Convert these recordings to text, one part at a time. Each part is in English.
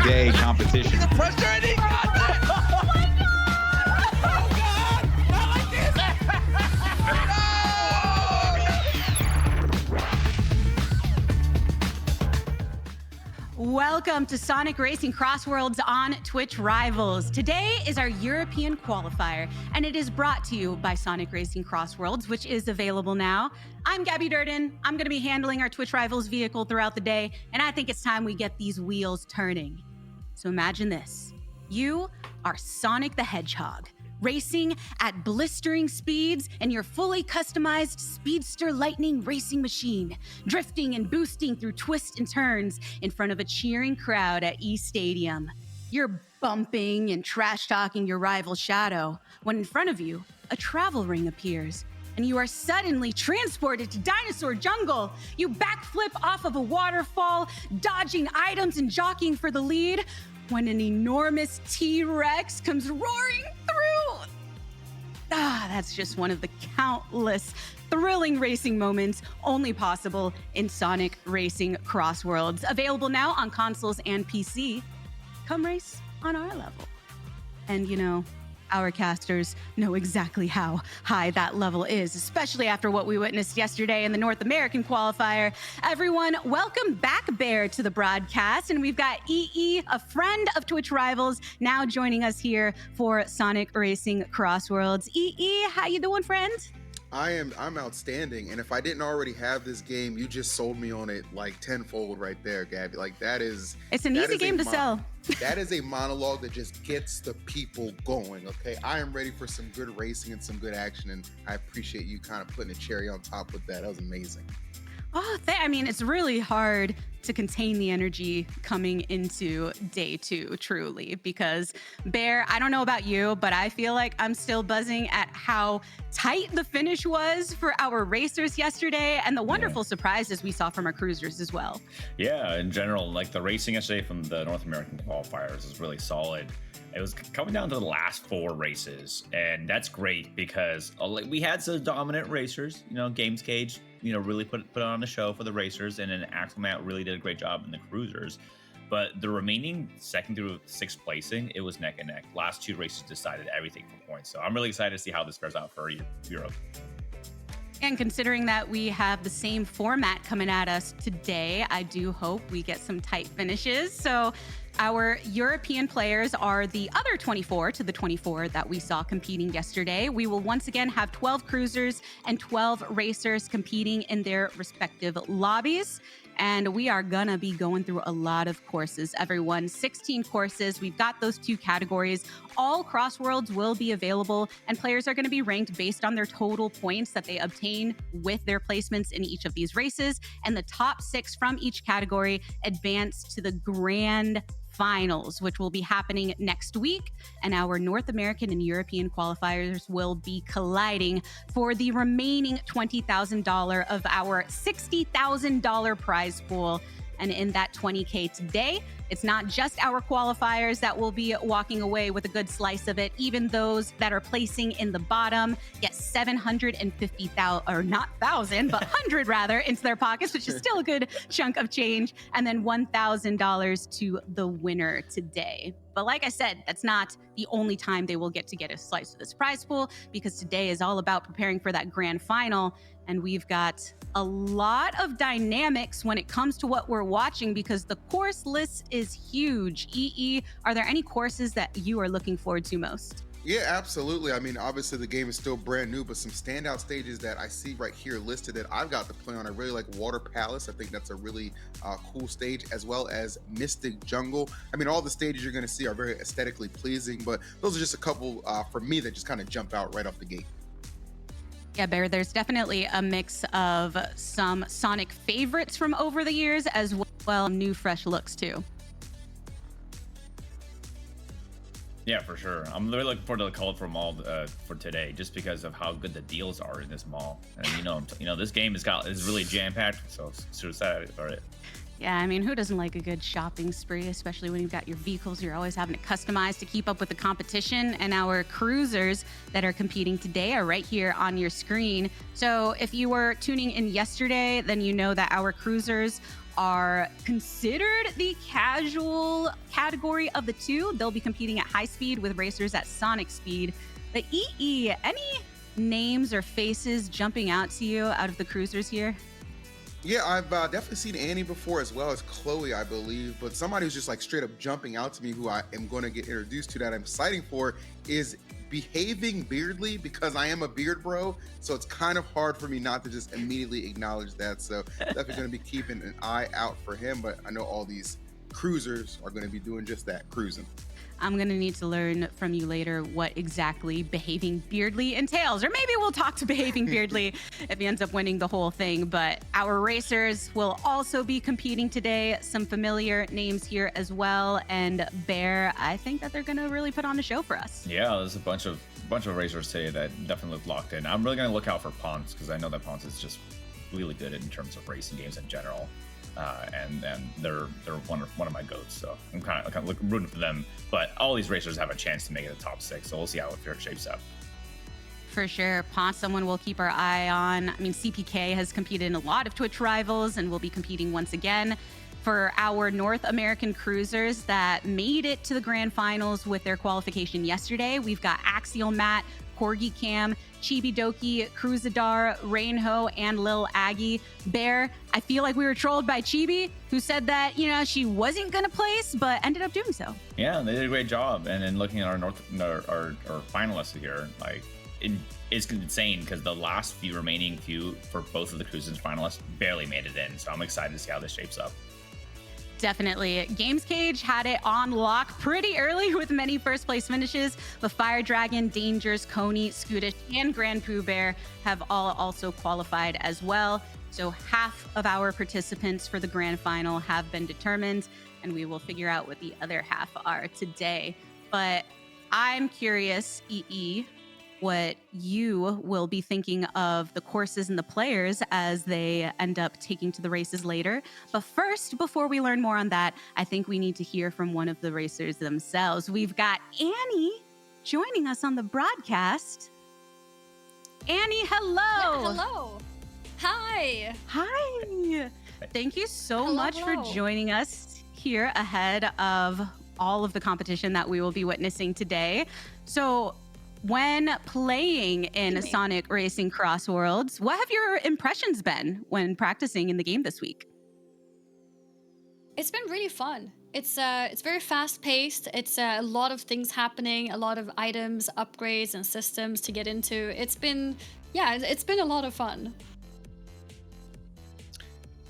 day competition. The pressure and he got it! Oh my God! Oh God! Not like this! Welcome to Sonic Racing CrossWorlds on Twitch Rivals. Today is our European qualifier, and it is brought to you by Sonic Racing CrossWorlds, which is available now. I'm Gabby Durden. I'm going to be handling our Twitch Rivals vehicle throughout the day, and I think it's time we get these wheels turning. So imagine this. You are Sonic the Hedgehog, racing at blistering speeds in your fully customized Speedster Lightning racing machine, drifting and boosting through twists and turns in front of a cheering crowd at E-Stadium. You're bumping and trash-talking your rival Shadow when in front of you, a travel ring appears, and you are suddenly transported to Dinosaur Jungle. You backflip off of a waterfall, dodging items and jockeying for the lead, when an enormous T-Rex comes roaring through. That's just one of the countless thrilling racing moments only possible in Sonic Racing CrossWorlds. Available now on consoles and PC. Come race on our level. And you know, our casters know exactly how high that level is, especially after what we witnessed yesterday in the North American qualifier. Everyone, welcome back, Bear, to the broadcast. And we've got EE, a friend of Twitch Rivals, now joining us here for Sonic Racing CrossWorlds. EE, how you doing, friend? I'm outstanding, and if I didn't already have this game, you just sold me on it like tenfold right there, Gabby. Like it's an easy game to sell. That is a monologue that just gets the people going. Okay, I am ready for some good racing and some good action, and I appreciate you kind of putting a cherry on top with that. That was amazing. Oh, I mean, it's really hard to contain the energy coming into day two, truly, because Bear, I don't know about you, but I feel like I'm still buzzing at how tight the finish was for our racers yesterday and the wonderful surprises we saw from our cruisers as well. Yeah, in general, like the racing yesterday from the North American qualifiers is really solid. It was coming down to the last four races, and that's great because we had some dominant racers, Games Cage, really put on the show for the racers, and then Axel Matt really did a great job in the cruisers. But the remaining second through sixth placing, it was neck and neck. Last two races decided everything for points. So I'm really excited to see how this fares out for Europe. And considering that we have the same format coming at us today, I do hope we get some tight finishes. So our European players are the other 24 to the 24 that we saw competing yesterday. We will once again have 12 cruisers and 12 racers competing in their respective lobbies. And we are gonna be going through a lot of courses, everyone. 16 courses. We've got those two categories. All CrossWorlds will be available, and players are gonna be ranked based on their total points that they obtain with their placements in each of these races. And the top 6 from each category advance to the grand finals, which will be happening next week. And our North American and European qualifiers will be colliding for the remaining $20,000 of our $60,000 prize pool. And in that 20K today, it's not just our qualifiers that will be walking away with a good slice of it. Even those that are placing in the bottom get 750,000, or not thousand, but 100 rather, into their pockets, which is still a good chunk of change. And then $1,000 to the winner today. But like I said, that's not the only time they will get a slice of this prize pool, because today is all about preparing for that grand final. And we've got a lot of dynamics when it comes to what we're watching, because the course list is huge. EE, are there any courses that you are looking forward to most? Yeah, absolutely. I mean, obviously the game is still brand new, but some standout stages that I see right here listed that I've got to play on. I really like Water Palace. I think that's a really cool stage, as well as Mystic Jungle. I mean, all the stages you're going to see are very aesthetically pleasing, but those are just a couple for me that just kind of jump out right off the gate. Yeah, Bear, there's definitely a mix of some Sonic favorites from over the years, as well new fresh looks too. Yeah, for sure. I'm really looking forward to the colorful mall for today, just because of how good the deals are in this mall. And this game is really jam packed, so super excited for it. Yeah, I mean, who doesn't like a good shopping spree, especially when you've got your vehicles you're always having to customize to keep up with the competition. And our cruisers that are competing today are right here on your screen. So if you were tuning in yesterday, then you know that our cruisers are considered the casual category of the two. They'll be competing at high speed with racers at sonic speed. The EE, any names or faces jumping out to you out of the cruisers here? Yeah, I've definitely seen Annie before, as well as Chloe, I believe. But somebody who's just like straight up jumping out to me, who I am going to get introduced to, that I'm excited for, is Behaving Beardly, because I am a beard bro. So it's kind of hard for me not to just immediately acknowledge that. So definitely going to be keeping an eye out for him. But I know all these cruisers are going to be doing just that, cruising. I'm going to need to learn from you later what exactly Behaving Beardly entails. Or maybe we'll talk to Behaving Beardly if he ends up winning the whole thing. But our racers will also be competing today. Some familiar names here as well. And Bear, I think that they're going to really put on a show for us. Yeah, there's a bunch of racers today that definitely look locked in. I'm really going to look out for Ponce, because I know that Ponce is just really good in terms of racing games in general. And they're one of my goats, so I'm kind of rooting for them. But all these racers have a chance to make it a top 6, so we'll see how it shapes up. For sure. Ponce, someone we'll keep our eye on. I mean, CPK has competed in a lot of Twitch rivals and will be competing once again. For our North American cruisers that made it to the grand finals with their qualification yesterday, we've got Axial Matt, Corgi Cam, Chibi Doki, Cruzadar, Rainho, and Lil Aggie. Bear, I feel like we were trolled by Chibi, who said that, you know, she wasn't going to place, but ended up doing so. Yeah, they did a great job. And then looking at our finalists here, like, it's insane, because the last remaining few for both of the cruisers finalists barely made it in. So I'm excited to see how this shapes up. Definitely. Games Cage had it on lock pretty early with many first place finishes, but Fire Dragon, Dangers, Coney, Scootish, and Grand Pooh Bear have all also qualified as well. So half of our participants for the grand final have been determined, and we will figure out what the other half are today. But I'm curious, EE, what you will be thinking of the courses and the players as they end up taking to the races later. But first, before we learn more on that, I think we need to hear from one of the racers themselves. We've got Annie joining us on the broadcast. Annie, hello. Yeah, hello. Hi. Hi. Thank you so much hello. for joining us here ahead of all of the competition that we will be witnessing today. So, when playing in Sonic Racing CrossWorlds, what have your impressions been when practicing in the game this week? It's been really fun. It's very fast paced. It's a lot of things happening, a lot of items, upgrades, and systems to get into. It's been a lot of fun.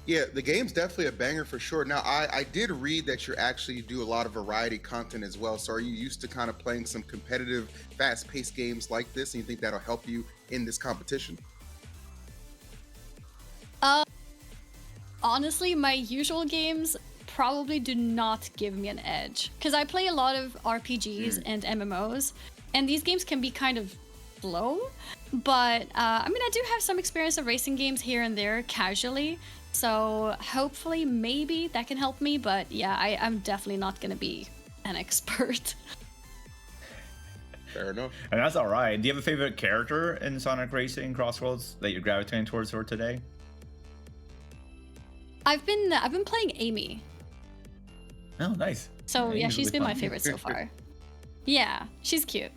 Yeah, the game's definitely a banger for sure. Now, I did read that you actually do a lot of variety content as well. So are you used to kind of playing some competitive, fast-paced games like this, and you think that'll help you in this competition? Honestly, my usual games probably do not give me an edge, because I play a lot of RPGs and MMOs, and these games can be kind of slow. But I mean, I do have some experience of racing games here and there casually. So hopefully, maybe that can help me. But yeah, I'm definitely not going to be an expert. Fair enough. And that's all right. Do you have a favorite character in Sonic Racing CrossWorlds that you're gravitating towards for today? I've been playing Amy. Oh, nice. So yeah, Amy's she's really been fun. my favorite so far. Yeah, she's cute.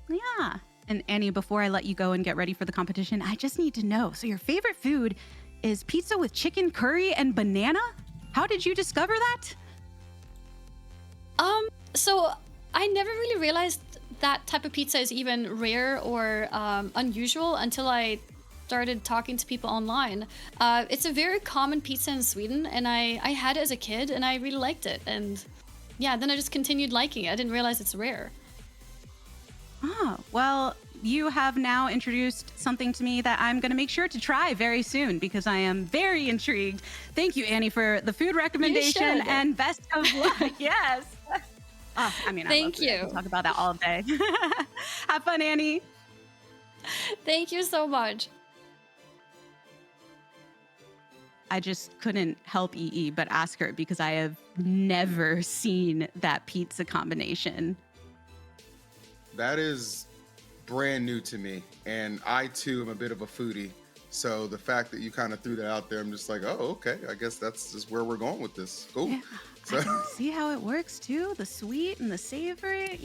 Yeah. And Annie, before I let you go and get ready for the competition, I just need to know. So your favorite food is pizza with chicken curry and banana? How did you discover that? So I never really realized that type of pizza is even rare or unusual until I started talking to people online. It's a very common pizza in Sweden, and I had it as a kid, and I really liked it. And yeah, then I just continued liking it. I didn't realize it's rare. Oh, well, you have now introduced something to me that I'm going to make sure to try very soon because I am very intrigued. Thank you, Annie, for the food recommendation and best of luck. Yes. Oh, I mean, Thank you. I can talk about that all day. Have fun, Annie. Thank you so much. I just couldn't help EE but ask her because I have never seen that pizza combination. That is brand new to me. And I too am a bit of a foodie. So the fact that you kind of threw that out there, I'm just like, oh, okay. I guess that's just where we're going with this. Cool. Yeah. So See how it works too? The sweet and the savory,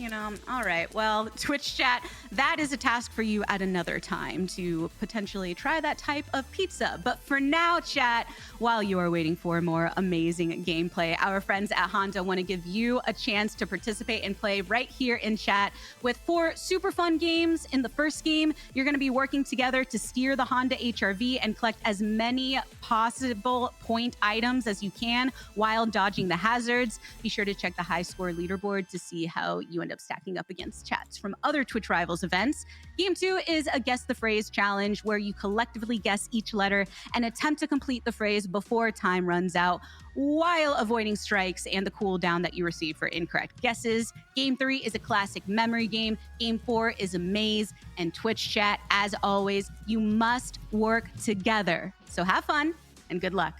All right. Well, Twitch chat, that is a task for you at another time to potentially try that type of pizza. But for now, chat, while you are waiting for more amazing gameplay, our friends at Honda want to give you a chance to participate and play right here in chat with 4 super fun games. In the first game, you're going to be working together to steer the Honda HRV and collect as many possible point items as you can while dodging the hazards. Be sure to check the high score leaderboard to see how you end up stacking up against chats from other Twitch Rivals events. Game 2 is a Guess the Phrase challenge where you collectively guess each letter and attempt to complete the phrase before time runs out while avoiding strikes and the cooldown that you receive for incorrect guesses. Game 3 is a classic memory game. Game 4 is a maze. And Twitch chat, as always, you must work together. So have fun and good luck.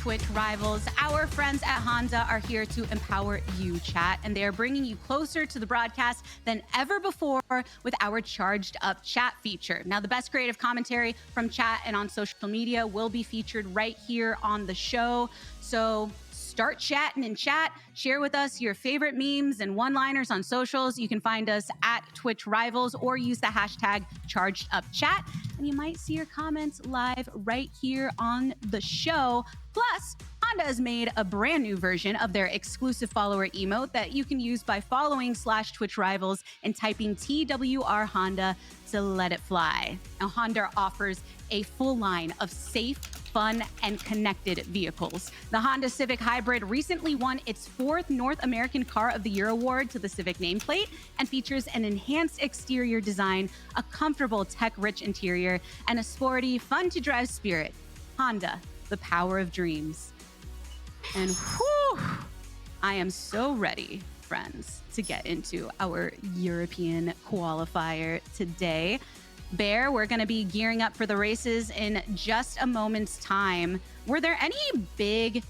Twitch rivals. Our friends at Honda are here to empower you, chat, and they are bringing you closer to the broadcast than ever before with our Charged Up Chat feature. Now, the best creative commentary from chat and on social media will be featured right here on the show. So start chatting in chat. Share with us your favorite memes and one-liners on socials. You can find us at Twitch Rivals or use the hashtag #ChargedUpChat, and you might see your comments live right here on the show. Plus, Honda has made a brand new version of their exclusive follower emote that you can use by following /Twitch Rivals and typing TWR Honda to let it fly. Now, Honda offers a full line of safe, fun, and connected vehicles. The Honda Civic Hybrid recently won its 4th North American Car of the Year award to the Civic nameplate and features an enhanced exterior design, a comfortable tech-rich interior, and a sporty, fun-to-drive spirit. Honda, the power of dreams. And whew, I am so ready, friends, to get into our European qualifier today. Bear, we're going to be gearing up for the races in just a moment's time. Were there any big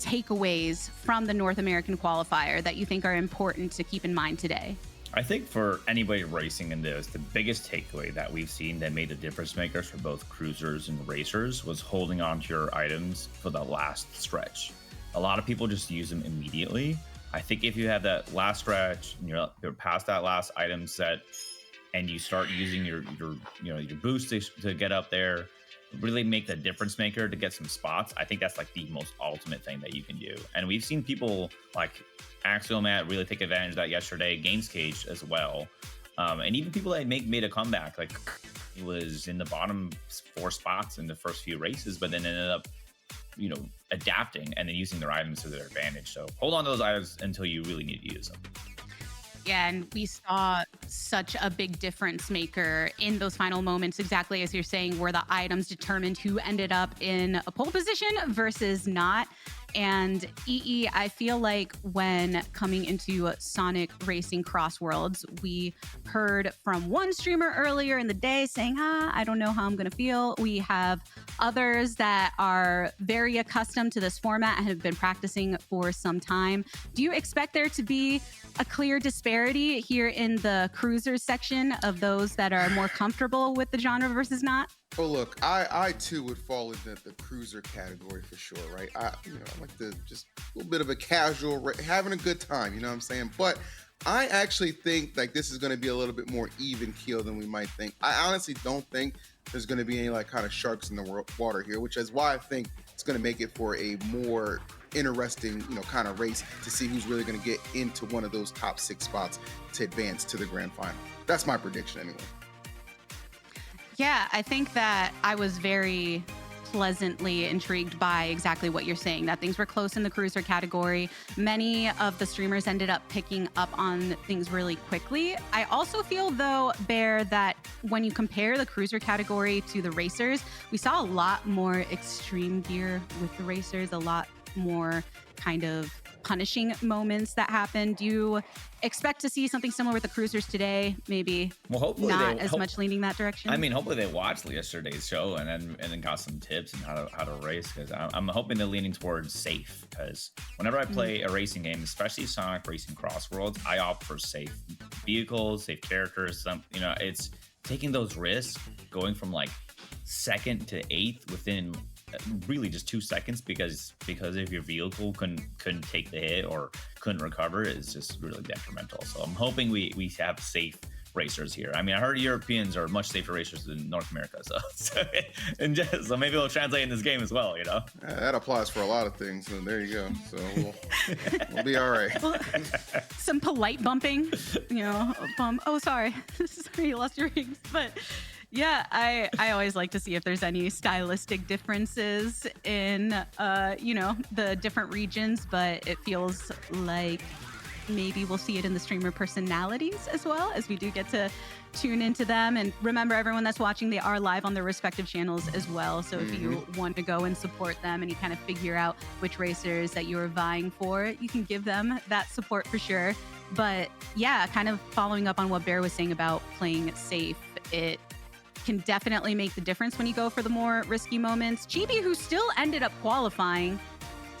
takeaways from the North American qualifier that you think are important to keep in mind today? I think for anybody racing in this, the biggest takeaway that we've seen that made the difference makers for both cruisers and racers was holding on to your items for the last stretch. A lot of people just use them immediately. I think if you have that last stretch and you're past that last item set, and you start using your boost to get up there, really make the difference maker to get some spots. I think that's like the most ultimate thing that you can do. And we've seen people like Axiomat really take advantage of that yesterday, Games Cage as well. And even people that made a comeback, like he was in the bottom 4 spots in the first few races, but then ended up, adapting and then using their items to their advantage. So hold on to those items until you really need to use them. Yeah, and we saw such a big difference maker in those final moments, exactly as you're saying, where the items determined who ended up in a pole position versus not. And I feel like when coming into Sonic Racing CrossWorlds, we heard from one streamer earlier in the day saying, I don't know how I'm going to feel. We have others that are very accustomed to this format and have been practicing for some time. Do you expect there to be a clear disparity here in the cruisers section of those that are more comfortable with the genre versus not? Oh, look, I too would fall into the cruiser category for sure, right? I like the just a little bit of a casual, having a good time, you know what I'm saying? But I actually think like this is going to be a little bit more even keel than we might think. I honestly don't think there's going to be any like kind of sharks in the water here, which is why I think it's going to make it for a more interesting, kind of race to see who's really going to get into one of those top 6 spots to advance to the grand final. That's my prediction anyway. Yeah, I think that I was very pleasantly intrigued by exactly what you're saying, that things were close in the cruiser category. Many of the streamers ended up picking up on things really quickly. I also feel, though, Bear, that when you compare the cruiser category to the racers, we saw a lot more extreme gear with the racers, a lot more kind of punishing moments that happened. Do you expect to see something similar with the cruisers today? Maybe hopefully not as much leaning that direction. I mean, hopefully they watched yesterday's show and then got some tips on how to race, because I'm hoping they're leaning towards safe, because whenever I play a racing game, especially Sonic Racing CrossWorlds, I opt for safe vehicles, safe characters. It's taking those risks, going from like 2nd to 8th within really just 2 seconds because if your vehicle couldn't take the hit or couldn't recover, it's just really detrimental. So I'm hoping we have safe racers here. I mean, I heard Europeans are much safer racers than North America, so maybe it'll translate in this game as well. That applies for a lot of things, and there you go. So we'll be all right. Well, some polite bumping, oh, sorry, you lost your rings, but. Yeah, I always like to see if there's any stylistic differences in, the different regions, but it feels like maybe we'll see it in the streamer personalities as well, as we do get to tune into them. And remember, everyone that's watching, they are live on their respective channels as well. So if you want to go and support them and you kind of figure out which racers that you're vying for, you can give them that support for sure. But yeah, kind of following up on what Bear was saying about playing safe, it can definitely make the difference when you go for the more risky moments. Chibi, who still ended up qualifying,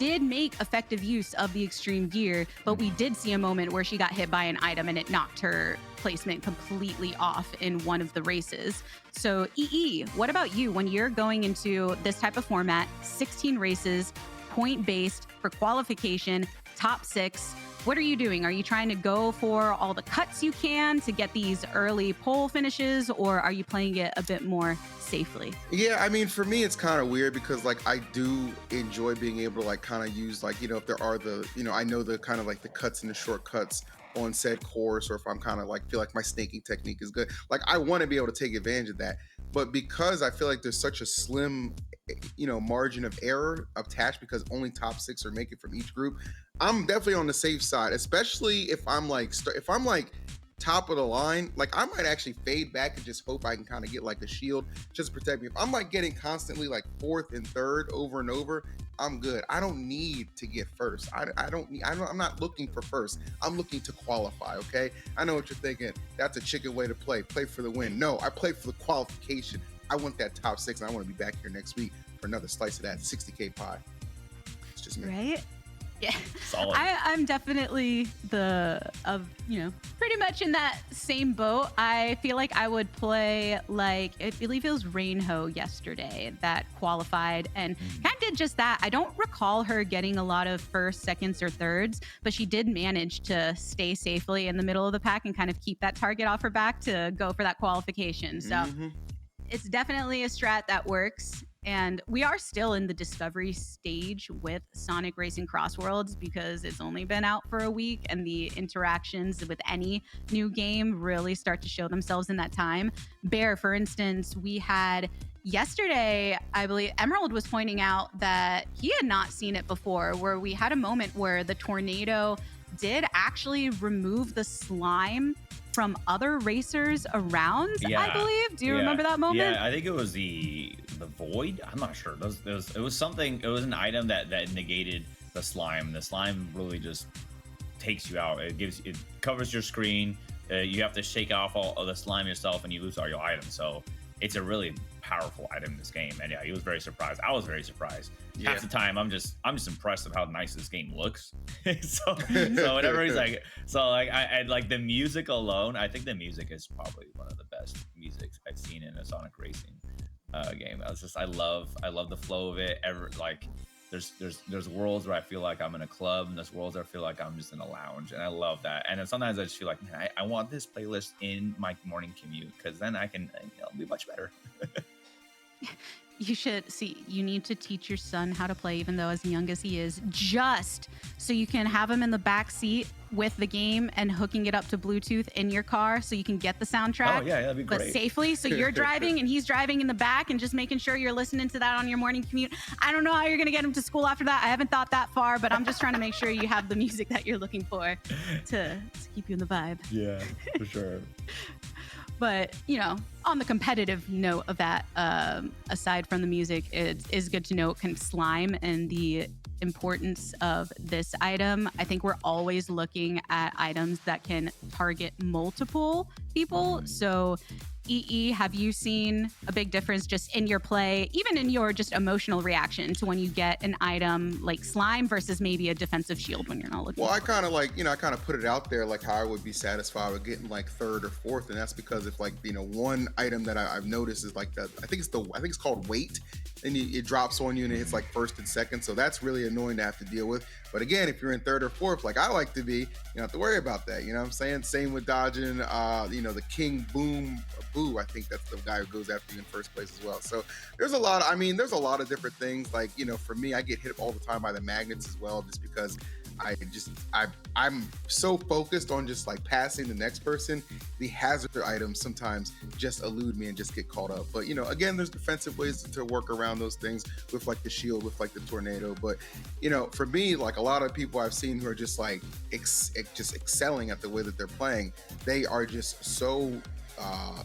did make effective use of the extreme gear, but we did see a moment where she got hit by an item and it knocked her placement completely off in one of the races. So EE, what about you when you're going into this type of format, 16 races, point-based for qualification, top 6? What are you doing? Are you trying to go for all the cuts you can to get these early pole finishes, or are you playing it a bit more safely? Yeah, I mean, for me, it's kind of weird because like I do enjoy being able to like kind of use like, if there are the, I know the kind of like the cuts and the shortcuts on said course, or if I'm kind of like feel like my snaking technique is good, like I want to be able to take advantage of that. But because I feel like there's such a slim margin of error attached because only top 6 are making from each group, I'm definitely on the safe side, especially if I'm like top of the line. Like I might actually fade back and just hope I can kind of get like a shield just to protect me. If I'm like getting constantly like 4th and 3rd over and over, I'm good. I don't need to get first. I'm not looking for first. I'm looking to qualify. Okay. I know what you're thinking. That's a chicken way to play for the win. No, I play for the qualification. I want that top 6 and I want to be back here next week for another slice of that 60K pie. It's just me. Right? Yeah, Solid. I'm definitely pretty much in that same boat. I feel like I would play like, I believe it was Rainho yesterday that qualified and kind of did just that. I don't recall her getting a lot of first, seconds, or thirds, but she did manage to stay safely in the middle of the pack and kind of keep that target off her back to go for that qualification. So it's definitely a strat that works. And we are still in the discovery stage with Sonic Racing CrossWorlds because it's only been out for a week and the interactions with any new game really start to show themselves in that time. Bear, for instance, we had yesterday, I believe Emerald was pointing out that he had not seen it before, where we had a moment where the tornado did actually remove the slime from other racers around, I believe. Do you remember that moment? Yeah, I think it was the void. I'm not sure. It was something. It was an item that negated the slime. The slime really just takes you out. It covers your screen. You have to shake off all of the slime yourself, and you lose all your items. So it's a really powerful item in this game. And yeah, he was very surprised. I was very surprised. Yeah. Half the time, I'm just impressed with how nice this game looks. so whenever he's like, I like the music alone. I think the music is probably one of the best music I've seen in a Sonic Racing game. I love the flow of it. There's worlds where I feel like I'm in a club, and there's worlds where I feel like I'm just in a lounge, and I love that. And then sometimes I just feel like, man, I want this playlist in my morning commute because then I can be much better. You should see, you need to teach your son how to play, even though as young as he is, just so you can have him in the back seat with the game and hooking it up to Bluetooth in your car so you can get the soundtrack. Oh yeah, that'd be great. But safely, so you're driving and he's driving in the back and just making sure you're listening to that on your morning commute. I don't know how you're going to get him to school after that. I haven't thought that far, but I'm just trying to make sure you have the music that you're looking for to keep you in the vibe. Yeah, for sure. But, on the competitive note of that, aside from the music, it is good to note kind of slime and the importance of this item. I think we're always looking at items that can target multiple people. So EE, have you seen a big difference just in your play, even in your just emotional reaction to when you get an item like slime versus maybe a defensive shield when you're not looking? Well, I kind of like, I kind of put it out there like how I would be satisfied with getting like 3rd or 4th, and that's because if like one item that I've noticed is like I think it's called weight, and it drops on you and it hits like 1st and 2nd, so that's really annoying to have to deal with. But again, if you're in 3rd or 4th, like I like to be, you don't have to worry about that. You know what I'm saying? Same with dodging, the King Boom Boo. I think that's the guy who goes after you in first place as well. So there's a lot of different things. Like, for me, I get hit all the time by the magnets as well, just because I'm so focused on just like passing the next person. The hazard items sometimes just elude me and just get caught up. But again, there's defensive ways to work around those things with like the shield, with like the tornado. But for me, like a lot of people I've seen who are just like just excelling at the way that they're playing, they are just so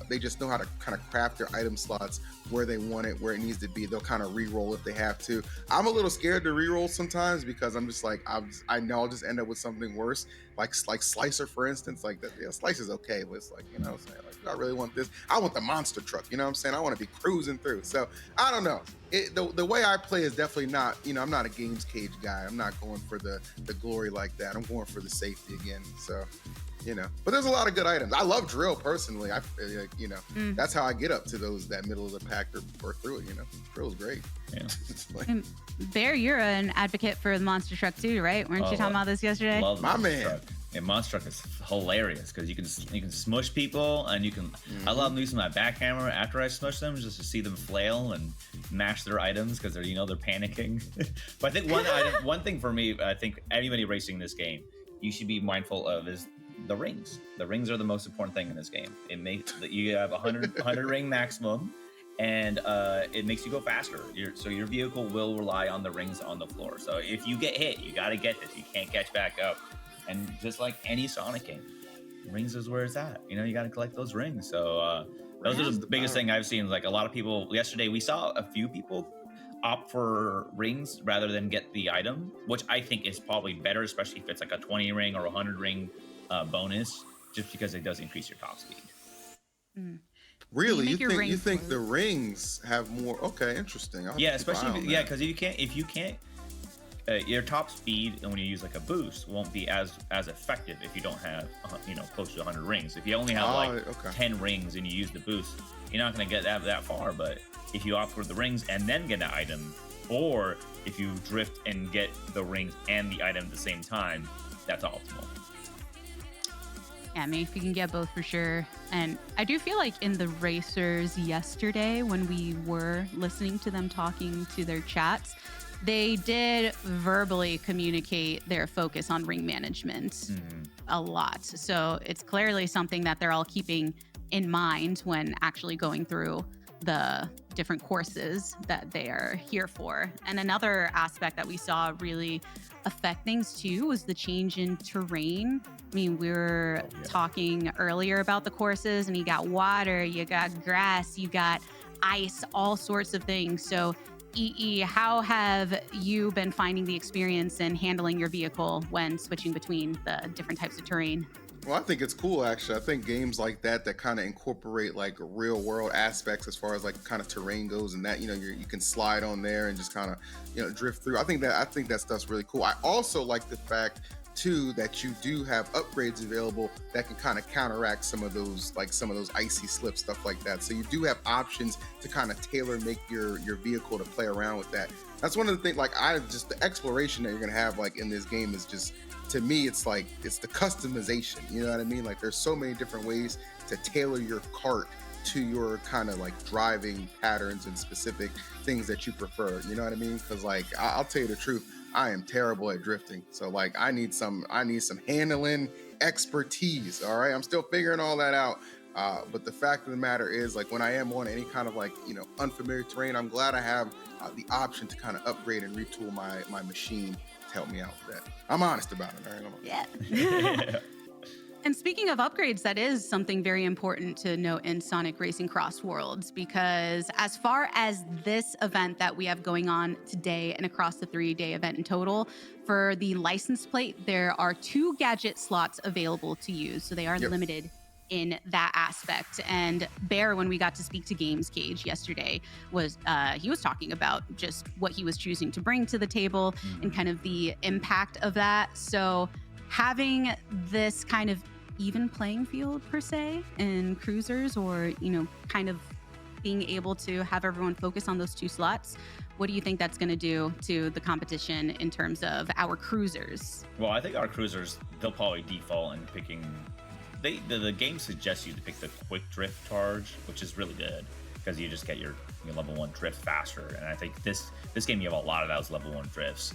they just know how to kind of craft their item slots where they want it, where it needs to be. They'll kind of re-roll if they have to. I'm a little scared to re-roll sometimes because I'm just like, I know I'll just end up with something worse, like Slicer, for instance. Like that, yeah, Slicer's okay, but it's like, you know what I'm saying? Like, do I really want this? I want the monster truck, you know what I'm saying? I want to be cruising through. So I don't know. The way I play is definitely not, you know, I'm not a games cage guy. I'm not going for the glory like that. I'm going for the safety again. So, you know, but there's a lot of good items. I love drill personally. I you know, that's how I get up to that middle of the pack or through it. You know, drill is great. Yeah. Like, Bear, you're an advocate for the monster truck too, right? Weren't you talking about this yesterday? Love my Monster man. Truck. And Monster Truck is hilarious because you can smush people and you can. I love using my backhammer after I smush them just to see them flail and mash their items because they're panicking. But I think one thing for me, I think anybody racing this game, you should be mindful of is the rings. The rings are the most important thing in this game. It makes that you have 100 ring maximum, and it makes you go faster. So your vehicle will rely on the rings on the floor. So if you get hit, you got to get this. You can't catch back up. And just like any Sonic game, rings is where it's at. You know, you got to collect those rings. So those are the biggest thing I've seen. Like a lot of people yesterday, we saw a few people opt for rings rather than get the item, which I think is probably better, especially if it's like a 20 ring or 100 ring bonus, just because it does increase your top speed. Really, you think the rings have more? Okay, interesting. Yeah, especially because if you can't. Your top speed, and when you use like a boost, won't be as effective if you don't have close to 100 rings. If you only have 10 rings and you use the boost, you're not going to get that far. But if you opt for the rings and then get an item, or if you drift and get the rings and the item at the same time, that's optimal. Yeah, I mean, if you can get both for sure. And I do feel like in the racers yesterday, when we were listening to them talking to their chats, they did verbally communicate their focus on ring management a lot. So it's clearly something that they're all keeping in mind when actually going through the different courses that they are here for. And another aspect that we saw really affect things too was the change in terrain. I mean, we were talking earlier about the courses, and you got water, you got grass, you got ice, all sorts of things. So EE, how have you been finding the experience and handling your vehicle when switching between the different types of terrain? Well, I think it's cool, actually. I think games like that kind of incorporate like real world aspects as far as like kind of terrain goes, and that, you know, you can slide on there and just kind of, you know, drift through. I think that stuff's really cool. I also like the fact too that you do have upgrades available that can kind of counteract some of those icy slips, stuff like that. So you do have options to kind of tailor make your vehicle to play around with that. That's one of the things, like the exploration that you're gonna have like in this game is just, to me, it's like, it's the customization, you know what I mean? Like there's so many different ways to tailor your cart to your kind of like driving patterns and specific things that you prefer, you know what I mean? Because like I'll tell you the truth, I am terrible at drifting. So like I need some handling expertise. All right. I'm still figuring all that out. But the fact of the matter is, like, when I am on any kind of like, you know, unfamiliar terrain, I'm glad I have the option to kind of upgrade and retool my machine to help me out with that. I'm honest about it. All right? Yeah. And speaking of upgrades, that is something very important to note in Sonic Racing CrossWorlds, because as far as this event that we have going on today and across the 3-day event in total, for the license plate, there are 2 gadget slots available to use. So they are limited in that aspect. And Bear, when we got to speak to Games Cage yesterday, he was talking about just what he was choosing to bring to the table and kind of the impact of that. So having this kind of even playing field per se in cruisers, or, you know, kind of being able to have everyone focus on those 2 slots, what do you think that's going to do to the competition in terms of our cruisers? Well, I think our cruisers, they'll probably default in picking, the game suggests you to pick the quick drift charge, which is really good because you just get your level 1 drift faster. And I think this game, you have a lot of those level 1 drifts.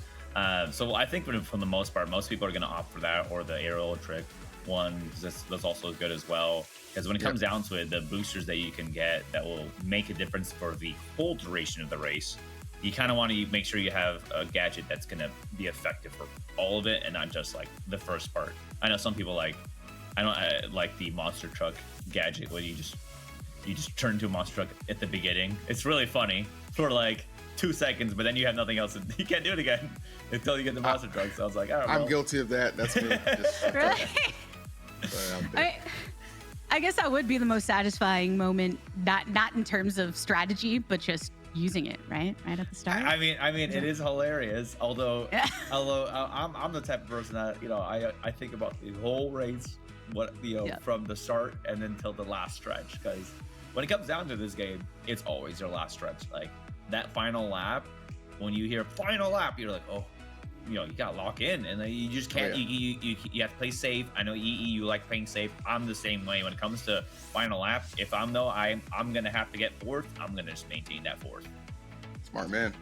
So I think for the most part, most people are going to opt for that, or the aerial trick one, because that's also good as well. Because when it comes down to it, the boosters that you can get that will make a difference for the whole duration of the race, you kind of want to make sure you have a gadget that's going to be effective for all of it and not just like the first part. I know some people like I like the monster truck gadget where you just turn into a monster truck at the beginning. It's really funny for like 2 seconds, but then you have nothing else. You can't do it again until you get the monster truck. So I was like, I'm guilty of that. That's me. Really? I guess that would be the most satisfying moment, not in terms of strategy, but just using it right at the start. I mean, it is hilarious. Although I'm the type of person that I think about the whole race, from the start and then till the last stretch. Because when it comes down to this game, it's always your last stretch. Like that final lap, when you hear final lap, you're like, oh. You gotta lock in, and then you just can't. You have to play safe. I know you like playing safe. I'm the same way when it comes to final lap. If I'm gonna have to get fourth, I'm gonna just maintain that fourth. Smart man.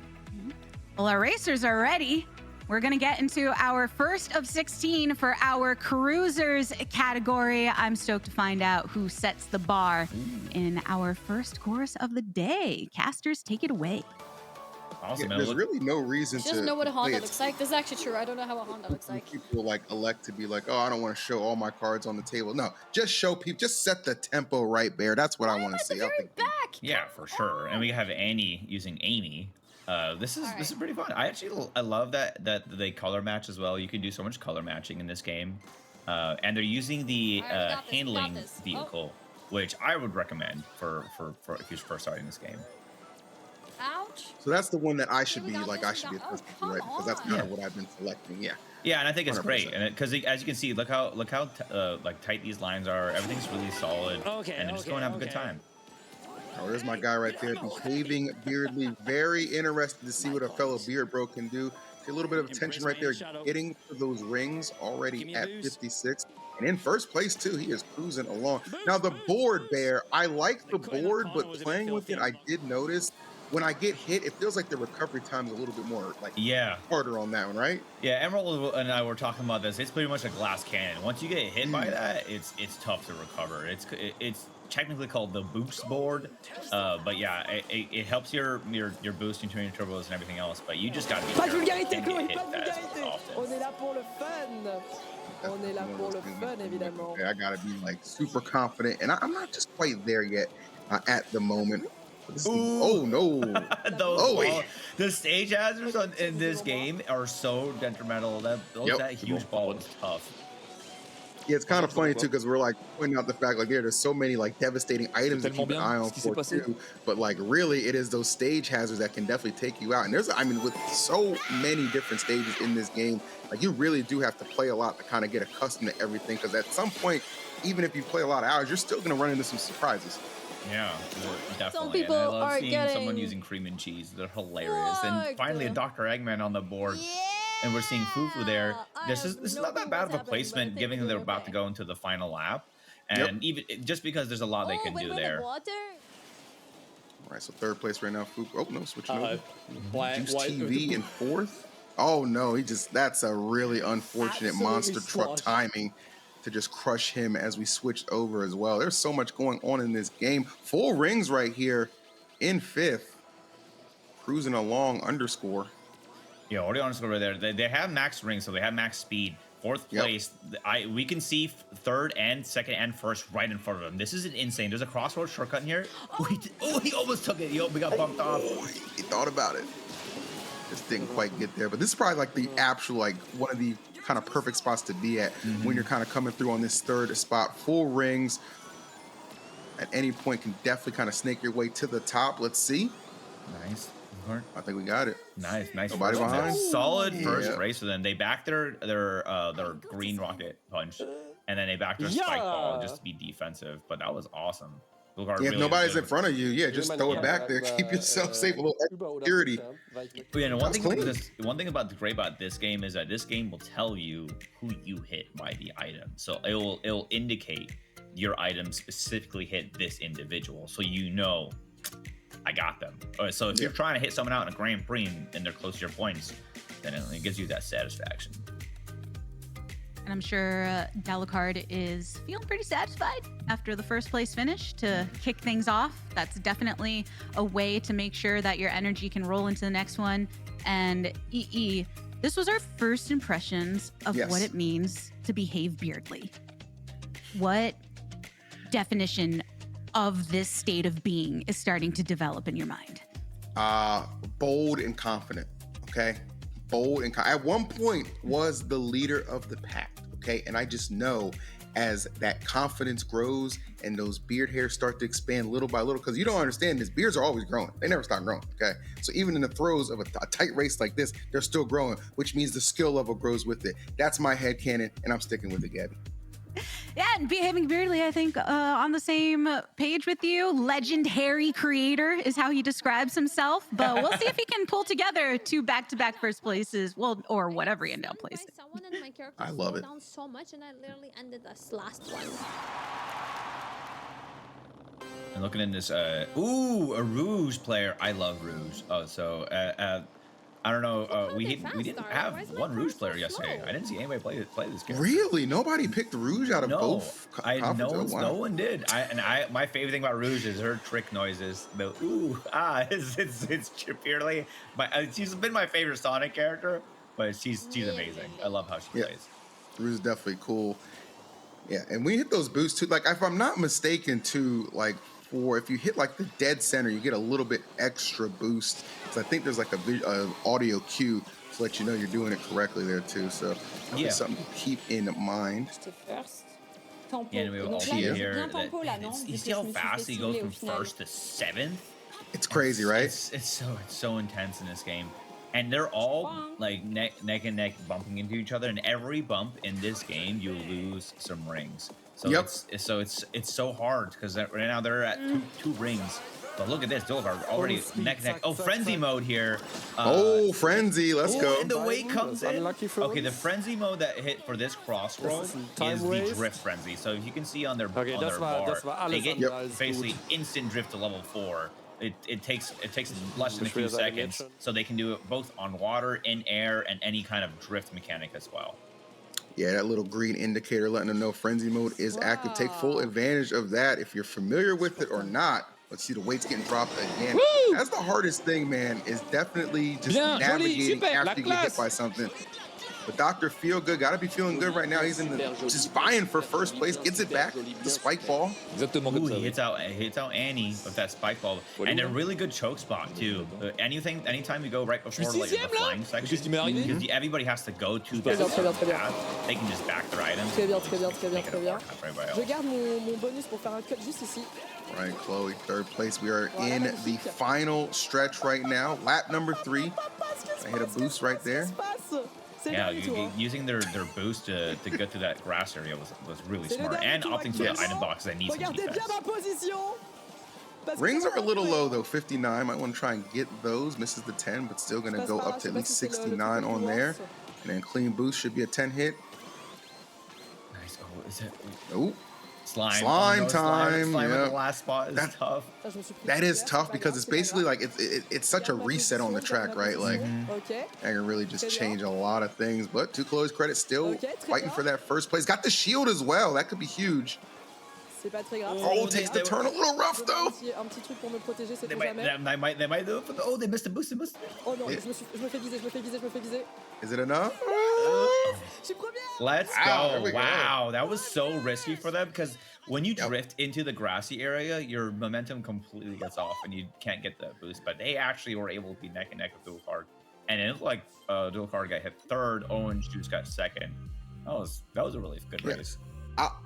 Well, our racers are ready. We're gonna get into our first of 16 for our cruisers category. I'm stoked to find out who sets the bar in our first course of the day. Casters, take it away. Awesome, there's really no reason to know what a Honda looks like. This is actually true. I don't know how a Honda looks like. People elect to be like, oh, I don't want to show all my cards on the table. No, just show people. Just set the tempo right, Bear. That's what I want to see. Yeah, for sure. And we have Annie using Amy. This is pretty fun. I love that they color match as well. You can do so much color matching in this game, and they're using the handling vehicle, which I would recommend for if you're first starting this game. Ouch. So that's the one that I should be like. I should be right, because that's kind of what I've been selecting. Yeah. Yeah, and I think it's 100%. Great, and because as you can see, look how like tight these lines are. Everything's really solid, and they're just going to have a good time. Oh, there's my guy right there, behaving Beardly. Very interested to see what a fellow Beard Bro can do. See a little bit of attention right there, getting to those rings already at 56. And in first place, too, he is cruising along. Now, the board, Bear, I like the board, but playing with it, I did notice when I get hit, it feels like the recovery time is a little bit more harder on that one, right? Yeah, Emerald and I were talking about this. It's pretty much a glass cannon. Once you get hit by that, it's tough to recover. It's technically called the boost board, but yeah, it helps your boost into your turbos and everything else. But you just got to be careful. I gotta be super confident, and I'm not just quite there yet at the moment. Oh no! The stage hazards in this game are so detrimental. That huge ball is tough. Yeah, it's kind of funny too, because we're pointing out the fact there's so many devastating items to keep an eye on for too. But really, it is those stage hazards that can definitely take you out. And with so many different stages in this game, you really do have to play a lot to kind of get accustomed to everything. Because at some point, even if you play a lot of hours, you're still going to run into some surprises. Yeah, definitely. Some people and I love are seeing someone using cream and cheese. They're hilarious. And finally, a Dr. Eggman on the board. Yeah. And we're seeing Fufu there. This is not that bad of a placement, given that they're about to go into the final lap. And even just because there's a lot they can do there. All right, so third place right now, Fufu. Oh, no, switching over. Juice TV in fourth. Oh, no, that's a really unfortunate monster truck timing to just crush him as we switched over as well. There's so much going on in this game. Full rings right here in fifth. Cruising along underscore. Yeah, already underscore right there. They have max rings, so they have max speed. Fourth place. We can see third and second and first right in front of him. This is insane. There's a CrossWorlds shortcut in here. He almost took it. We got bumped off. He thought about it. Just didn't quite get there. But this is probably the actual one of the kind of perfect spots to be at when you're kind of coming through on this third spot. Full rings at any point can definitely kind of snake your way to the top. Let's see. Nice. I think we got it. Nice. Nobody behind. Solid first race for them. They backed their green rocket punch, and then they backed their spike ball just to be defensive. But that was awesome. If nobody's in front of you, just throw it back there. Keep yourself safe. A little extra security. But yeah, one thing great about this game is that this game will tell you who you hit by the item. So it'll indicate your item specifically hit this individual, so I got them. So if you're trying to hit someone out in a Grand Prix and they're close to your points, then it gives you that satisfaction. And I'm sure Dalacard is feeling pretty satisfied after the first place finish to kick things off. That's definitely a way to make sure that your energy can roll into the next one. And EE, this was our first impressions of what it means to behave Beardly. what definition of this state of being is starting to develop in your mind? Bold and confident. Okay, bold and at one point was the leader of the pack. Okay, and I just know as that confidence grows and those beard hairs start to expand little by little, because you don't understand this, beards are always growing. They never stop growing. Okay, so even in the throes of a tight race like this, they're still growing, which means the skill level grows with it. That's my headcanon, and I'm sticking with it, Gabby. Yeah, and Behaving Weirdly, I think, on the same page with you. Legend Harry creator is how he describes himself. But we'll see if he can pull together 2 back-to-back first places, well, or whatever he ended up placing. I love it. Down so much, and I literally ended as last one. And looking in this, a Rouge player. I love Rouge. Oh, so I don't know. We didn't have one Rouge player yesterday. I didn't see anybody play this game. Really? Nobody picked Rouge out of both conferences? No one did. My favorite thing about Rouge is her trick noises. The it's purely. She's been my favorite Sonic character, but she's amazing. I love how she plays. Rouge is definitely cool. Yeah, and we hit those boosts too. Like if I'm not mistaken, too, like. Or if you hit like the dead center, you get a little bit extra boost. So I think there's like a audio cue to let you know you're doing it correctly there too. So that's something to keep in mind. Yeah, and we will also here. You see how fast he goes from first to 7th? It's crazy, right? It's so intense in this game. And they're all like neck and neck bumping into each other. And every bump in this game, you lose some rings. So it's so hard because right now they're at two rings. But look at this, Dolgar already neck and neck. Oh, frenzy mode here. Frenzy, let's go. And the weight comes in. Okay, the frenzy mode that hit for this CrossWorlds is the drift frenzy. So if you can see on their bar, they get basically instant drift to level 4. It takes less than a few seconds, so they can do it both on water, in air, and any kind of drift mechanic as well. Yeah, that little green indicator letting them know frenzy mode is active. Take full advantage of that if you're familiar with it or not. Let's see the weights getting dropped again. Woo! That's the hardest thing, man, is definitely just navigating after you get hit by something. But Dr. Feelgood got to be feeling good right now. He's in just vying for first place. Gets it back. The spike ball. Ooh, he hits out Annie with that spike ball. And a really good choke spot, too. Anytime you go right before like, the flying section, because everybody has to go to the path, they can just back their items. Très bien. Je garde mon bonus pour faire un cut juste ici. Right, Chloe, 3rd place. We are in the final stretch right now. Lap number 3. I hit a boost right there. Yeah, using their boost to get to that grass area was really smart. And opting for the item box that needs some defense. Rings are a little low, though. 59. Might want to try and get those. Misses the 10, but still going to go up to at least 69 on there. And then clean boost should be a 10 hit. Nice. Oh, is it? Oh. Slime time. Slime yeah. at the last spot is tough. That is tough because it's basically like it's such a reset on the track, right? Like that can really just change a lot of things. But to Chloe's credit, still fighting for that first place. Got the shield as well. That could be huge. Oh, takes the turn a little rough though. They might do it. Oh, they missed the boost. Oh non, je me fais viser. Is it enough? Let's go. Wow, that was so risky for them because when you drift into the grassy area, your momentum completely gets off and you can't get the boost. But they actually were able to be neck and neck with Dual Card. And it looked like Dual Card got hit 3rd, Orange Juice got 2nd. That was a really good race.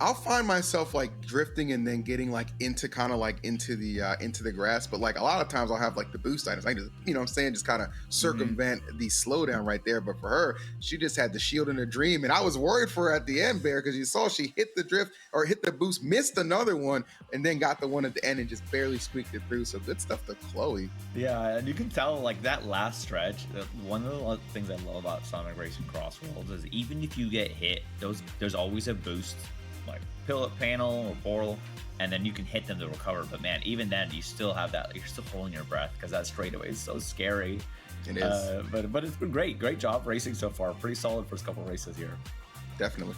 I'll find myself like drifting and then getting like into kind of like into the grass, but like a lot of times I'll have like the boost items. I just, you know what I'm saying, just kind of circumvent the slowdown right there. But for her, she just had the shield in a dream, and I was worried for her at the end, Bear, because you saw she hit the drift or hit the boost, missed another one, and then got the one at the end and just barely squeaked it through. So good stuff to Chloe. Yeah, and you can tell like that last stretch. One of the things I love about Sonic Racing CrossWorlds is even if you get hit, there's always a boost. Like pillar panel or portal, and then you can hit them to recover. But man, even then, you still have that. You're still holding your breath because that straightaway is so scary. It is. But it's been great job racing so far. Pretty solid first couple races here. Definitely.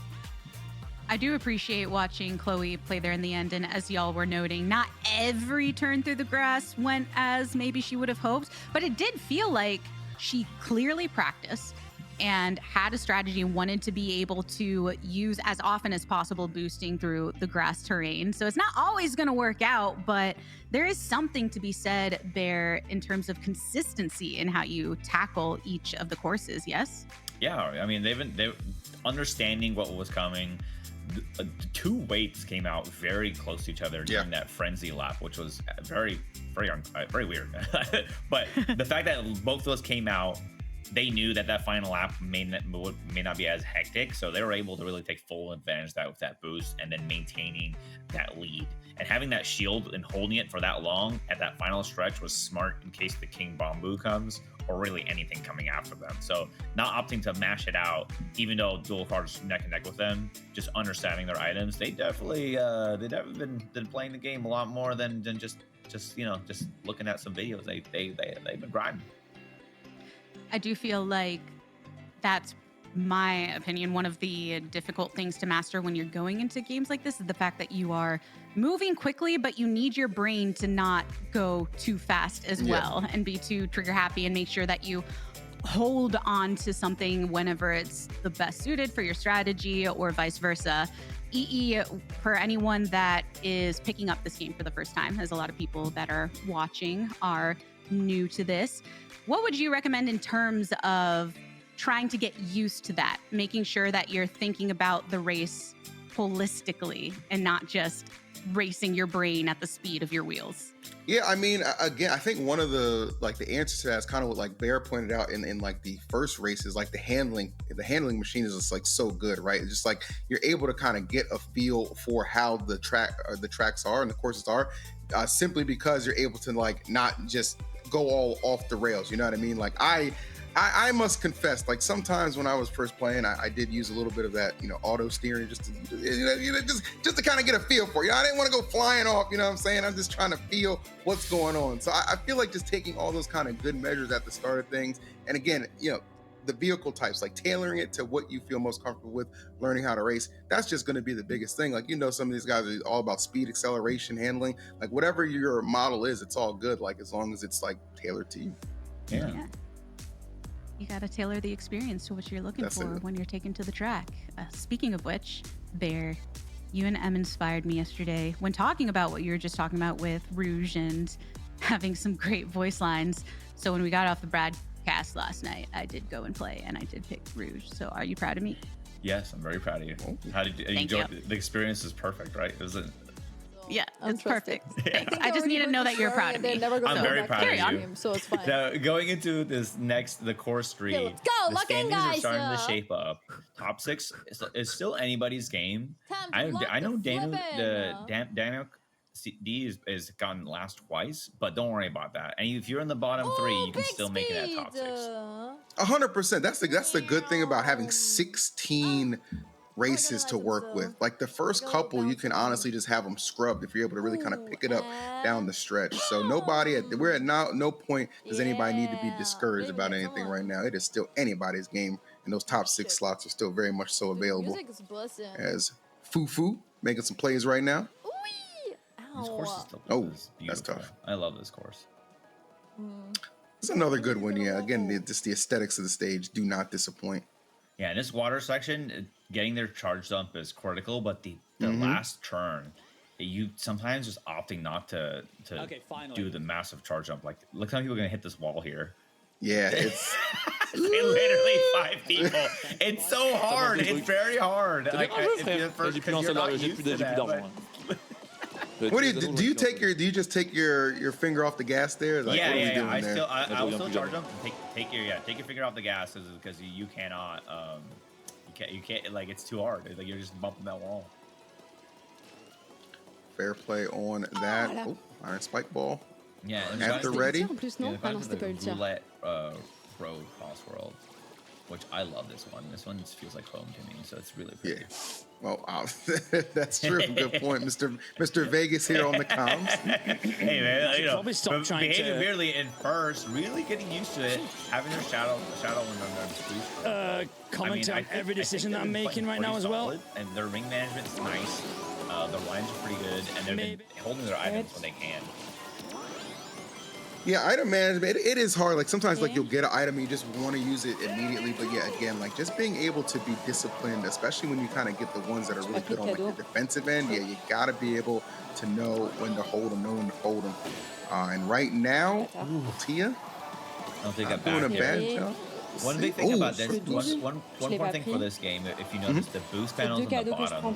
I do appreciate watching Chloe play there in the end, and as y'all were noting, not every turn through the grass went as maybe she would have hoped, but it did feel like she clearly practiced. and had a strategy and wanted to be able to use as often as possible boosting through the grass terrain. So it's not always going to work out, but there is something to be said there in terms of consistency in how you tackle each of the courses. Yes? Yeah, I mean, they understanding what was coming. The two weights came out very close to each other during that frenzy lap, which was very weird. But the fact that both of those came out, they knew that final lap may not be as hectic, so they were able to really take full advantage of that with that boost and then maintaining that lead. And having that shield and holding it for that long at that final stretch was smart in case the King Bamboo comes or really anything coming after them. So not opting to mash it out, even though dual cars neck and neck with them, just understanding their items. They definitely been playing the game a lot more than just looking at some videos. They've been grinding. I do feel like that's my opinion. One of the difficult things to master when you're going into games like this is the fact that you are moving quickly, but you need your brain to not go too fast as well and be too trigger happy, and make sure that you hold on to something whenever it's the best suited for your strategy or vice versa. EE, for anyone that is picking up this game for the first time, as a lot of people that are watching are new to this, what would you recommend in terms of trying to get used to that, making sure that you're thinking about the race holistically and not just racing your brain at the speed of your wheels? Yeah, I mean, again, I think one of the answers to that is kind of what like Bear pointed out in like the first races, like the handling machine is just like so good, right? It's just like you're able to kind of get a feel for how the tracks are and the courses are, simply because you're able to like not just go all off the rails. You know what I mean? Like I must confess, like sometimes when I was first playing, I did use a little bit of that, auto steering just to kind of get a feel for it. I didn't want to go flying off, you know what I'm saying? I'm just trying to feel what's going on. So I feel like just taking all those kind of good measures at the start of things. And again, the vehicle types, like tailoring it to what you feel most comfortable with, learning how to race, that's just going to be the biggest thing. Like, some of these guys are all about speed, acceleration, handling, like whatever your model is, it's all good. Like as long as it's like tailored to you. Yeah. You got to tailor the experience to what you're looking for when you're taken to the track. Speaking of which, Bear, you and Em inspired me yesterday when talking about what you were just talking about with Rouge and having some great voice lines. So when we got off the broadcast last night, I did go and play and I did pick Rouge. So are you proud of me? Yes, I'm very proud of you. How did you enjoy the experience? Is perfect, right? Yeah, it's perfect. Thanks. I just need to know that you're proud of me. I'm very proud of you. So it's fine. Now, going into the course 3, let's go. the standings are starting to shape up. Top 6 is still anybody's game. I know Daniel D is gotten last twice, but don't worry about that. And if you're in the bottom 3, you can still make it at top 6. 100%. That's the good thing about having 16 races to work with. Like the first couple, you can honestly just have them scrubbed if you're able to really kind of pick it up down the stretch. So we're at no point does anybody need to be discouraged about anything right now. It is still anybody's game, and those top 6 slots are still very much so available. As Fufu making some plays right now. This course is still that's tough. I love this course. It's another good one. Yeah, again, just the aesthetics of the stage do not disappoint. Yeah, in this water section, getting their charge dump is critical, but the last turn, you sometimes just opting not to do the massive charge jump. Like, look how people are going to hit this wall here. Yeah, it's literally 5 people. It's so hard. It's very hard. Like, you're not used to that, what do you take do you just take your finger off the gas there? Like, yeah. I'll still charge them. Take your finger off the gas because you cannot you can't like it's too hard. Like you're just bumping that wall. Fair play on that. Iron spike ball. Yeah, after ready. Roulette Road CrossWorlds, which I love this one. This one just feels like home to me, so it's really pretty. Yeah. Well, that's true. Good point, Mr. Vegas here on the comms. Hey man, probably stop trying behaving weirdly in first, really getting used to it, having your shadow on their comment on every decision that I'm making right now as well. And their ring management's nice. Their lines are pretty good, and they've been holding their items when they can. Yeah, item management, it is hard. Like sometimes like you'll get an item and you just want to use it immediately. But yeah, again, like just being able to be disciplined, especially when you kind of get the ones that are really good on like the defensive end. Yeah, you got to be able to know when to hold them, know when to fold them. And right now, Tia, I don't think that doing a back bad here. job. One big thing about this, one more thing for this game, if you notice the boost panels on the bottom,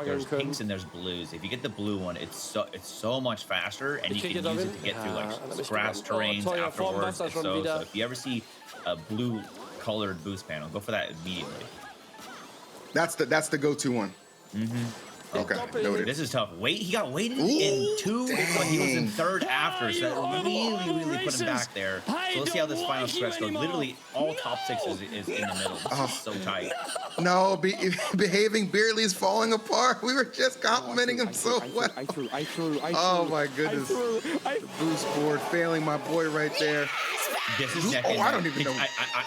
there's pinks and there's blues. If you get the blue one, it's so much faster, and you can use it to get through like grass terrains afterwards. So if you ever see a blue colored boost panel, go for that immediately. That's the go-to one. Okay, noted. This is tough. He got weighted in 2, but he was in 3rd after, so that really put him back there. So let's see how this final stretch goes. Literally, all top 6 is in the middle. This is so tight. No, behaving Beardly is falling apart. We were just complimenting him so well. Oh my goodness. The boost board failing my boy right there. This is neck and I don't even know.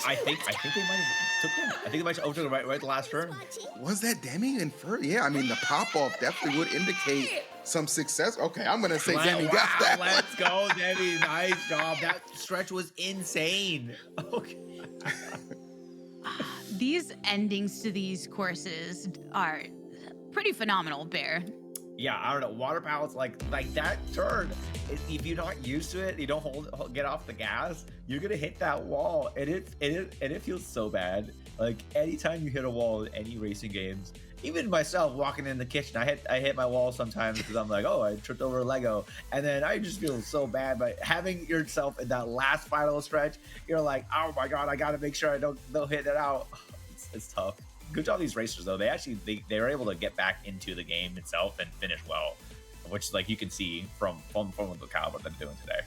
I think they might have took him. I think they might have overtook right the last turn. Was that Demi and Fur? Yeah, I mean the pop-off definitely would indicate some success. Okay, I'm gonna say Demi got that. Let's go, Demi. Nice job. That stretch was insane. Okay. These endings to these courses are pretty phenomenal, Bear. Yeah, I don't know. Water pallets like that turn. If you're not used to it, you don't get off the gas. You're gonna hit that wall, and it feels so bad. Like anytime you hit a wall in any racing games, even myself walking in the kitchen, I hit my wall sometimes because I'm like, oh, I tripped over a Lego, and then I just feel so bad. But having yourself in that last final stretch, you're like, oh my god, I gotta make sure I don't hit it out. It's tough. Good job these racers though. They're able to get back into the game itself and finish well, which like you can see from the caliber they're doing today.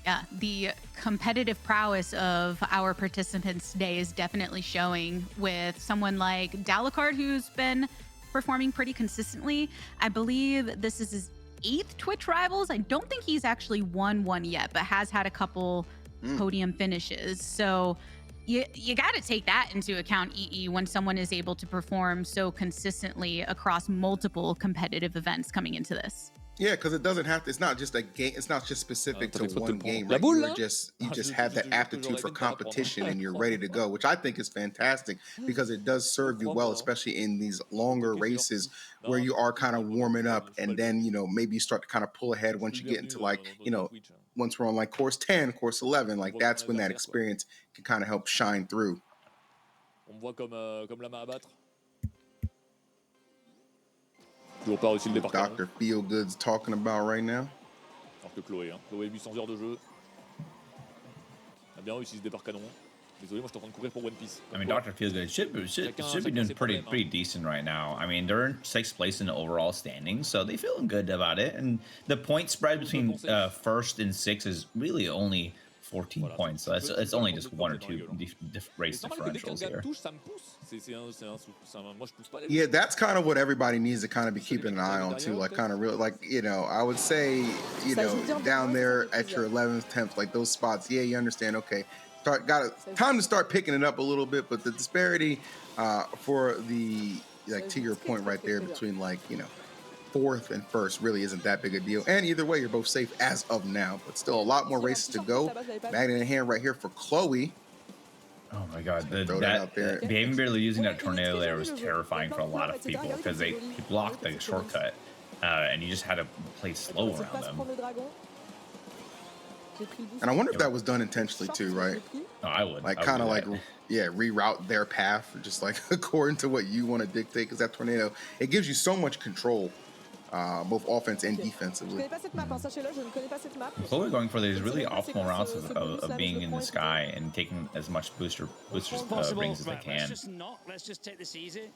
Yeah, the competitive prowess of our participants today is definitely showing with someone like Dalacard, who's been performing pretty consistently. I believe this is his 8th Twitch Rivals. I don't think he's actually won one yet, but has had a couple podium finishes. So you got to take that into account, EE, when someone is able to perform so consistently across multiple competitive events coming into this. Yeah, because it doesn't have to. It's not just a game. It's not just specific to one game. Right? You just have that aptitude for competition, and you're ready to go, which I think is fantastic because it does serve you well, especially in these longer races where you are kind of warming up, and then maybe you start to kind of pull ahead once you get into once we're on like course 10, course 11, like that's when that experience can kind of help shine through. Dr. Feelgood's talking about right now. Alors que Chloé 800 heures de jeu. A bien réussi ce départ canon. Désolé, moi je suis en train de courir pour One Piece. I mean, Dr. Feelgood should be doing pretty decent right now. I mean, they're in 6th place in the overall standings, so they feeling good about it. And the point spread between 1st and 6th is really only 14 points, so it's only just 1 or 2 race differentials here. Yeah, that's kind of what everybody needs to kind of be keeping an eye on too. Like kind of real, like I would say, down there at your 11th, 10th, like those spots. Yeah, you understand. Okay, time to start picking it up a little bit, but the disparity for the to your point right there between 4th and 1st really isn't that big a deal. And either way, you're both safe as of now, but still a lot more races to go. Magnet in hand right here for Chloe. Oh my god, being barely using that tornado there was terrifying for a lot of people because he blocked the shortcut and you just had to play slow around them. And I wonder if that was done intentionally too, right? Oh, I would. Reroute their path just like according to what you want to dictate, because that tornado, it gives you so much control. Both offense and defensively. Chloe going for these really optimal routes of being in the sky and taking as much boosters rings as they can. Let's just take this easy.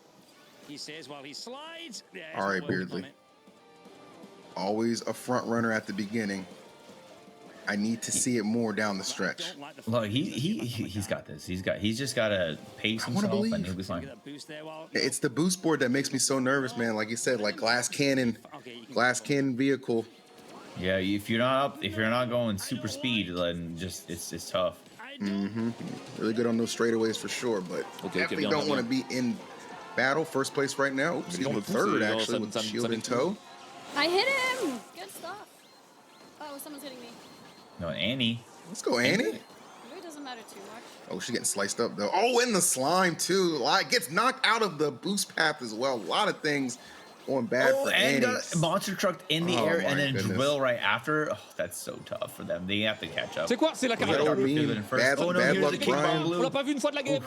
He says while he slides. All right, Beardly. Always a front runner at the beginning. I need to see it more down the stretch. Look, he's got this. He's just got to pace himself and he'll be fine. It's the boost board that makes me so nervous, man. Like you said, like glass cannon vehicle. Yeah, if you're not going super speed, then just it's tough. Really good on those straightaways for sure, but definitely don't want to be in battle. First place right now. Oops, he's 3rd actually with the shield in tow. I hit him. Good stuff. Oh, someone's hitting me. No, Annie. Let's go, Annie. It really doesn't matter too much. Oh, she's getting sliced up though. Oh, in the slime too. Gets knocked out of the boost path as well. A lot of things going bad for and Annie. got monster trucked in the air and then goodness. drill right after. Oh, that's so tough for them. They have to catch up. C'est quoi? C'est la Yeah, carrière. I mean, bad here's luck, the kick Brian. by Blue. On l'a pas vu une fois de la game.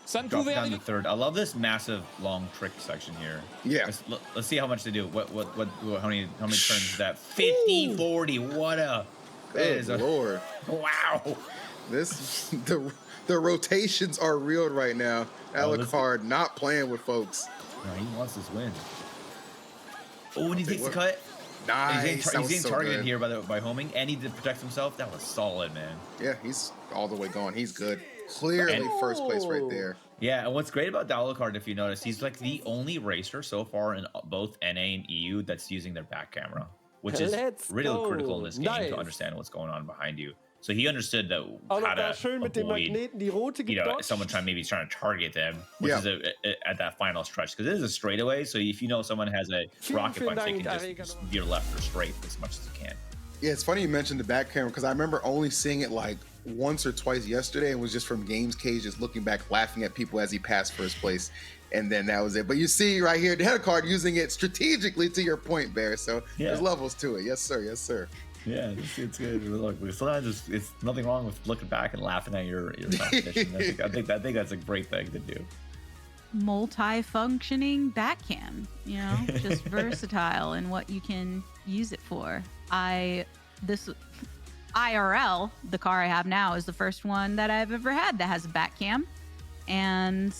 Ça ne Drop pouvait down to arriver. third. I love this massive long trick section here. Yeah. Let's see how much they do. How many turns is that? 50, 40. What a. Good Lord. Wow. This the rotations are real right now. Alucard not playing with folks. No, he wants this win. Oh, and he takes the cut. Nice. He's getting targeted here by homing, and he did protect himself. That was solid, man. Yeah, he's all the way going. He's good. Clearly first place right there. Yeah, and what's great about Alucard, if you notice, he's like the only racer so far in both NA and EU that's using their back camera, which is really critical in this game to understand what's going on behind you. So he understood that how to avoid, someone maybe trying to target them, which is at that final stretch, because it is a straightaway. So if you know someone has a rocket punch, they can just veer left or straight as much as you can. Yeah, it's funny you mentioned the back camera because I remember only seeing it like once or twice yesterday, and was just from Games Cage, just looking back, laughing at people as he passed first place, and then that was it. But you see right here, Alucard using it strategically, to your point, Bear. So there's levels to it. Yes, sir. Yes, sir. Yeah, it's good. Look, sometimes it's nothing wrong with looking back and laughing at your competition. I think that's a great thing to do. Multi-functioning backcam, just versatile in what you can use it for. This IRL, the car I have now, is the first one that I've ever had that has a backcam, and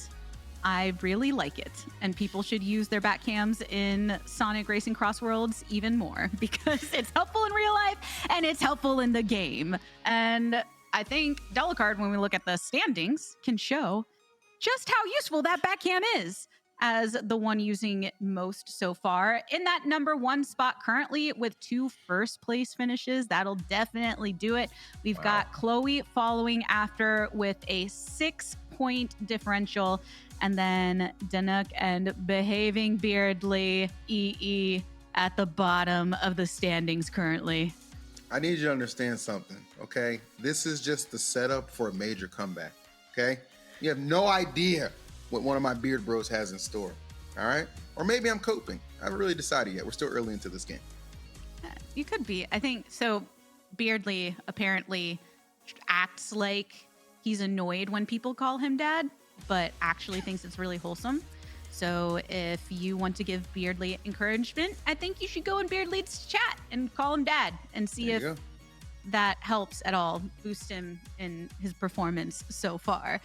I really like it. And people should use their backcams in Sonic Racing CrossWorlds even more, because it's helpful in real life and it's helpful in the game. And I think Alucard, when we look at the standings, can show just how useful that backcam is as the one using it most so far. In that number one spot currently with 2 first place finishes, that'll definitely do it. We've got Chloe following after with a 6-point differential, and then Danuk and Behaving Beardly EE at the bottom of the standings currently. I need you to understand something, okay? This is just the setup for a major comeback, okay? You have no idea what one of my beard bros has in store, all right? Or maybe I'm coping. I haven't really decided yet. We're still early into this game. You could be. I think so. Beardly apparently acts like he's annoyed when people call him dad, but actually thinks it's really wholesome. So if you want to give Beardly encouragement, I think you should go in Beardly's chat and call him dad and see if that helps at all boost him in his performance so far.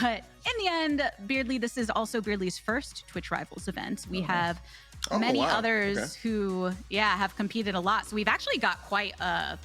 But in the end, Beardly, this is also Beardly's first Twitch Rivals event. We have many others who, have competed a lot. So we've actually got quite a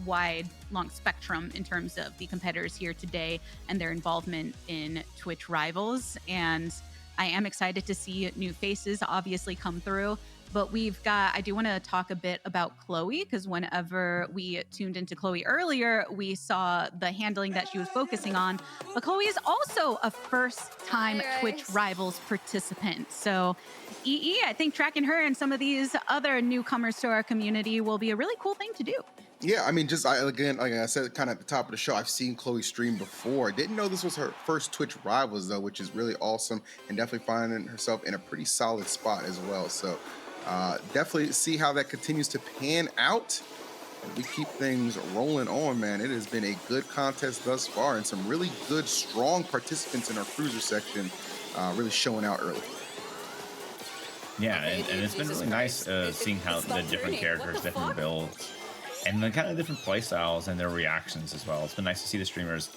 wide, long spectrum in terms of the competitors here today and their involvement in Twitch Rivals. And I am excited to see new faces obviously come through. But I do want to talk a bit about Chloe, because whenever we tuned into Chloe earlier, we saw the handling that she was focusing on. But Chloe is also a first-time Twitch Rivals participant. So EE, I think tracking her and some of these other newcomers to our community will be a really cool thing to do. Yeah, I mean, again, like I said, kind of at the top of the show, I've seen Chloe stream before. Didn't know this was her first Twitch Rivals, though, which is really awesome, and definitely finding herself in a pretty solid spot as well. So definitely see how that continues to pan out. And we keep things rolling on, man. It has been a good contest thus far, and some really good, strong participants in our cruiser section really showing out early. Yeah, and it's been really nice seeing how the different characters, different builds, and the kind of different play styles and their reactions as well. It's been nice to see the streamers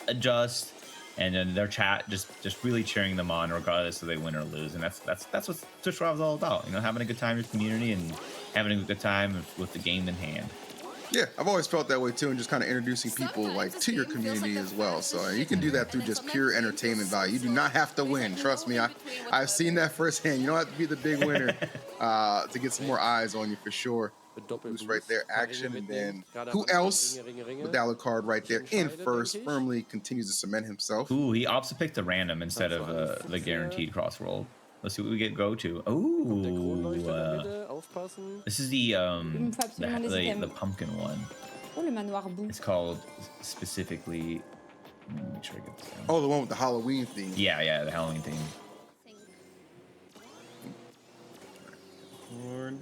adjust, and then their chat just really cheering them on regardless if they win or lose. And that's what Twitch Rivals is all about. Having a good time with your community and having a good time with the game in hand. Yeah, I've always felt that way too, and just kind of introducing people to your community as well. So you can do that through just pure entertainment value. You do not have to win. Trust me, I've seen that firsthand. You don't have to be the big winner to get some more eyes on you for sure. Boost right there, action, and then who else with Alucard right there in first, firmly continues to cement himself. Ooh, he opts to pick the random instead of the guaranteed CrossWorld. Let's see what we get go to. Kommt der Kronleuchter in der Oh, Mitte, aufpassen. this is the Il me faut absolument des the items. pumpkin one. Oh, le manoir boue. It's called specifically. Let me make sure I get this. Oh, the one with the Halloween theme. Yeah, the Halloween theme.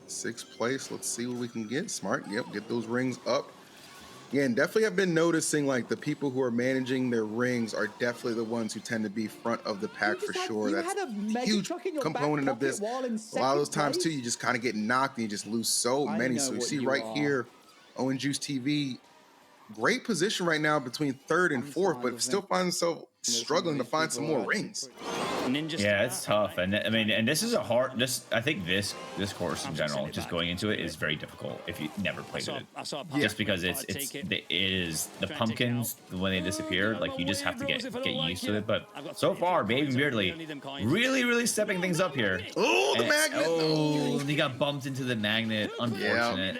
Sixth place. Let's see what we can get. Smart. Yep, get those rings up. Yeah, and definitely have been noticing like the people who are managing their rings are definitely the ones who tend to be front of the pack for sure. That's a huge component of this. A lot of those times too, you just kind of get knocked and you just lose so many. So you see right here, Owen Juice TV, great position right now between third and fourth, but still finds himself struggling to find some more rings. Yeah, it's tough, and I mean, and this is a hard. I think this course in general, just going into it, is very difficult if you never played it. Just because it is the pumpkins when they disappear, like you just have to get used to it. But so far, Baby Beardly really stepping things up here. Oh, the magnet! Oh, he got bumped into the magnet. Unfortunate.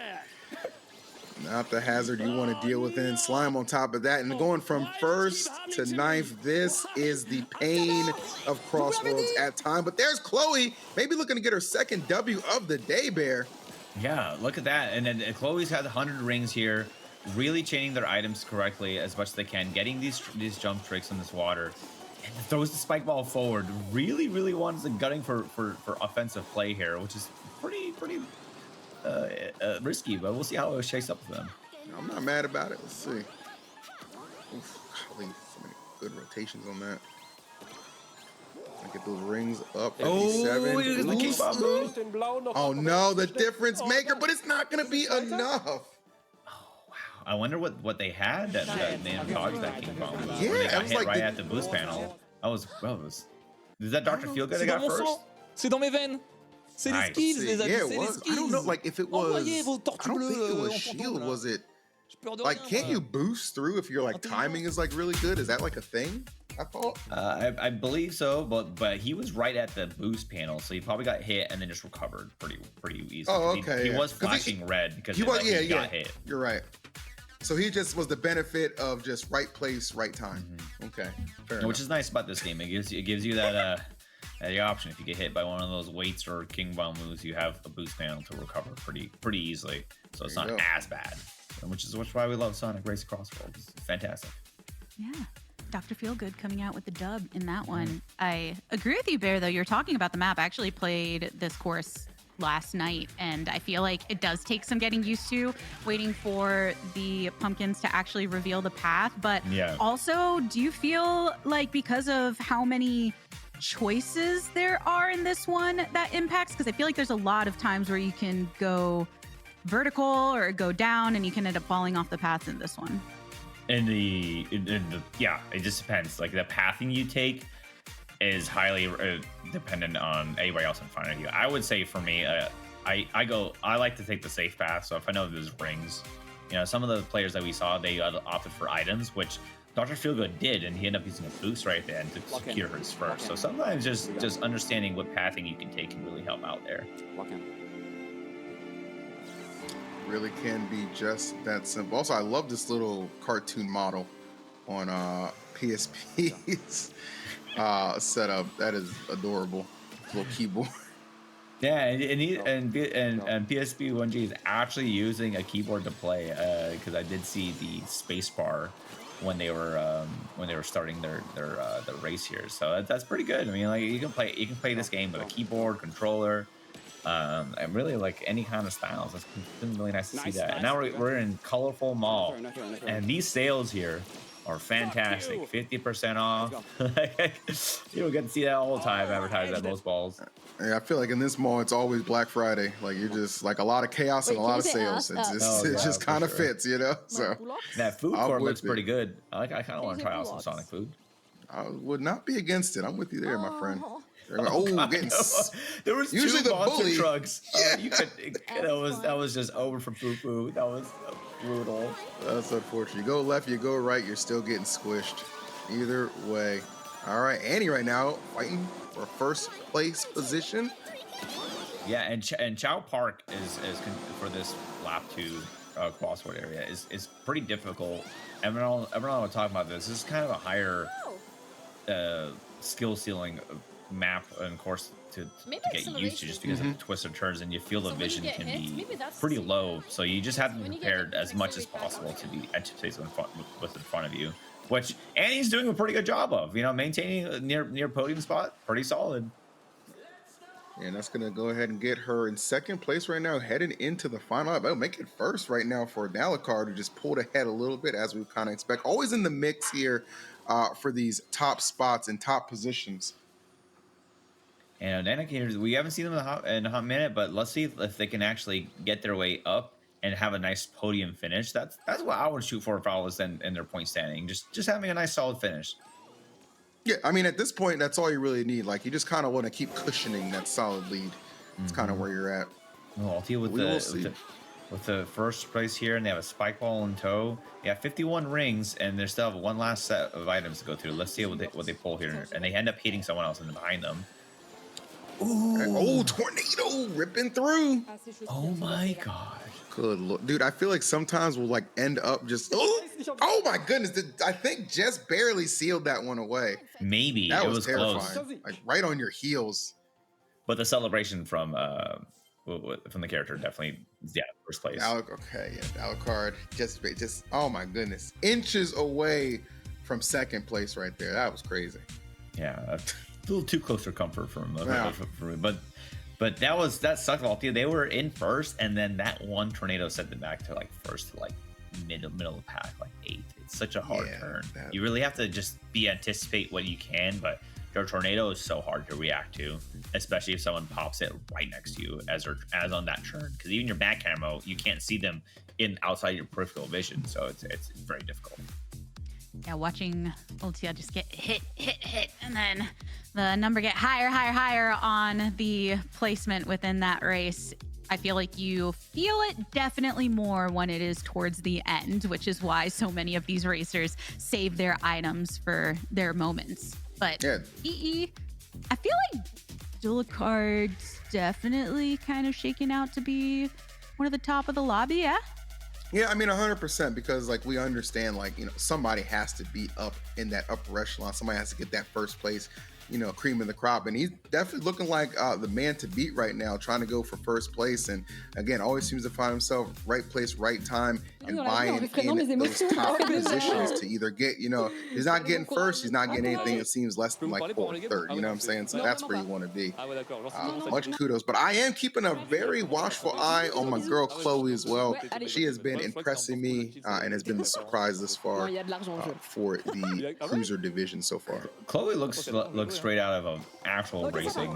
Not the hazard you want to deal with, and Slime on top of that. And going from first to ninth, this is the pain of CrossWorlds at time. But there's Chloe, maybe looking to get her second W of the day, Bear. Yeah, look at that. And then Chloe's had 100 rings here, really chaining their items correctly as much as they can, getting these jump tricks in this water. And throws the spike ball forward. Really wants the gutting for offensive play here, which is pretty risky, but we'll see how it shakes up for them. I'm not mad about it. Let's see. Oof, golly, so many good rotations on that. I get those rings up. 57. Oh no, the difference maker, but it's not going to be enough. Oh wow! I wonder what they had that they dodged that king bomb. Yeah, Where they got was hit like right at the boost panel. Is that Dr. Feelgood that got first? C'est dans mes veines. C'est les Nice. skills, les amis. Yeah, it C'est les was. skills. I don't know, like if it was. Envoyez vos I tortues don't think it bleues was en shield. fantôme, Was it? J'ai peur de Like, rien, can't moi. you boost through if your like timing is like really good? Is that like a thing? I thought. I believe so, but he was right at the boost panel, so he probably got hit and then just recovered pretty easily. Oh, okay. He yeah. was 'Cause flashing red because he was, yeah, got hit. You're right. So he just was the benefit of just right place, right time. Okay, fair Which enough. is nice about this game. It gives you that the option. If you get hit by one of those weights or king bomb moves, you have a boost panel to recover pretty easily. So it's There not you go. as bad. Which is why we love Sonic Race CrossWorlds. It's fantastic. Yeah. Dr. Feelgood coming out with the dub in that one. I agree with you, Bear, though. You're talking about the map. I actually played this course last night, and I feel like it does take some getting used to, waiting for the pumpkins to actually reveal the path. But Yeah. also, do you feel like because of how many choices there are in this one that impacts? Because I feel like there's a lot of times where you can go vertical or go down and you can end up falling off the path in this one. Yeah, it just depends. Like the pathing you take is highly dependent on anybody else in front of you. I would say for me, I like to take the safe path. So if I know there's rings, some of the players that we saw, they opted for items, which Dr. Feelgood did, and he ended up using a boost right then to secure his first. So sometimes just understanding what pathing you can take can really help out there. Really can be just that simple. Also, I love this little cartoon model on PSP's setup. That is adorable. Little keyboard. Yeah, and PSP 1G is actually using a keyboard to play because I did see the space bar when they were starting their race here. So that's pretty good. I mean, like you can play this game with a keyboard, controller, and really like any kind of styles. It's been really nice to see that. And now we're in Colorful Mall, and these sales here are fantastic. 50% off. You don't get to see that all the time advertised at most balls. Yeah, I feel like in this mall, it's always Black Friday. Like you're just like a lot of chaos and a lot of sales. It just kind of fits, So that food court looks pretty good. I kind of want to try out some Sonic food. I would not be against it. I'm with you there, my friend. Getting there was usually two the monster bully. trucks. You could. That was just over for poo. That was brutal. That's unfortunate. You go left, you go right, you're still getting squished. Either way. All right, Annie right now fighting for first place position. Yeah, and Chow Park is for this lap 2 crossword area is pretty difficult. Everyone will talk about this. This is kind of a higher skill ceiling map and course to Maybe get used to, just because of the twists and turns, and you feel the So when you vision get can hit, be maybe that's pretty the low. So you just have to be When you get prepared hit, as much as accelerate back possible up. to be anticipate what's in front of you. Which Annie's doing a pretty good job of, maintaining a near podium spot, pretty solid. And that's going to go ahead and get her in second place right now, heading into the final. I'll make it first right now for Alucard, who just pulled ahead a little bit, as we kind of expect. Always in the mix here for these top spots and top positions. And indicators, we haven't seen them in a hot minute, but let's see if they can actually get their way up and have a nice podium finish. That's what I would shoot for if I was in their point standing. Just having a nice solid finish. Yeah, I mean, at this point, that's all you really need. Like, you just kind of want to keep cushioning that solid lead. It's kind of where you're at. Well, I'll deal with the first place here, and they have a spike ball in tow. They have 51 rings, and they still have one last set of items to go through. Let's see what they pull here, and they end up hitting someone else in behind them. Ooh. Oh, tornado ripping through. Oh my god. Good Lord. Dude, I feel like sometimes we'll like end up just oh my goodness. I think just barely sealed that one away. Maybe that it was terrifying. Close. Like right on your heels. But the celebration from the character definitely, first place. Alucard just oh my goodness, inches away from second place right there. That was crazy. Yeah, a little too close for comfort for me, but that sucked. Altia, they were in first, and then that one tornado sent them back to like first to like middle of the pack, like 8th. It's such a hard turn. You really have to just anticipate what you can, but your tornado is so hard to react to, especially if someone pops it right next to you as on that turn. Because even your back camera, you can't see them outside your peripheral vision, so it's very difficult. Yeah, watching Ultia just get hit, and then the number get higher on the placement within that race. I feel like you feel it definitely more when it is towards the end, which is why so many of these racers save their items for their moments. But EE, I feel like Alucard's definitely kind of shaking out to be one of the top of the lobby, yeah? Yeah, I mean 100%, because like we understand, like, somebody has to be up in that upper echelon. Somebody has to get that first place, cream of the crop, and he's definitely looking like the man to beat right now, trying to go for first place. And again, always seems to find himself right place, right time, and buying in those top positions to either get, he's not getting first, he's not getting anything that seems less than like fourth, third. You know what I'm saying? So that's where you want to be. Much kudos, but I am keeping a very watchful eye on my girl Chloe as well. She has been impressing me and has been the surprise this far for the cruiser division so far. Chloe looks straight out of an actual racing.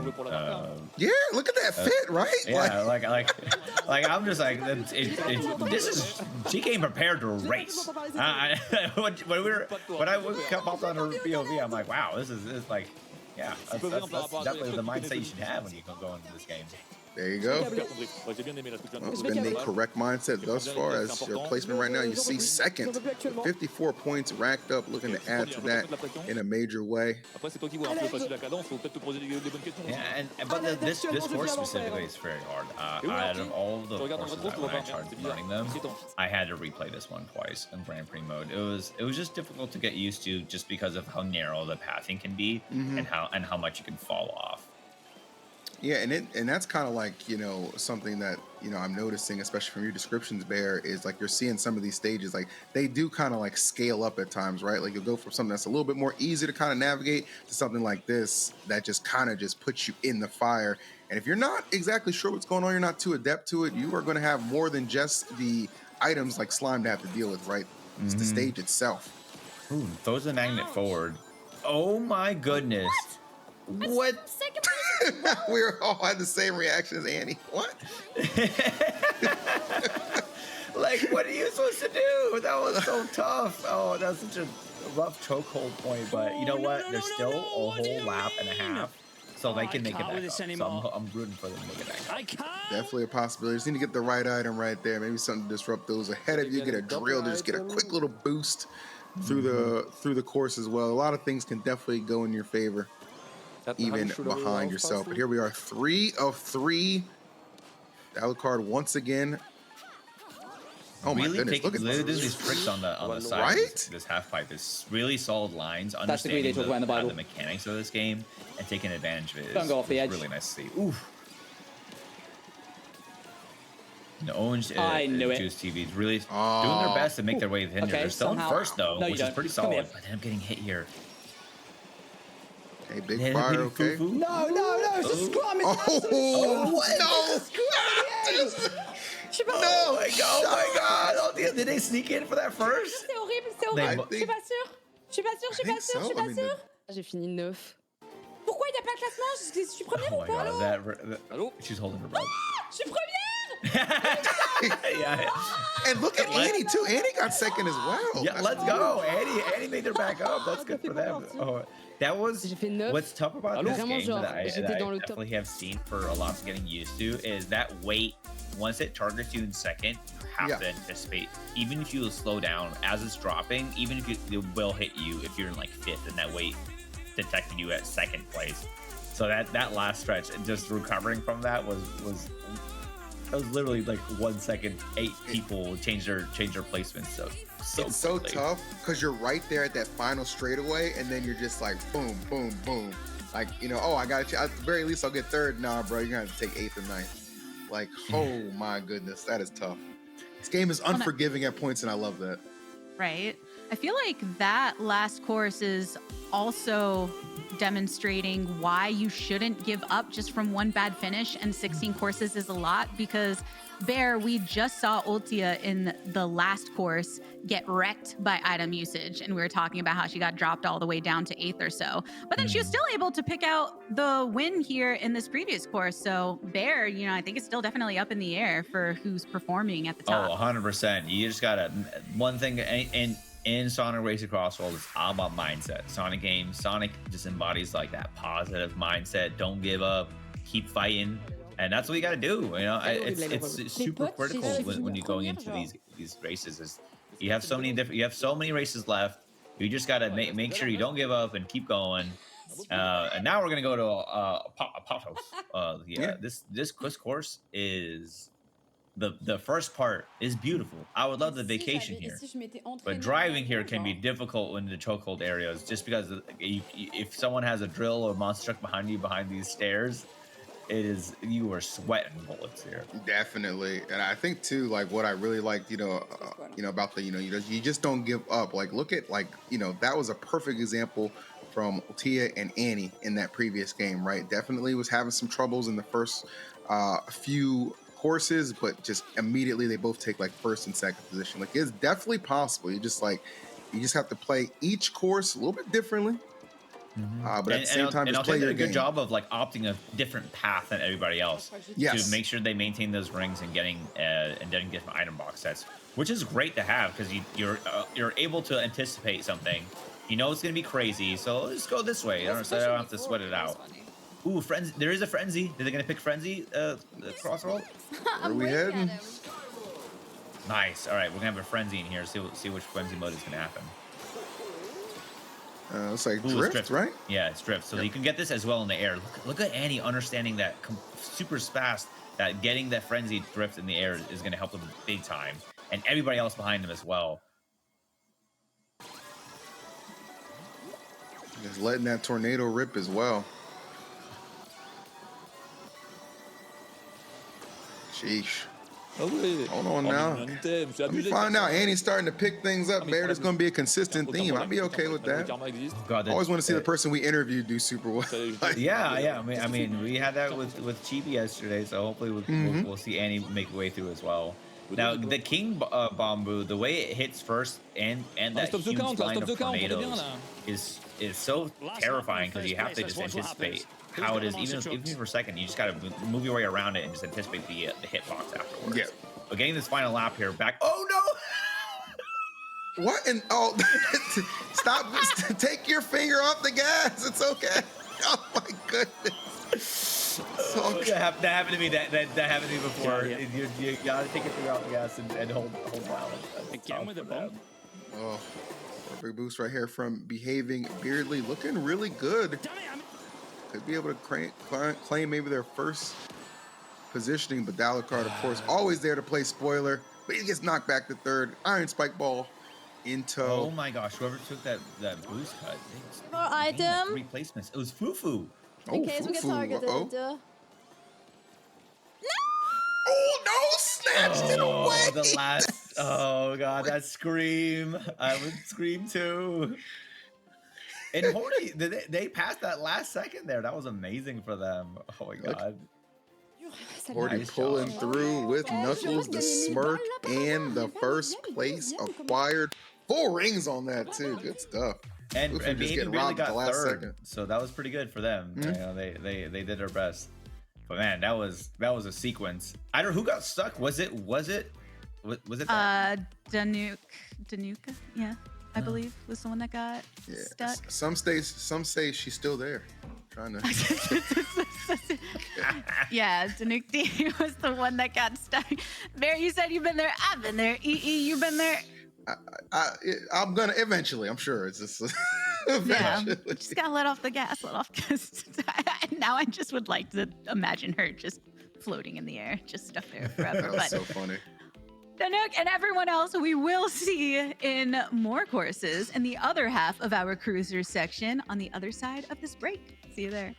Yeah, look at that fit, right? Yeah, like I'm just like, she came prepared to race. When I popped on her POV, I'm like, wow, this is like, yeah, that's definitely the mindset you should have when you go into this game. There you go. It's been the correct mindset thus far. As your placement right now, you see second, 54 points racked up, looking to add to that in a major way. Yeah, but this course specifically is very hard. Out of all the courses when I tried learning them, I had to replay this one twice in Grand Prix mode. It was just difficult to get used to, just because of how narrow the pathing can be and how much you can fall off. Yeah, and that's kind of like, something that, I'm noticing, especially from your descriptions, Bear, is like you're seeing some of these stages, like they do kind of like scale up at times, right? Like you'll go from something that's a little bit more easy to kind of navigate to something like this that just kind of just puts you in the fire. And if you're not exactly sure what's going on, you're not too adept to it, you are going to have more than just the items like Slime to have to deal with, right? It's the stage itself. Ooh, throws the magnet forward. Oh my goodness. What? We all had the same reaction as Annie. What? Like, what are you supposed to do? That was so tough. Oh, that's such a rough chokehold point. But you know what? There's still a whole lap and a half, so they can make it back up. So I'm rooting for them to make it back up. Definitely a possibility. Just need to get the right item right there. Maybe something to disrupt those ahead of you. Get a drill to just get a quick little boost through the course as well. A lot of things can definitely go in your favor, even behind yourself. But here we are, 3 of 3. Alucard once again Oh my really goodness, look at doing this. these tricks on the side. Right? This half pipe is really solid lines, That's the way they understanding talk about in the Bible. the mechanics of this game and taking advantage of it. Don't go off the edge. Really nice to see. Oof. The Orange I knew it. Juice TV is really doing their best to make their way in here. Okay, They're still somehow. in first though, No, you which is don't. pretty Come here. solid. But then I'm getting hit here. Hey, big Yeah, fire, hitting okay? Fufu. No, it's a scrum. It's an absolute No! Oh my god! Oh, did they sneak in for that first? C'est horrible, c'est They- horrible. Je suis pas sûre. Je suis pas sûre, je suis pas sûre, je suis pas sûre. J'ai fini 9. Pourquoi il n'y a pas de classement? Je suis première Oh ou my pas? god, she's holding her breath. Je suis première. Yeah. And look at Annie too. Annie got second as well. Yeah, That's let's go. Annie made her back up. That's good for them. Oh, that was J'ai fait 9. what's tough about this Vraiment, game genre, that I j'étais dans le top. definitely have seen for a lot of getting used to is that weight. Once it targets you in second, you have to anticipate. Even if you slow down as it's dropping, even if it will hit you if you're in like fifth and that weight detected you at second place. So that last stretch and just recovering from that was literally like 1 second. 8 people change their placements. So it's so quickly. tough because you're right there at that final straightaway, and then you're just like boom, boom, boom. Like, you know, oh, I got to at the very least I'll get third. Nah, bro, you're gonna have to take 8th or 9th. Like, oh my goodness, that is tough. This game is unforgiving at points, and I love that. Right. I feel like that last course is also demonstrating why you shouldn't give up just from one bad finish, and 16 courses is a lot because Bear, we just saw Ultia in the last course get wrecked by item usage, and we were talking about how she got dropped all the way down to 8th or so, but then she was still able to pick out the win here in this previous course. So Bear, you know, I think it's still definitely up in the air for who's performing at the top. Oh, 100%. You just gotta one thing in Sonic Race CrossWorlds, it's all about mindset. Sonic games, Sonic just embodies like that positive mindset. Don't give up, keep fighting, and that's what you got to do. You know, it's super critical when you're going into these races. Is you have so many races left. You just got to make sure you don't give up and keep going. And now we're gonna go to Patos. This course is. The first part is beautiful. I would love the vacation here, but driving here can be difficult in the chokehold areas just because if someone has a drill or monster truck behind you behind these stairs, you are sweating bullets here. Definitely. And I think too, like what I really liked, about the, you just don't give up. Like look at that was a perfect example from Tia and Annie in that previous game, right? Definitely was having some troubles in the first few courses, but just immediately they both take like first and second position. Like it's definitely possible. You just have to play each course a little bit differently. But at the same time, just play your game. A good job of like opting a different path than everybody else to make sure they maintain those rings and getting different item box sets, which is great to have because you're able to anticipate something. You know it's gonna be crazy, so let's go this way. So I don't have to sweat it out. Ooh, frenzy! There is a frenzy. Are they gonna pick frenzy? CrossWorlds. Where are we heading? Nice. All right, we're gonna have a frenzy in here. See which frenzy mode is gonna happen. It's like drift, right? Yeah, it's drift. So you can get this as well in the air. Look at Annie understanding that super fast. That getting that frenzy drift in the air is gonna help them big time, and everybody else behind them as well. Just letting that tornado rip as well. Sheesh. Hold on now. Let me find out. Annie's starting to pick things up. Bear, there's going to be a consistent theme. I'd be okay with that. I always want to see the person we interviewed do super well. Yeah. I mean, we had that with Chibi yesterday, so hopefully we'll see Annie make her way through as well. Now, the King Bamboo, the way it hits first and that huge line of tornadoes is so terrifying because you have to just anticipate how it is, even for a second. You just got to move your way around it and just anticipate the hitbox afterwards. Yeah. But getting this final lap here back. Oh no! What? And stop! Take your finger off the gas. It's okay. Oh my goodness. That happened to me. That happened to me before. Yeah. You gotta take your finger off the gas and hold balance. Again with the bump. Oh, big boost right here from Behaving Beardly, looking really good. Could be able to claim maybe their first positioning, but Dalakard, of course, always there to play spoiler. but he gets knocked back to third. Iron Spike Ball in tow. Oh my gosh, whoever took that boost cut. More they gained, like, item. 3 placements. It was Fufu. In case we get targeted. Oh, no! Snatched it away! The last. Oh, God, that scream. I would scream too. And Horny, they passed that last second there. That was amazing for them. Oh, my God. Horty Nice pulling job. through with Knuckles, the smirk, and the first place acquired. 4 rings on that, too. Good stuff. And Just Baby getting really robbed got the last third, second. so that was pretty good for them. You know, they did their best. But man, that was a sequence. I don't know who got stuck. Was it? Danuka, yeah, I believe was the one that got stuck. Some say she's still there, trying to. Yeah, Danuka was the one that got stuck. Bear, you said you've been there. I've been there. You've been there. I'm gonna eventually. I'm sure it's just. Yeah, just gotta let off the gas. Now I just would like to imagine her just floating in the air, just stuck there forever. That was so funny. Danuk and everyone else we will see in more courses in the other half of our cruisers section on the other side of this break. See you there.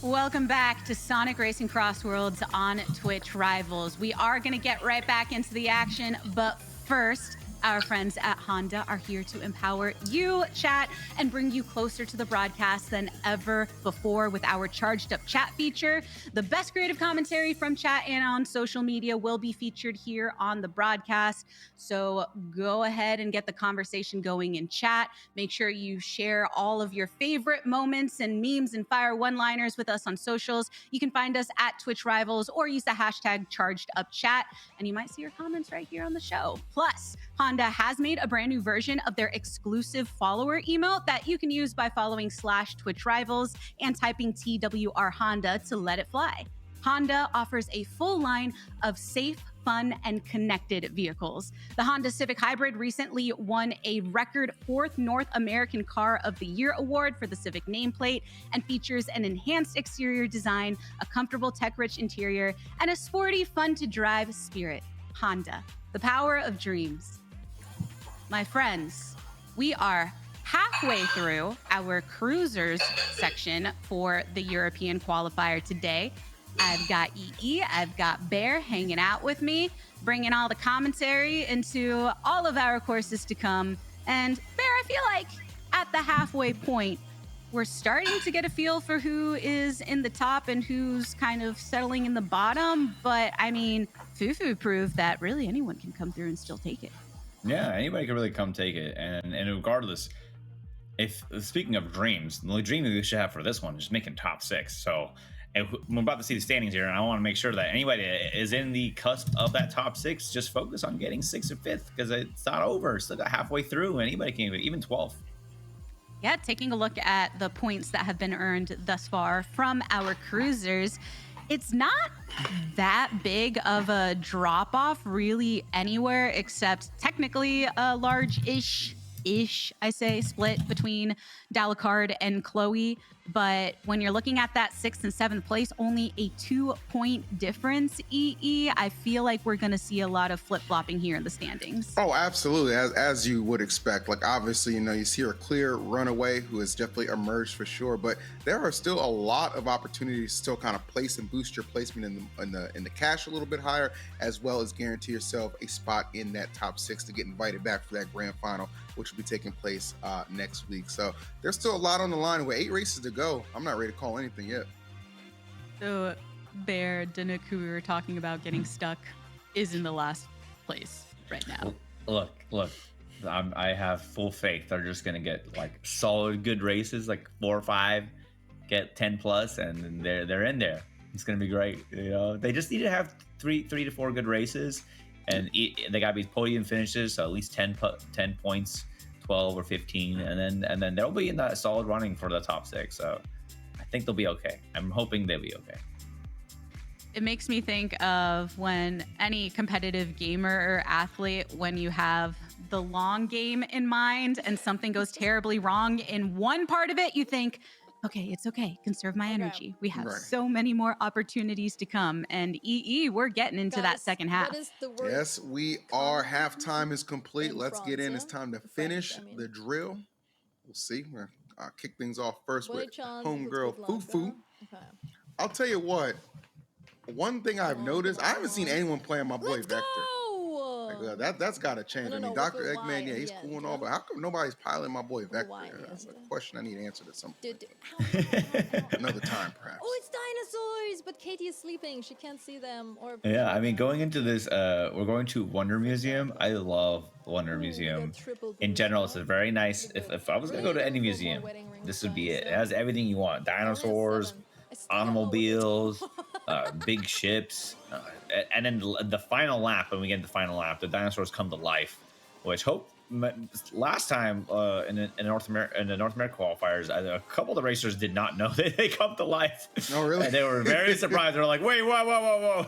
Welcome back to Sonic Racing CrossWorlds on Twitch Rivals. We are going to get right back into the action, but first, our friends at Honda are here to empower you, chat, and bring you closer to the broadcast than ever before with our Charged Up Chat feature. The best creative commentary from chat and on social media will be featured here on the broadcast. So go ahead and get the conversation going in chat. Make sure you share all of your favorite moments and memes and fire one-liners with us on socials. You can find us at Twitch Rivals or use the hashtag Charged Up Chat, and you might see your comments right here on the show. Plus, Honda has made a brand new version of their exclusive follower emote that you can use by following /Twitch Rivals and typing TWR Honda to let it fly. Honda offers a full line of safe, fun, and connected vehicles. The Honda Civic Hybrid recently won a record 4th North American Car of the Year award for the Civic nameplate and features an enhanced exterior design, a comfortable tech-rich interior, and a sporty, fun-to-drive spirit. Honda, the power of dreams. My friends, we are halfway through our cruisers section for the European qualifier today. I've got EE, I've got Bear hanging out with me, bringing all the commentary into all of our courses to come. And Bear, I feel like at the halfway point, we're starting to get a feel for who is in the top and who's kind of settling in the bottom. But I mean, Fufu proved that really anyone can come through and still take it. Yeah, anybody can really come take it, and regardless, if speaking of dreams, the only dream that we should have for this one is making top 6. So I'm about to see the standings here, and I want to make sure that anybody that is in the cusp of that top 6 just focus on getting 6th or 5th, because it's not over. Still got halfway through, and anybody can even 12th. Yeah, taking a look at the points that have been earned thus far from our cruisers, it's not that big of a drop off really anywhere, except technically a large-ish, I say, split between Dalacard and Chloe. But when you're looking at that 6th and 7th place, only a 2-point difference, EE, I feel like we're going to see a lot of flip-flopping here in the standings. Oh, absolutely. As you would expect. Like, obviously, you see a clear runaway who has definitely emerged for sure, but there are still a lot of opportunities to still kind of place and boost your placement in the cash a little bit higher, as well as guarantee yourself a spot in that top 6 to get invited back for that grand final, which will be taking place next week. So there's still a lot on the line. With 8 races to go, I'm not ready to call anything yet. So Bear, Dinuk, who we were talking about getting stuck, is in the last place right now. Look, I have full faith they're just gonna get like solid good races, like 4 or 5, get 10 plus, and they're in there. It's gonna be great. They just need to have 3 to 4 good races, and they gotta be podium finishes, so at least 10 points, 12 or 15, and then they'll be in that solid running for the top 6. So I think they'll be okay. I'm hoping they'll be okay. It makes me think of when any competitive gamer or athlete, when you have the long game in mind and something goes terribly wrong in one part of it, you think, okay, it's okay. Conserve my energy. We have so many more opportunities to come. And EE, we're getting into that second half. Yes, we are. Halftime is complete. Let's get in. It's time to finish the drill. We'll see. I'll kick things off first with homegirl Fufu. I'll tell you what. One thing I've noticed, I haven't seen anyone playing my boy Vector. Like, that's got to change. I mean, Dr. Eggman, yeah, he's cool and all, but how come nobody's piloting my boy Vector? That's a question I need answered at some point. Another time, perhaps. Oh, it's dinosaurs, but Katie is sleeping. She can't see them. Yeah, I mean, going into this, we're going to Wonder Museum. I love Wonder Museum. In general, it's a very nice. If I was going to go to any museum, this would be it. It has everything you want. Dinosaurs, automobiles, big ships, and then the final lap. When we get to the final lap, the dinosaurs come to life, which last time in the North American qualifiers, a couple of the racers did not know that they come to life. Oh, really? And they were very surprised. They're like, "Wait, whoa!"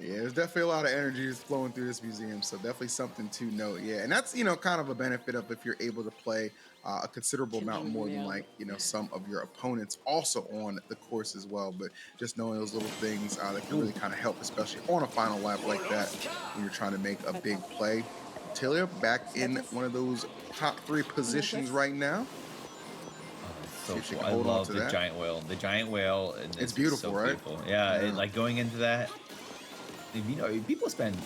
Yeah, there's definitely a lot of energy flowing through this museum, so definitely something to note. Yeah, and that's kind of a benefit of if you're able to play a considerable amount more than some of your opponents also on the course as well. But just knowing those little things that can really kind of help, especially on a final lap like that when you're trying to make a big play. Talia back in one of those top 3 positions right now. So See if she cool. can I hold on love to the that. giant whale. The giant whale. And It's beautiful, so right? Beautiful. Yeah, Yeah. like going into that, people spend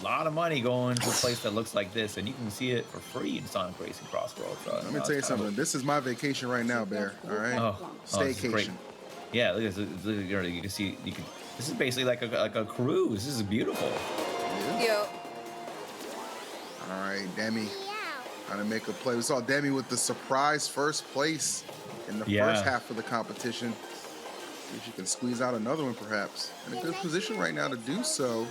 a lot of money going to a place that looks like this, and you can see it for free in Sonic Racing CrossWorlds. So, Let me tell you something. This is my vacation right now, Bear. All right, this is great. staycation. Yeah, look at this. You can see. This is basically like a cruise. This is beautiful. Yo. All right, Demi. Trying to make a play. We saw Demi with the surprise first place in the first half of the competition. See if she can squeeze out another one, perhaps. In a good position right now to do so.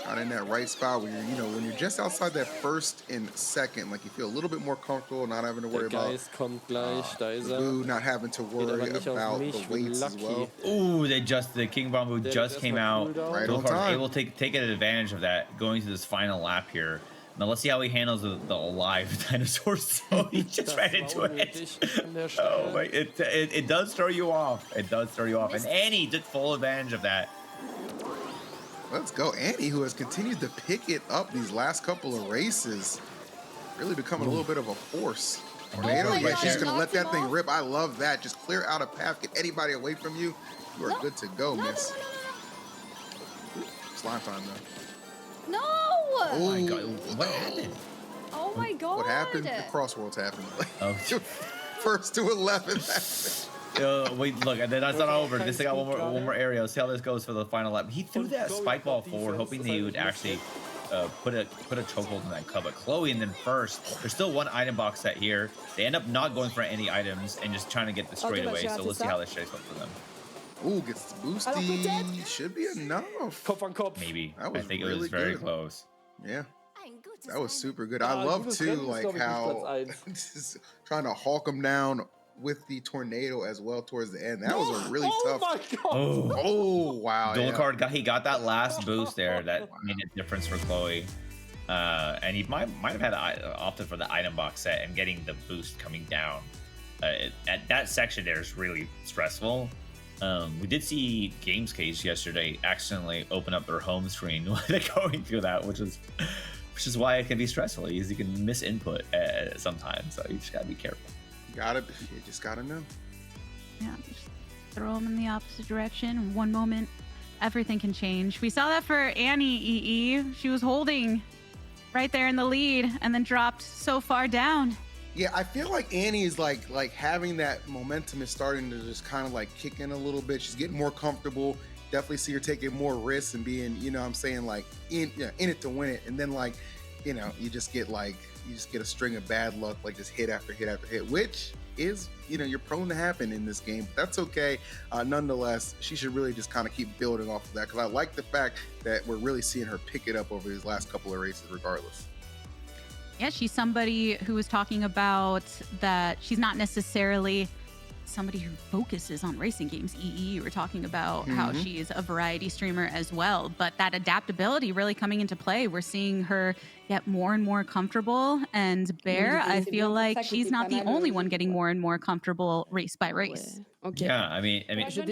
Not in that right spot where you're, when you're just outside that first and second, like you feel a little bit more comfortable, not having to worry about the boo, not having to worry about the weights as well. Ooh, the King Bamboo just came out. Right on time. Able to take advantage of that going to this final lap here. Now let's see how he handles the live dinosaurs. So he just ran into it. Oh my! It does throw you off. It does throw you off, and Annie took full advantage of that. Let's go, Annie, who has continued to pick it up these last couple of races. Really becoming a little bit of a force. Tornado, yeah, she's going to let that thing rip. I love that. Just clear out a path, get anybody away from you. You are good to go, miss. Slime time, though. No! Oh my god, what happened? Oh my god. What happened? The CrossWorlds happened. Oh. First to 11. Wait, look, that's not over. This thing got one more area. Let's see how this goes for the final lap. He threw that spike ball forward, hoping that he would actually put a chokehold in that cup. But Chloe and then first. There's still one item box set here. They end up not going for any items and just trying to get the straightaway. So let's see how this shakes up for them. Ooh, gets the boosty. Should be enough. Maybe. I think it was very close. Yeah. That was super good. I love too, like how trying to hawk him down with the tornado as well towards the end. That was a really tough. My God. Oh wow! Dual card got that last boost there that made a difference for Chloe, and he might have had opted for the item box set and getting the boost coming down. At that section there is really stressful. We did see Games Cage yesterday accidentally open up their home screen while they're going through that, which is why it can be stressful. You can miss input sometimes, so you just gotta be careful. You just gotta know. Yeah, just throw them in the opposite direction. One moment, everything can change. We saw that for Annie EE. She was holding right there in the lead and then dropped so far down. Yeah, I feel like Annie is like having that momentum is starting to just kind of like kick in a little bit. She's getting more comfortable. Definitely see her taking more risks and being, I'm saying, like in it to win it. And then like, you just get a string of bad luck, like just hit after hit after hit, which is, you're prone to happen in this game. But that's okay. Nonetheless, she should really just kind of keep building off of that, because I like the fact that we're really seeing her pick it up over these last couple of races regardless. Yeah, she's somebody who was talking about that she's not necessarily somebody who focuses on racing games. You were talking about how she's a variety streamer as well, but that adaptability really coming into play. We're seeing her get more and more comfortable, and Bear, I feel like she's not the only one getting more and more comfortable race by race. Okay. Yeah, I mean,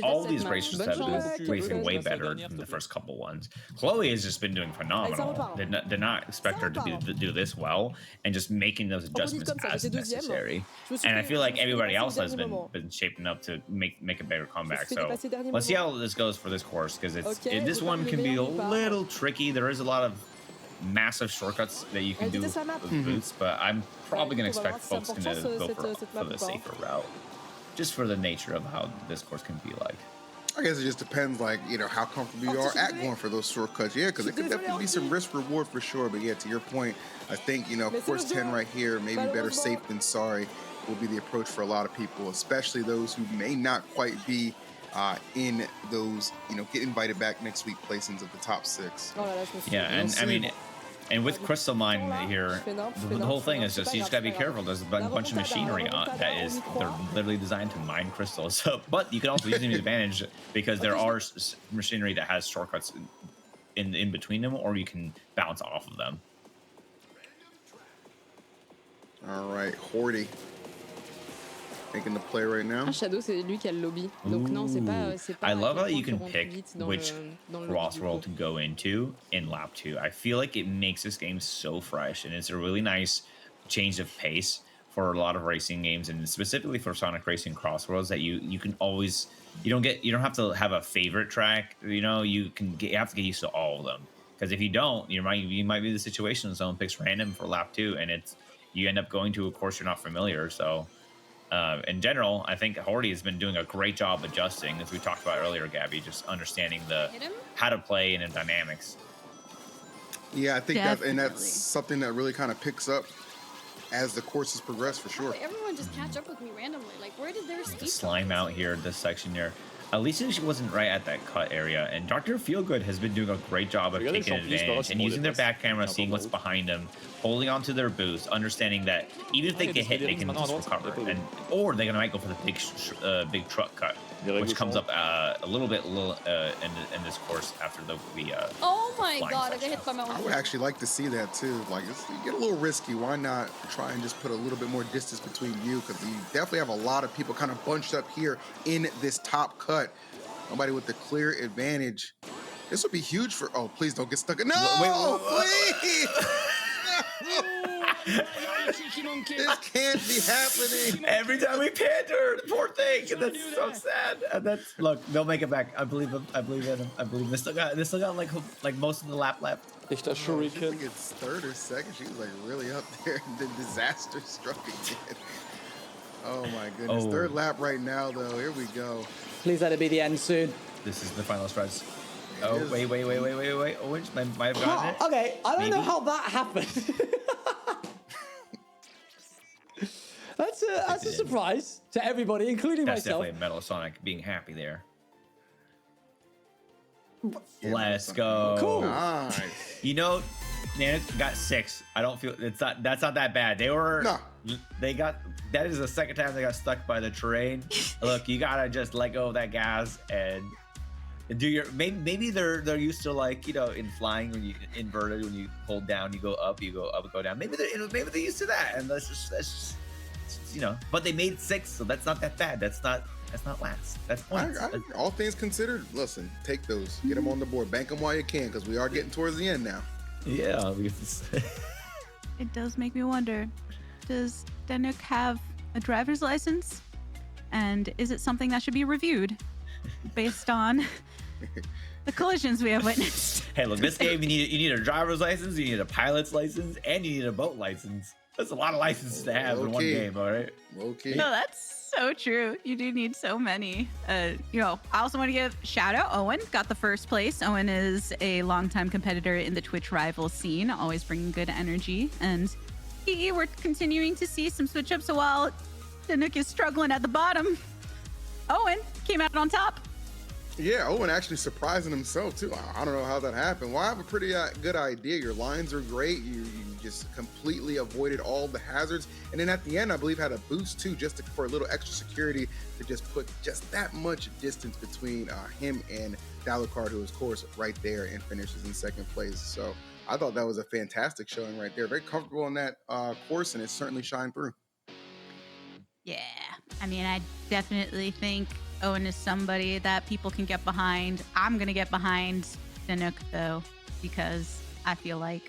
all these racers have been racing way better than the first couple ones. Chloe has just been doing phenomenal. Did not expect her to do this well, and just making those adjustments as necessary. And I feel like everybody else has been shaping up to make a better comeback. So let's see how this goes for this course, because this one can be a little tricky. There is a lot of massive shortcuts that you can do with boots, but I'm probably going to expect folks going to go for the safer route, just for the nature of how this course can be like. I guess it just depends, like, how comfortable you are at going for those shortcuts. Yeah, because it could definitely be some risk reward for sure. But yeah, to your point, I think, course 10 right here, maybe better safe than sorry, will be the approach for a lot of people, especially those who may not quite be in those, get invited back next week placings of the top 6. Yeah, and I mean, and with Crystal Mine here, the whole thing is just, you just gotta be careful. There's a bunch of machinery they're literally designed to mine crystals. So, but you can also use them to advantage, because there are machinery that has shortcuts in between them, or you can bounce off of them. All right, Horty making the play right now. Shadow, c'est lui qui a le lobby. Donc non, c'est pas I love how you can pick which CrossWorld to go into in lap 2. I feel like it makes this game so fresh, and it's a really nice change of pace for a lot of racing games, and specifically for Sonic Racing CrossWorlds, that you can always you don't have to have a favorite track. You know, you have to get used to all of them, because if you don't, you might be in the situation when someone picks random for lap 2, and you end up going to a course you're not familiar. So in general, I think Horty has been doing a great job adjusting, as we talked about earlier, Gabby, just understanding how to play and the dynamics. Yeah, I think that's something that really kind of picks up as the courses progress, for sure. Everyone just catch up with me randomly. Like, where did their speed The slime out here, this section here. At least she wasn't right at that cut area, and Dr. Feelgood has been doing a great job of taking advantage and using their back camera, seeing what's behind them, holding on to their boost, understanding that even if they get hit, they can just recover, or they might go for the big truck cut, which comes up a little bit in this course after the oh my god, I got hit by my own. I would actually like to see that too. Like, you get a little risky. Why not try and just put a little bit more distance between you? Because you definitely have a lot of people kind of bunched up here in this top cut. Nobody with the clear advantage. This would be huge for. Oh, please don't get stuck. No, please. This can't be happening. Every time we pander, poor thing. That's so sad. Look, they'll make it back. I believe them. I believe in them. I believe they still got like most of the lap left. Echter Shuriken. I think it's third or second. She was like really up there, and then disaster struck again. Oh my goodness. Third lap right now, though. Here we go. Please let it be the end soon. This is the final stretch. Oh, wait. Orange might have gotten it. Okay, I don't know how that happened. That's a surprise to everybody, including That's myself. Definitely Metal Sonic being happy there. Let's go. Cool. Nice. You know, Nana got 6. I don't feel that's not that bad. That is the second time they got stuck by the terrain. Look, you gotta just let go of that gas and do your maybe they're used to, like, you know, in flying, when you inverted, when you hold down, you go up, go down. Maybe they're used to that, and that's just you know. But they made 6, so that's not that bad. That's not last. That's points. All things considered, listen, take those, get them on the board, bank them while you can, because we are getting towards the end now. Yeah. It does make me wonder, does Danuk have a driver's license? And is it something that should be reviewed based on the collisions we have witnessed? Hey, look, this game, you need a driver's license, you need a pilot's license, and you need a boat license. That's a lot of licenses to have in one game, all right? Okay. No, that's so true. You do need so many. I also want to give shout out. Owen got the first place. Owen is a longtime competitor in the Twitch rival scene, always bringing good energy. And we're continuing to see some switch ups. So while Danuk is struggling at the bottom, Owen came out on top. Yeah, Owen actually surprising himself too. I don't know how that happened. Well, I have a pretty good idea. Your lines are great. You just completely avoided all the hazards, and then at the end, I believe had a boost too, just for a little extra security to just put just that much distance between him and Dalukard, who is, of course, right there and finishes in second place. So I thought that was a fantastic showing right there. Very comfortable in that course, and it certainly shined through. Yeah, I mean, I definitely think Owen is somebody that people can get behind. I'm going to get behind Danuk, though, because I feel like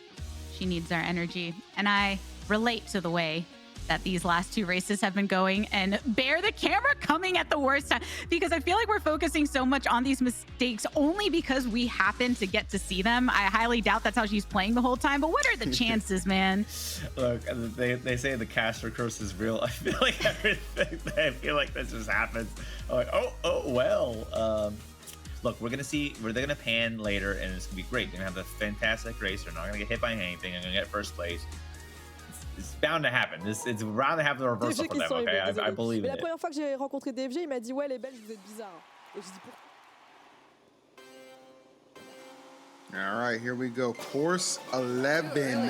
she needs our energy. And I relate to the way that these last 2 races have been going, and bear the camera coming at the worst time, because I feel like we're focusing so much on these mistakes only because we happen to get to see them. I highly doubt that's how she's playing the whole time, but what are the chances, man? Look, they say the caster curse is real. I feel like this just happens. I'm like, well. Look, we're gonna pan later, and it's gonna be great. They're gonna have a fantastic race. They're not gonna get hit by anything. They're gonna get first place. It's bound to happen. It's bound to have the reversal for them. Okay, I believe in it. La première fois que j'ai rencontré DFG, il m'a dit ouais, les Belges, vous êtes bizarres. Et je dis pourquoi? All right, here we go. Course 11.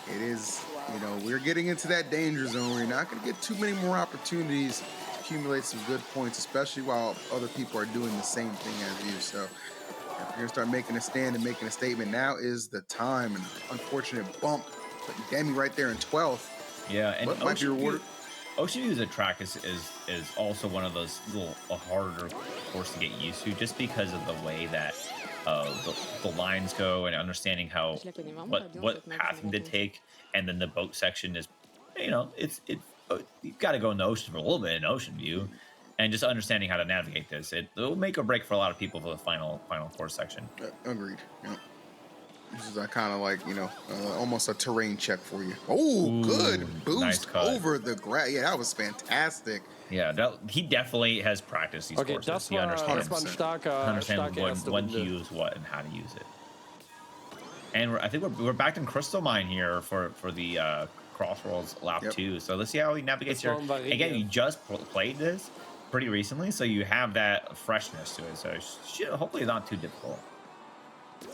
It is, we're getting into that danger zone. We're not going to get too many more opportunities to accumulate some good points, especially while other people are doing the same thing as you. So if you're going to start making a stand and making a statement, now is the time. An unfortunate bump, putting Demi right there in 12th. Yeah, and what might be rewarded? Ocean View as a track is also one of those a harder course to get used to, just because of the way that the lines go, and understanding what pathing to take, and then the boat section is you've got to go in the ocean for a little bit in ocean view, and just understanding how to navigate this. It'll make or break for a lot of people for the final course section. Agreed. Yeah. This is kind of like, almost a terrain check for you. Oh, good boost nice over the grass. Yeah, that was fantastic. Yeah, he definitely has practiced these courses. He understands when to use what and how to use it. And I think we're back in Crystal Mine here for the CrossWorlds lap 2. So let's see how he navigates here. Again, you just played this pretty recently, so you have that freshness to it. So hopefully it's not too difficult.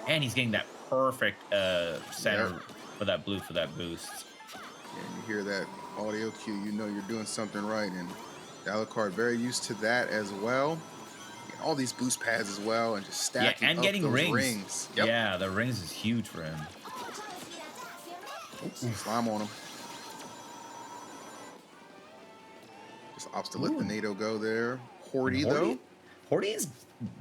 And he's getting that perfect center for that blue for that boost. And you hear that audio cue, you know you're doing something right. And Alucard very used to that as well. And all these boost pads as well, and just stacking and up getting those rings. Yep. Yeah, the rings is huge for him. Slime on him. Just opts to let the NATO go there. Hordy, though. Hordy is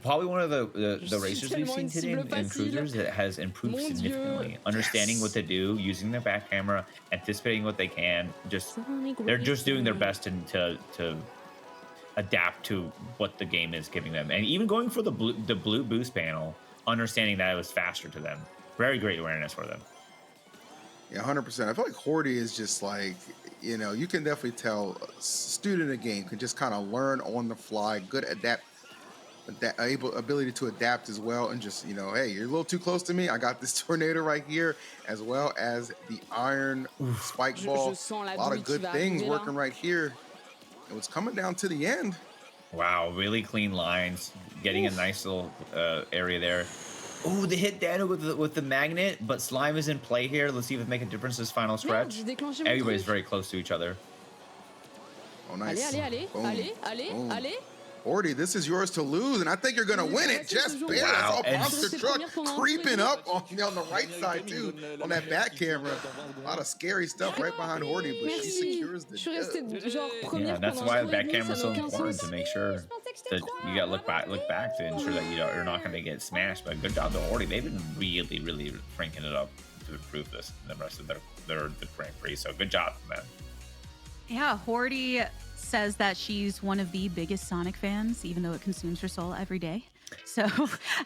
probably one of the racers we've seen today in cruisers that has improved significantly. Understanding what to do, using their back camera, anticipating what they can. They're just doing their best to adapt to what the game is giving them, and even going for the blue boost panel, understanding that it was faster to them. Very great awareness for them. Yeah, 100%. I feel like Hordy is just like, you can definitely tell a student of the game can just kind of learn on the fly, good ability to adapt as well, and just, hey, you're a little too close to me. I got this tornado right here, as well as the iron spike ball. A lot of good things working right here. It was coming down to the end. Wow, really clean lines, getting a nice little area there. Oh, they hit Dano with the magnet, but Slime is in play here. Let's see if it make a difference this final stretch. Everybody's very close to each other. Oh, nice. Allez. Hordy, this is yours to lose, and I think you're going to win it. Just barely. Wow. I saw Monster Truck creeping up on the right side, too, on that back camera. A lot of scary stuff right behind Hordy, but she secures the Yeah, that's why the back camera is so important, to make sure that you got to look back to ensure that you're not going to get smashed. But good job to Hordy. They've been really, really cranking it up to improve this in the rest of their Grand Prix. So good job, man. Yeah, Hordy says that she's one of the biggest Sonic fans, even though it consumes her soul every day. So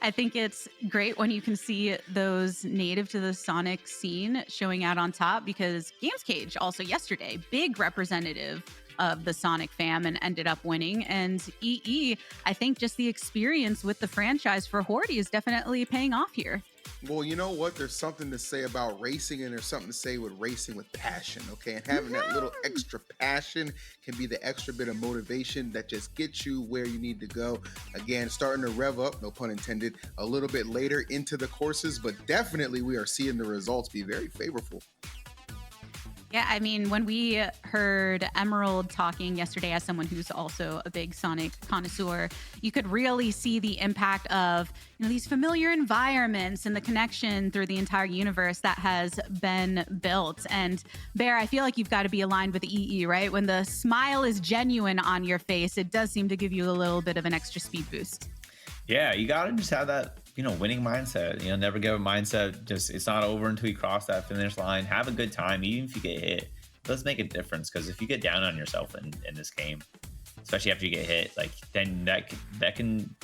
I think it's great when you can see those native to the Sonic scene showing out on top, because Games Cage also yesterday, big representative of the Sonic fam, and ended up winning. And EE, I think just the experience with the franchise for Hordy is definitely paying off here. Well, you know what? There's something to say about racing, and there's something to say with racing with passion, okay? And having that little extra passion can be the extra bit of motivation that just gets you where you need to go. Again, starting to rev up, no pun intended, a little bit later into the courses, but definitely we are seeing the results be very favorable. Yeah, I mean, when we heard Emerald talking yesterday as someone who's also a big Sonic connoisseur, you could really see the impact of, these familiar environments and the connection through the entire universe that has been built. And Bear, I feel like you've got to be aligned with EE, right? When the smile is genuine on your face, it does seem to give you a little bit of an extra speed boost. Yeah, you got to just have that, winning mindset. Never give a mindset, just it's not over until you cross that finish line. Have a good time, even if you get hit. It does make a difference, because if you get down on yourself in this game, especially after you get hit, like then that can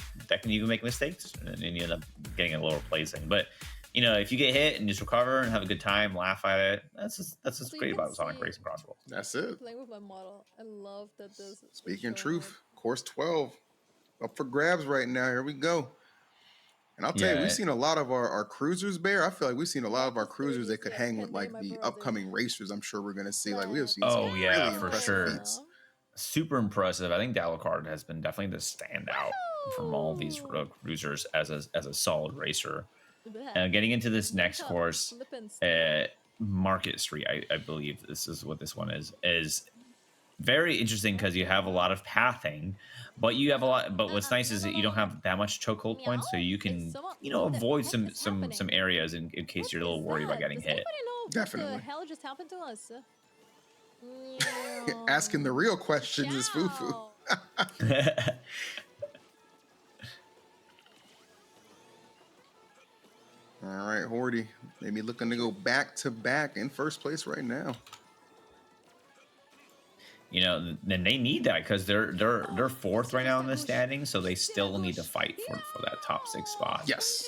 you can make mistakes and you end up getting a lower placing. But if you get hit and just recover and have a good time, laugh at it, that's what's great about Sonic Racing CrossWorlds. That's it. Playing with my model, I love that this. Speaking truth, course 12 up for grabs right now. Here we go. And I'll tell you, we've seen a lot of our cruisers, Bear. I feel like we've seen a lot of our cruisers that could hang with like the upcoming racers. I'm sure we're going to see. Like we have seen some really for impressive sure. feats. Super impressive. I think Dalacard has been definitely the standout from all these cruisers as a solid racer. Getting into this next course, Market Street, I believe this is what this one is very interesting, because you have a lot of pathing, but you have a lot. But what's nice is that you don't have that much chokehold points, so you can avoid some areas in case you're a little worried about getting hit. Definitely. What the hell just happened to us? Asking the real questions is Fufu. All right, Hordy, maybe looking to go back to back in first place right now. you know, then they need that because they're fourth right now in the standings, so they still need to fight for that top 6 spot. Yes,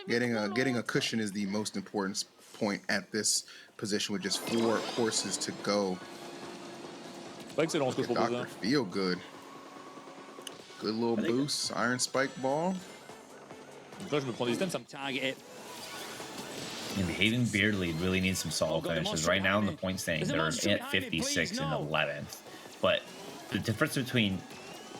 getting a cushion is the most important point at this position with just 4 courses to go. Pas excellent ce que je propose là. Feel good. Good little boost. Iron Spike Ball. Donc là, je me prends des items, ça me target it. And Behaving Beardly really needs some solid finishes. Right now in the point standing, they're at 56 and 11th. But the difference between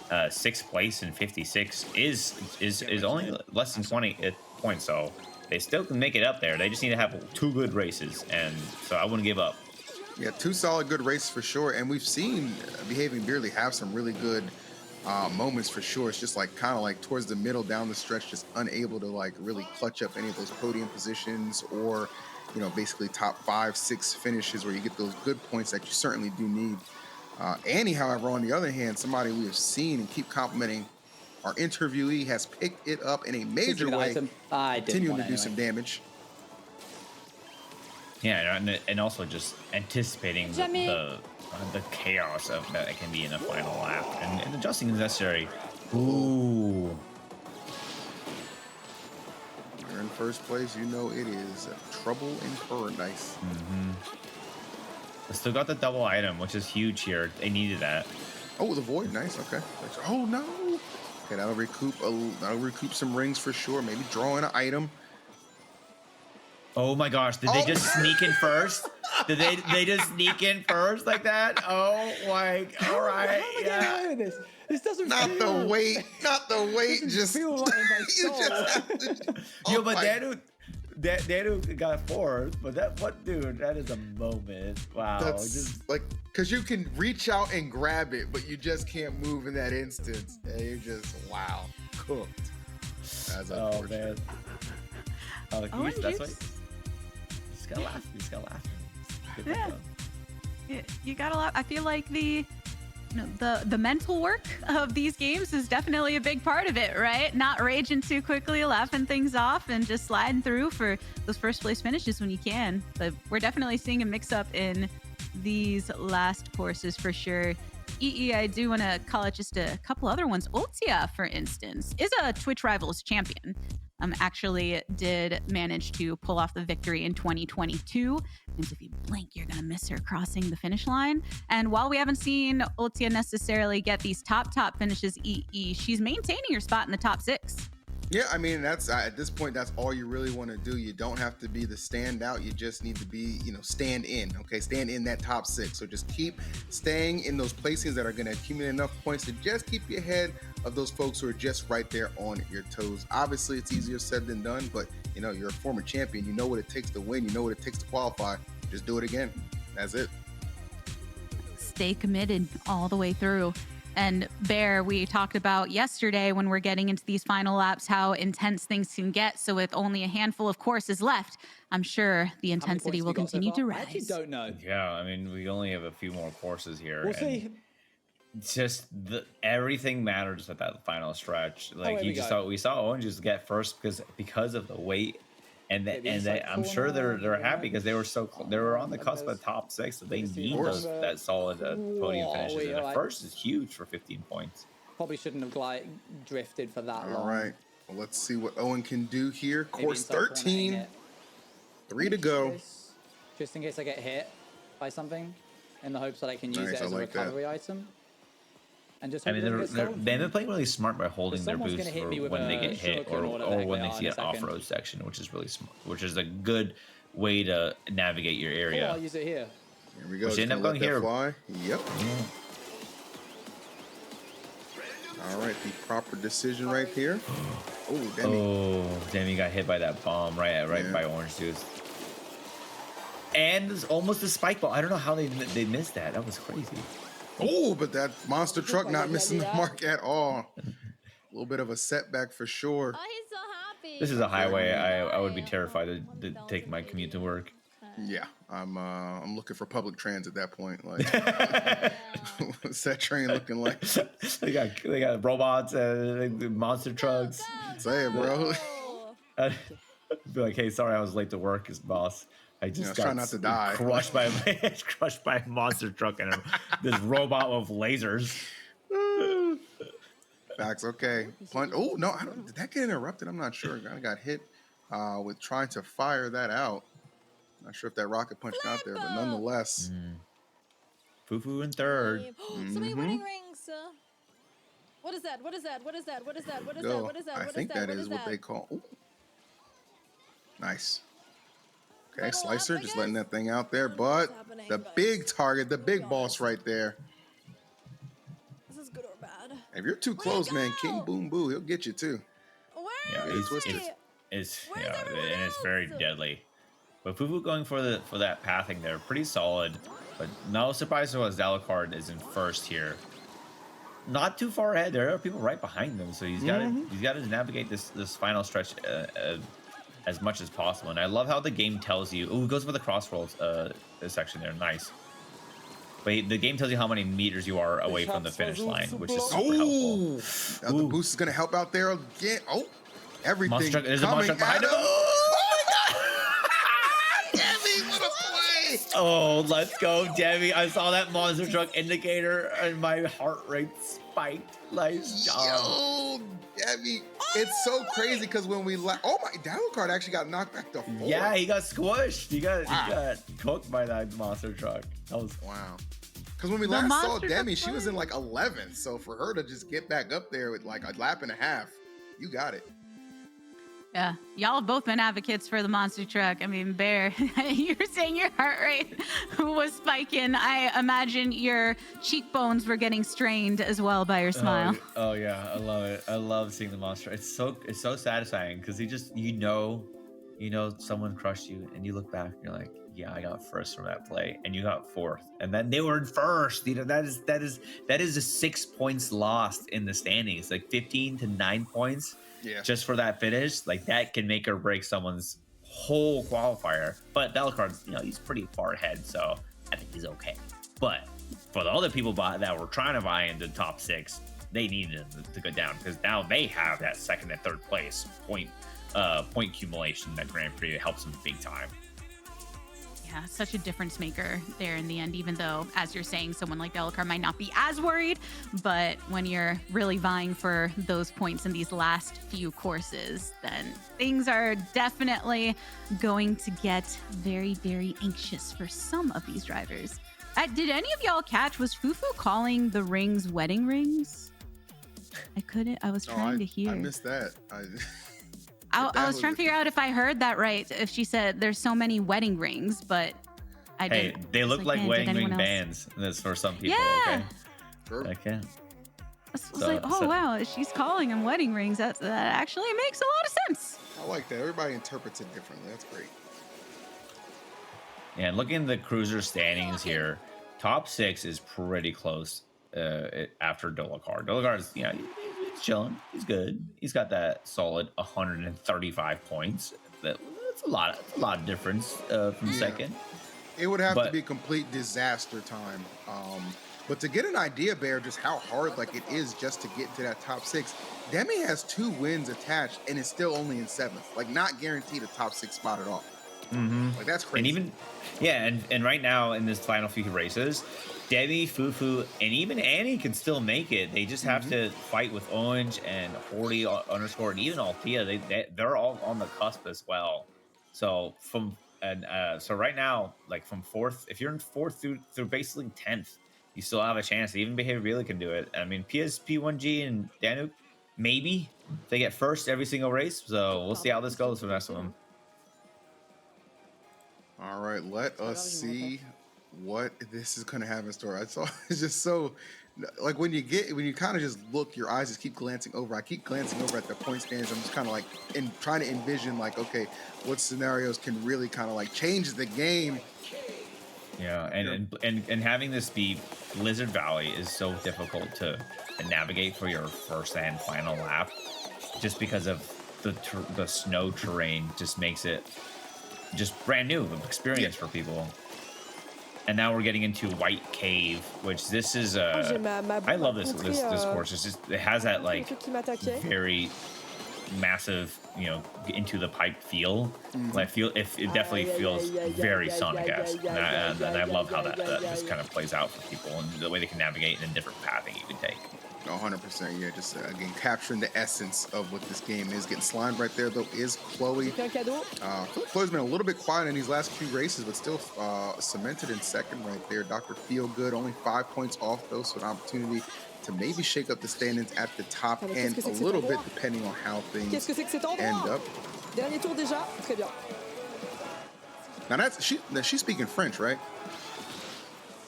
6th place and 56 is only less than 20 points. So they still can make it up there. They just need to have 2 good races, and so I wouldn't give up. Yeah, 2 solid good races for sure. And we've seen Behaving Beardly have some really good moments for sure. It's just like kind of like towards the middle down the stretch, just unable to like really clutch up any of those podium positions or, you know, basically top 5, 6 finishes where you get those good points that you certainly do need. Annie, however, on the other hand, somebody we have seen and keep complimenting, our interviewee has picked it up in a major way, continuing to do some damage. Yeah, and also just anticipating the chaos of that it can be in a final lap, and adjusting is necessary. Ooh. You're in first place, you know it is trouble in paradise. They still got the double item, which is huge here. They needed that. Oh, the void, nice. Okay. Oh no. Okay, that'll recoup some rings for sure. Maybe draw in an item. Oh my gosh, did they just sneak in first? Did they just sneak in first like that? Oh my, all right. Yeah. This doesn't not feel... the weight, just feel right in my soul. Yo, but Danu got fourth, but that is a moment. Wow. That's just like, cause you can reach out and grab it, but you just can't move in that instance. And you're just, wow, cooked. That's unfortunate. Man. That's why. He's gotta laugh. Yeah. You gotta laugh. I feel like the mental work of these games is definitely a big part of it, right? Not raging too quickly, laughing things off, and just sliding through for those first place finishes when you can. But we're definitely seeing a mix up in these last courses for sure. I do want to call it just a couple other ones. Ultia, for instance, is a Twitch Rivals champion. Actually did manage to pull off the victory in 2022. And if you blink, you're going to miss her crossing the finish line. And while we haven't seen Ultia necessarily get these top finishes, she's maintaining her spot in the top 6. Yeah, I mean, that's at this point, that's all you really want to do. You don't have to be the standout. You just need to be, stand in, okay? Stand in that top 6. So just keep staying in those places that are going to accumulate enough points to just keep you ahead of those folks who are just right there on your toes. Obviously, it's easier said than done, but, you're a former champion. You know what it takes to win. You know what it takes to qualify. Just do it again. That's it. Stay committed all the way through. And Bear, we talked about yesterday when we're getting into these final laps, how intense things can get. So with only a handful of courses left, I'm sure the intensity will continue to rise. I actually don't know. Yeah, I mean, we only have a few more courses here. We'll see. Just everything matters at that final stretch. Like we saw Oranges get first because of the weight. And I'm sure they're happy because they were on the cusp of top 6, so they need that solid podium finishes. And the first is huge for 15 points. Probably shouldn't have drifted for that long. All right, well, let's see what Owen can do here. Course 13, 3 to go. Just in case I get hit by something, in the hopes that I can use it as a recovery item. And just they've been playing really smart by holding their boost for when they get hit or when they see an off-road section, which is really smart, which is a good way to navigate your area. Oh, I'll use it here. Here we go. Which end up going here. Fly. Yep. All right, the proper decision right here. Oh, Demi. Oh, Demi got hit by that bomb right by Orange Juice. And almost a spike ball. I don't know how they missed that. That was crazy. Oh, but that monster truck not missing the mark at all. A little bit of a setback for sure. Oh, he's so happy. This is a highway. I would be terrified to take my commute to work. Yeah, I'm looking for public transit at that point. Like, what's that train looking like? They got robots and monster trucks. Say it, bro. Be like, hey, sorry, I was late to work, boss. I just got try not to die. crushed by a monster truck and this robot with lasers. Facts. Okay. Punch. Oh no! Did that get interrupted? I'm not sure. I got hit with trying to fire that out. Not sure if that rocket punch got there, but nonetheless. Fufu in third. So many winning rings. What is that? What is that? What is that? What is that? What is that? What is that? I think that is what they call. Ooh. Nice. Okay, Slicer just letting that thing out there, but the big target, the big boss right there. This is good or bad. If you're too close, man, King Boom Boo, he'll get you too. Yeah, it's very deadly. But Fufu going for that pathing there, pretty solid. But no surprise to us, Alucard is in first here. Not too far ahead. There are people right behind them, so he's got to navigate this final stretch as much as possible. And I love how the game tells you. Oh, it goes for the CrossWorlds section there. Nice. But the game tells you how many meters you are away from the finish line, which is super helpful. Now the boost is going to help out there again. Oh, everything. There's a monster truck behind him. Oh, let's go, Demi. I saw that monster truck indicator and my heart rate spiked. Nice job. Yo, Demi. It's so crazy because when we oh my, Alucard actually got knocked back to 4. Yeah, he got squished. He got cooked by that monster truck. That was wow. Because when we last saw Demi, she was in like 11th. So for her to just get back up there with like a lap and a half, you got it. Yeah, y'all have both been advocates for the monster truck. I mean, Bear, you were saying your heart rate was spiking. I imagine your cheekbones were getting strained as well by your smile. Oh yeah, I love it. I love seeing the monster. It's so satisfying because you know someone crushed you, and you look back and you're like, yeah, I got first from that play, and you got fourth, and then they were in first. You know, that is a 6 points lost in the standings, like 15 to 9 points. Yeah. Just for that finish, like that can make or break someone's whole qualifier. But Alucard's, he's pretty far ahead, so I think he's okay. But for the other people that were trying to buy into top 6, they needed to go down because now they have that second and third place point accumulation that Grand Prix helps them big time. Yeah, such a difference maker there in the end, even though, as you're saying, someone like Alucard might not be as worried, but when you're really vying for those points in these last few courses, then things are definitely going to get very, very anxious for some of these drivers. Did any of y'all catch, was Fufu calling the rings wedding rings? I was trying to hear. I missed that. I was trying to figure out if I heard that right. If she said there's so many wedding rings, but I didn't. Hey, they look like wedding ring bands. That's for some people. Yeah. Okay. Okay. I was like, wow, she's calling them wedding rings. That actually makes a lot of sense. I like that. Everybody interprets it differently. That's great. Yeah, and looking at the cruiser standings here, top 6 is pretty close after Alucard. Alucard's, he's chilling. He's good. He's got that solid 135 points. That's a lot of difference from second. It would have to be complete disaster time. But to get an idea, Bear, just how hard like it is just to get to that top 6, Demi has 2 wins attached and is still only in 7th. Like not guaranteed a top 6 spot at all. Mm-hmm. Like that's crazy. And right now in this final few races, Demi, Fufu, and even Annie can still make it. They just have to fight with Orange and Horty _ and even Althea. They're all on the cusp as well. So so right now, like from 4th, if you're in 4th through basically 10th, you still have a chance. Even Behavior really can do it. I mean, PSP1G and Danuk, maybe they get first every single race. So we'll see how this goes for the rest of them. All right, let us see what this is going to have in store. It's just so, like when you kind of just look, your eyes just keep glancing over. I keep glancing over at the point stands. I'm just kind of like trying to envision like, okay, what scenarios can really kind of like change the game. Yeah, and having this be Blizzard Valley is so difficult to navigate for your first and final lap, just because of the snow terrain just makes it just brand new experience for people. And now we're getting into White Cave, which this is I love this course. It has that like very massive into the pipe feel. Like it definitely feels very Sonic-esque, and I love how that just kind of plays out for people and the way they can navigate and the different pathing you can take. 100%, yeah. Just again capturing the essence of what this game is. Getting slimed right there though is Chloe. Chloe's been a little bit quiet in these last few races, but still cemented in second right there. Dr. Feelgood only 5 points off though, so an opportunity to maybe shake up the standings at the top end a little bit, depending on how things end up. Dernier tour déjà, très bien. Now she's speaking French, right?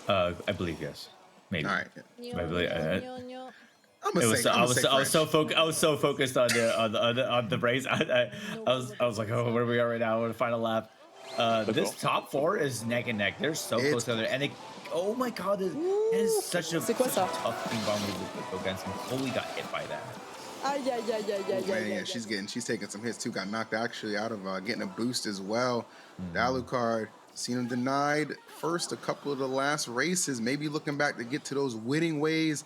I believe yes. Maybe. All right. I believe. I was so focused on the race. I was like, oh, where are we at right now? We're the final lap. This top four is neck and neck. They're so close together, and oh my god, it is such a tough thing bomb to go against. And Chloe got hit by that. Yeah, she's taking some hits too. Got knocked actually out of getting a boost as well. Alucard seen him denied first a couple of the last races. Maybe looking back to get to those winning ways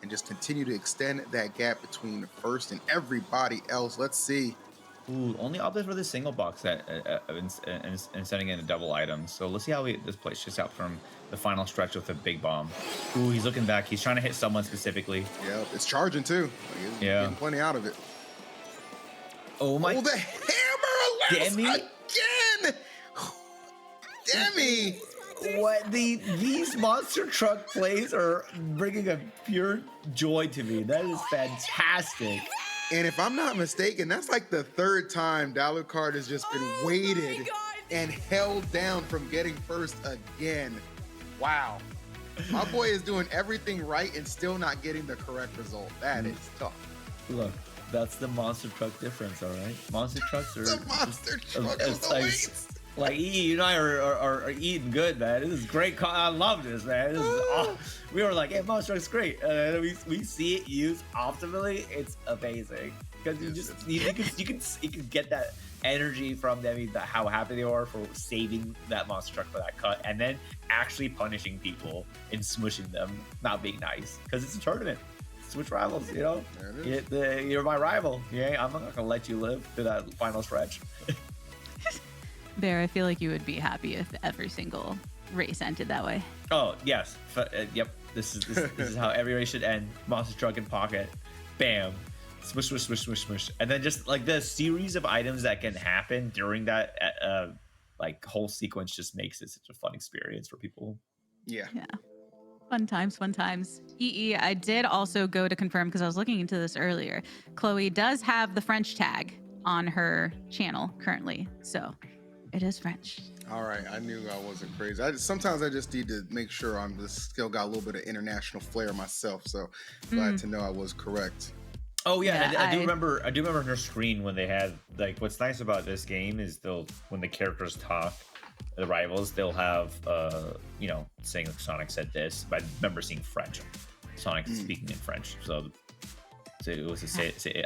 and just continue to extend that gap between the first and everybody else. Let's see. Ooh, only opted for the single box and sending in a double item. So let's see how this plays just out from the final stretch with a big bomb. Ooh, he's looking back. He's trying to hit someone specifically. Yeah, it's charging too. He's getting plenty out of it. Oh my! Oh, the hammer Demi again! Demi! What these monster truck plays are bringing a pure joy to me. That is fantastic. And if I'm not mistaken, that's like the third time Alucard has just been weighted and held down from getting first again. Wow. My boy is doing everything right and still not getting the correct result. That is tough. Look, that's the monster truck difference, all right? Monster trucks are the monster truck of the weights. Like, you and I are eating good, man. This is great. I love this, man. This is awesome. We were like, hey, Monster Truck's great. And we see it used optimally. It's amazing. Because you can get that energy from them, how happy they are for saving that Monster Truck for that cut, and then actually punishing people and smushing them, not being nice. Because it's a tournament. Switch rivals, you know? You're my rival. Yeah, I'm not going to let you live through that final stretch. Bear, I feel like you would be happy if every single race ended that way. Oh yes, yep. This is how every race should end. Monster truck in pocket, bam, smush, smush, smush, smush, smush, and then just like the series of items that can happen during that like whole sequence just makes it such a fun experience for people. Yeah. Fun times. I did also go to confirm because I was looking into this earlier. Chloe does have the French tag on her channel currently, so. It is French. All right, I knew I wasn't crazy. Sometimes I just need to make sure I'm still got a little bit of international flair myself. So glad to know I was correct. Oh yeah, I do remember on her screen when they had like what's nice about this game is when the characters talk, the rivals they'll have saying like Sonic said this, but I remember seeing French. Sonic speaking in French, so it was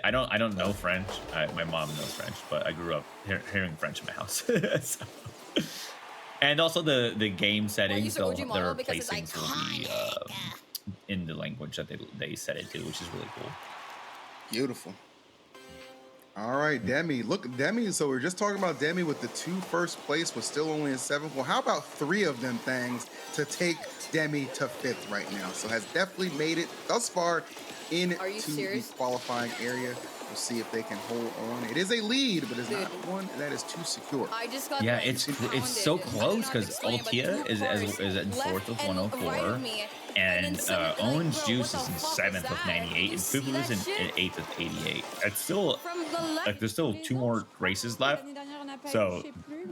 I don't know French. My mom knows French, but I grew up hearing French in my house. So. And also the game settings, their placings will be in the language that they set it to, which is really cool. Beautiful. All right, Demi. Look, Demi. So we're just talking about Demi with the 2 first place, but still only in 7th. Well, how about 3 of them things to take Demi to 5th right now? So has definitely made it thus far into the qualifying area. We'll see if they can hold on. It is a lead, but it's not one that is too secure. It's so close because Altia is in 4th with 104, and Orange Juice is in 7th with 98, and Fubu is in 8th with 88. It's still like there's still 2 more races left, so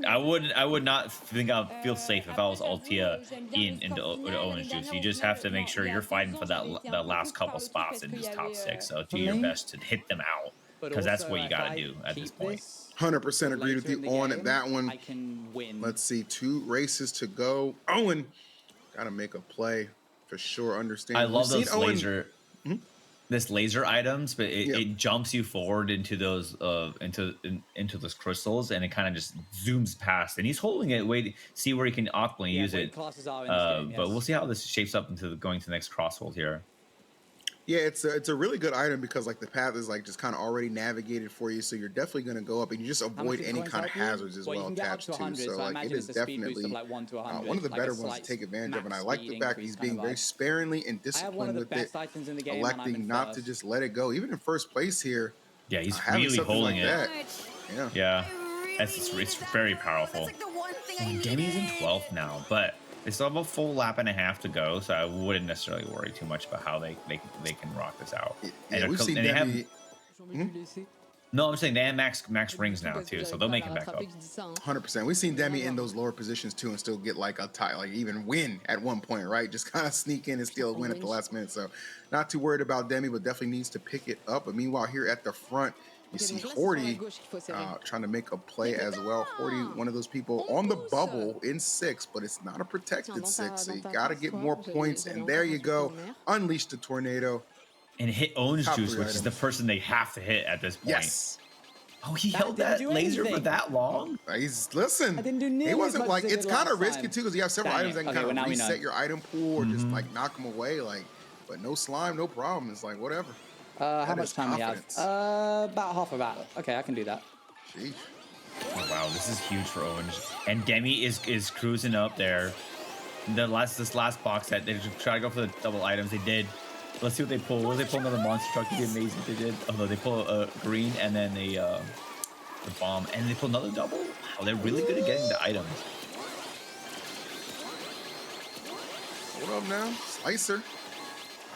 I would not think I'd feel safe if I was Altia into Orange Juice. You just have to make sure you're fighting for that last couple spots in this top 6. So do your best to hit them out, because that's what you got to do at this point. 100% agree with you on that one. Let's see, 2 races to go. Owen got to make a play for sure. Understand. I love those laser items, but it jumps you forward into those into those crystals, and it kind of just zooms past. And he's holding it, see where he can optimally use it. But we'll see how this shapes up into going to the next CrossWorld here. Yeah, it's a really good item because like the path is like just kind of already navigated for you, so you're definitely going to go up and you just avoid any kind of hazards as well attached to. So like it is definitely one of the better ones to take advantage of, and I like the fact he's being very sparingly and disciplined with it, electing not to just let it go, even in first place here. Yeah, he's really holding it. Yeah, it's very powerful. Demi's in 12th now, but they still have a full lap and a half to go, so I wouldn't necessarily worry too much about how they can rock this out. Yeah, we've seen Demi. No, I'm saying they have max rings now too, so they'll make it back up. 100%. We've seen Demi in those lower positions too, and still get like a tie, like even win at one point, right? Just kind of sneak in and steal a win at the last minute. So, not too worried about Demi, but definitely needs to pick it up. But meanwhile, here at the front, you see Horty trying to make a play as well. Horty, one of those people on the bubble in 6th, but it's not a protected 6, so you got to get more points. And there you go, unleash the tornado. And hit Orange Juice, which is the person they have to hit at this point. Yes. Oh, he held that laser for that long? Listen, he wasn't like, it's kind of risky too, because you have several items that can kind of reset your item pool or just like knock them away. Like, but no slime, no problem. It's like, whatever. How much time we have? About half a battle. Okay, I can do that. Sheesh. Oh, wow, this is huge for Orange. And Demi is cruising up there. This last box set, they just try to go for the double items. They did. Let's see what they pull. What did they pull? Another monster truck. It'd be amazing if they did. Oh no, they pull a green and then the bomb, and they pull another double. Wow, they're really good at getting the items. Hold up now, Slicer.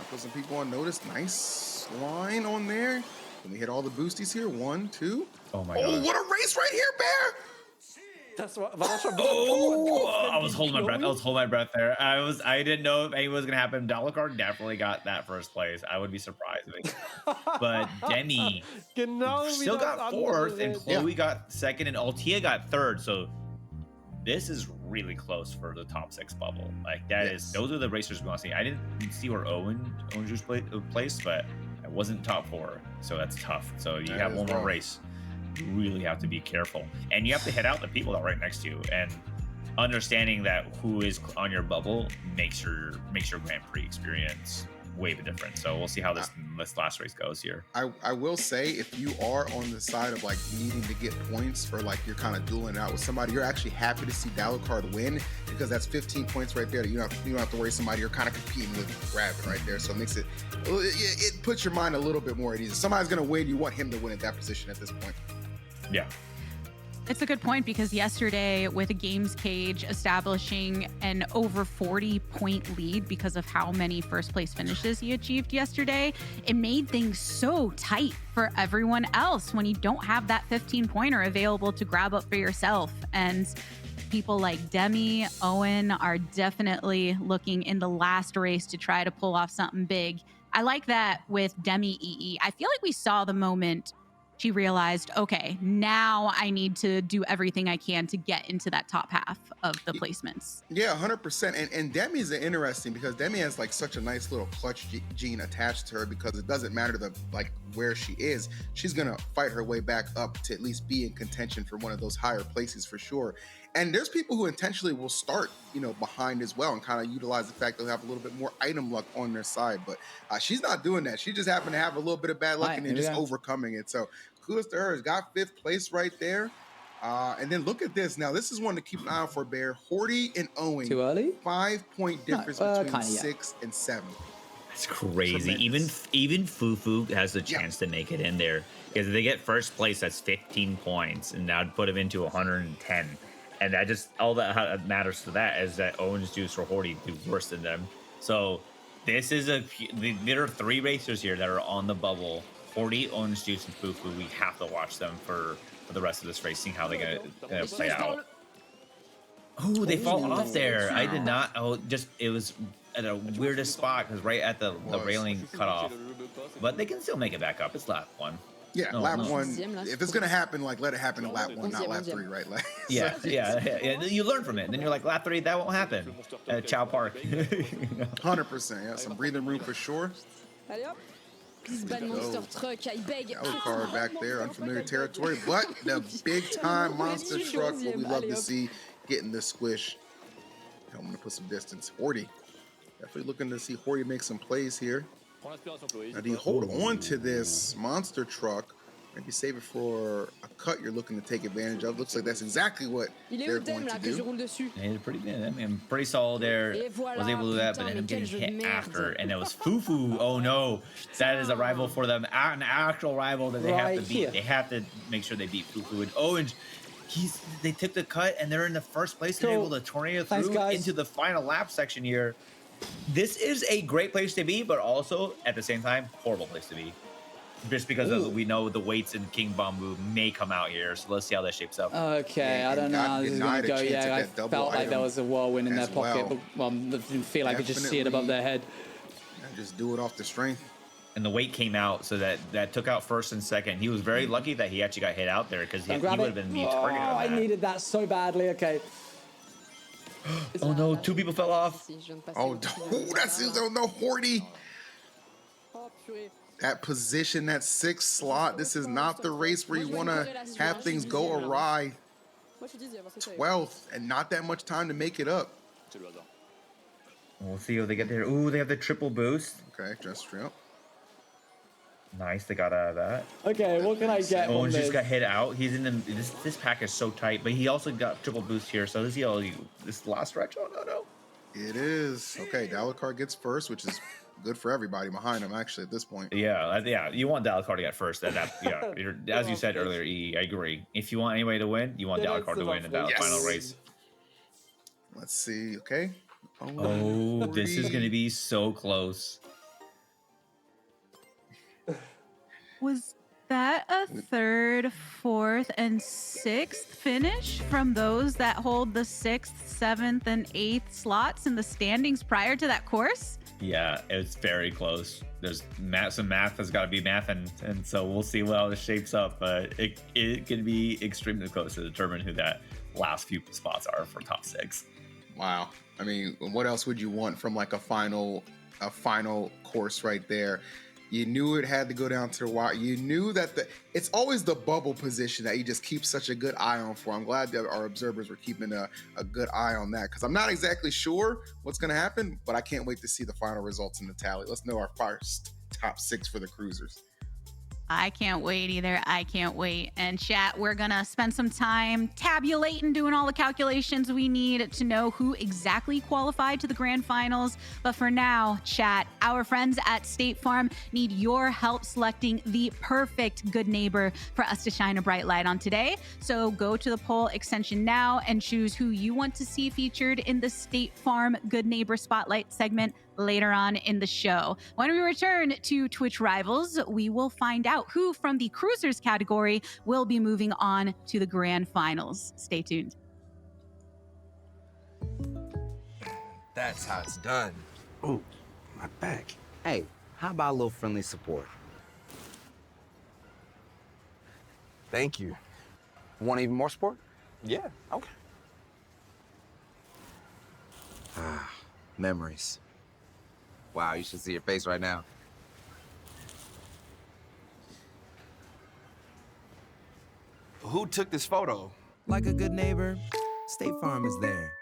I put some people on notice. Nice line on there. Let me hit all the boosties here. 1, 2. Oh my god! What a race right here, Bear! Oh, I was holding my breath there. I didn't know if anything was gonna happen. Dalakar definitely got that first place. I would be surprised if it, but Demi still got 4th, and Chloe got 2nd, and Altia got 3rd. So this is really close for the top 6 bubble. Like that is, those are the racers we want to see. I didn't see where Owen Juice placed, but it wasn't top 4, so that's tough. So you have one more race. You really have to be careful, and you have to hit out the people that are right next to you, and understanding that who is on your bubble makes your Grand Prix experience way different. So we'll see how this last race goes here. I will say, if you are on the side of like needing to get points, or like you're kind of dueling out with somebody, you're actually happy to see Dalakard win, because that's 15 points right there that you don't have to worry somebody you're kind of competing with grabbing right there. So it makes it puts your mind a little bit more at ease. If somebody's gonna win, you want him to win at that position at this point. Yeah. It's a good point, because yesterday, with a Games Cage establishing an over 40-point lead because of how many first place finishes he achieved yesterday, it made things so tight for everyone else when you don't have that 15-pointer available to grab up for yourself. And people like Demi, Owen are definitely looking in the last race to try to pull off something big. I like that with Demi EE. I feel like we saw the moment she realized, okay, now I need to do everything I can to get into that top half of the placements. Yeah, 100%. And Demi is interesting, because Demi has like such a nice little clutch gene attached to her, because it doesn't matter where she is. She's gonna fight her way back up to at least be in contention for one of those higher places for sure. And there's people who intentionally will start, behind as well, and kind of utilize the fact they'll have a little bit more item luck on their side. But she's not doing that. She just happened to have a little bit of bad luck and then just overcoming it. So kudos to her. Has got 5th place right there. And then look at this. Now, this is one to keep an eye out for, Bear. Horty and Owen. Too early? 5-point difference between 6 and 7. That's crazy. Tremendous. Even Fufu has a chance to make it in there, because if they get first place, that's 15 points, and that would put him into 110. And that just, all that matters to that is that Orange Juice or Horty do worse than them. So this is there are 3 racers here that are on the bubble. Horty, Orange Juice, and Fufu. We have to watch them for the rest of this race, seeing how they're gonna play out. Oh, they fall off there. I did not. It was at a weirdest spot, because right at the railing cut off. But they can still make it back up. It's lap 1. Yeah, lap 1. If it's gonna happen, like let it happen in lap 1, not lap 3, right? Like, yeah. You learn from it. Then you're like, lap 3, that won't happen at Chow Park. 100%. Yeah, some breathing room for sure. Dalakard back there, unfamiliar territory, but the big time monster truck, what we love to see, getting the squish. I'm gonna put some distance. Horty, definitely looking to see Horty make some plays here. Now, do you hold on to this monster truck? Maybe save it for a cut you're looking to take advantage of. Looks like that's exactly what they're going to do. He did pretty good. I mean, pretty solid there. Was able to do that, but ended up getting hit after. And it was Fufu. Oh no. That is a rival for them. An actual rival that they have to beat. They have to make sure they beat Fufu. And Orange, they took the cut and they're in the first place and able to tornado through into the final lap section here. This is a great place to be, but also at the same time, horrible place to be. Just because we know the weights in King Bamboo may come out here, so let's see how that shapes up. Okay, I don't know how this is going to go. Yeah, I felt like there was a whirlwind in their pocket, but I didn't feel like I could just see it above their head. Just do it off the strength. And the weight came out, so that took out first and second. He was very lucky that he actually got hit out there because he would have been the target of that. I needed that so badly. Okay. Oh no, 2 people fell off. Oh, that's no Horty. That position, that 6th slot. This is not the race where you want to have things go awry. 12th, and not that much time to make it up. We'll see if they get there. Ooh, they have the triple boost. Okay, just straight up. Nice, they got out of that. Okay, what can I get? Owens just got hit out. He's in the this pack is so tight, but he also got triple boost here. So this last stretch. Oh no. It is. Okay, Dalakar gets first, which is good for everybody behind him, actually, at this point. Yeah. You want Dalakar to get first. As you said earlier, I agree. If you want anybody to win, you want Dalakar to win in that final race. Let's see. Okay. Oh, this is going to be so close. Was that a 3rd, 4th, and 6th finish from those that hold the 6th, 7th, and 8th slots in the standings prior to that course? Yeah, it's very close. There's some math has got to be math, and so we'll see how this shapes up. But it can be extremely close to determine who that last few spots are for top 6. Wow. I mean, what else would you want from like a final course right there? You knew it had to go down to the wire. You knew that it's always the bubble position that you just keep such a good eye on for. I'm glad that our observers were keeping a good eye on that, because I'm not exactly sure what's going to happen, but I can't wait to see the final results in the tally. Let's know our first top 6 for the cruisers. I can't wait either. I can't wait. And chat, we're going to spend some time tabulating, doing all the calculations we need to know who exactly qualified to the grand finals. But for now, chat, our friends at State Farm need your help selecting the perfect good neighbor for us to shine a bright light on today. So go to the poll extension now and choose who you want to see featured in the State Farm Good Neighbor Spotlight segment later on in the show. When we return to Twitch Rivals, we will find out who from the Cruisers category will be moving on to the grand finals. Stay tuned. That's how it's done. Ooh, my back. Hey, how about a little friendly support? Thank you. Want even more support? Yeah, okay. Ah, memories. Wow, you should see your face right now. Who took this photo? Like a good neighbor, State Farm is there.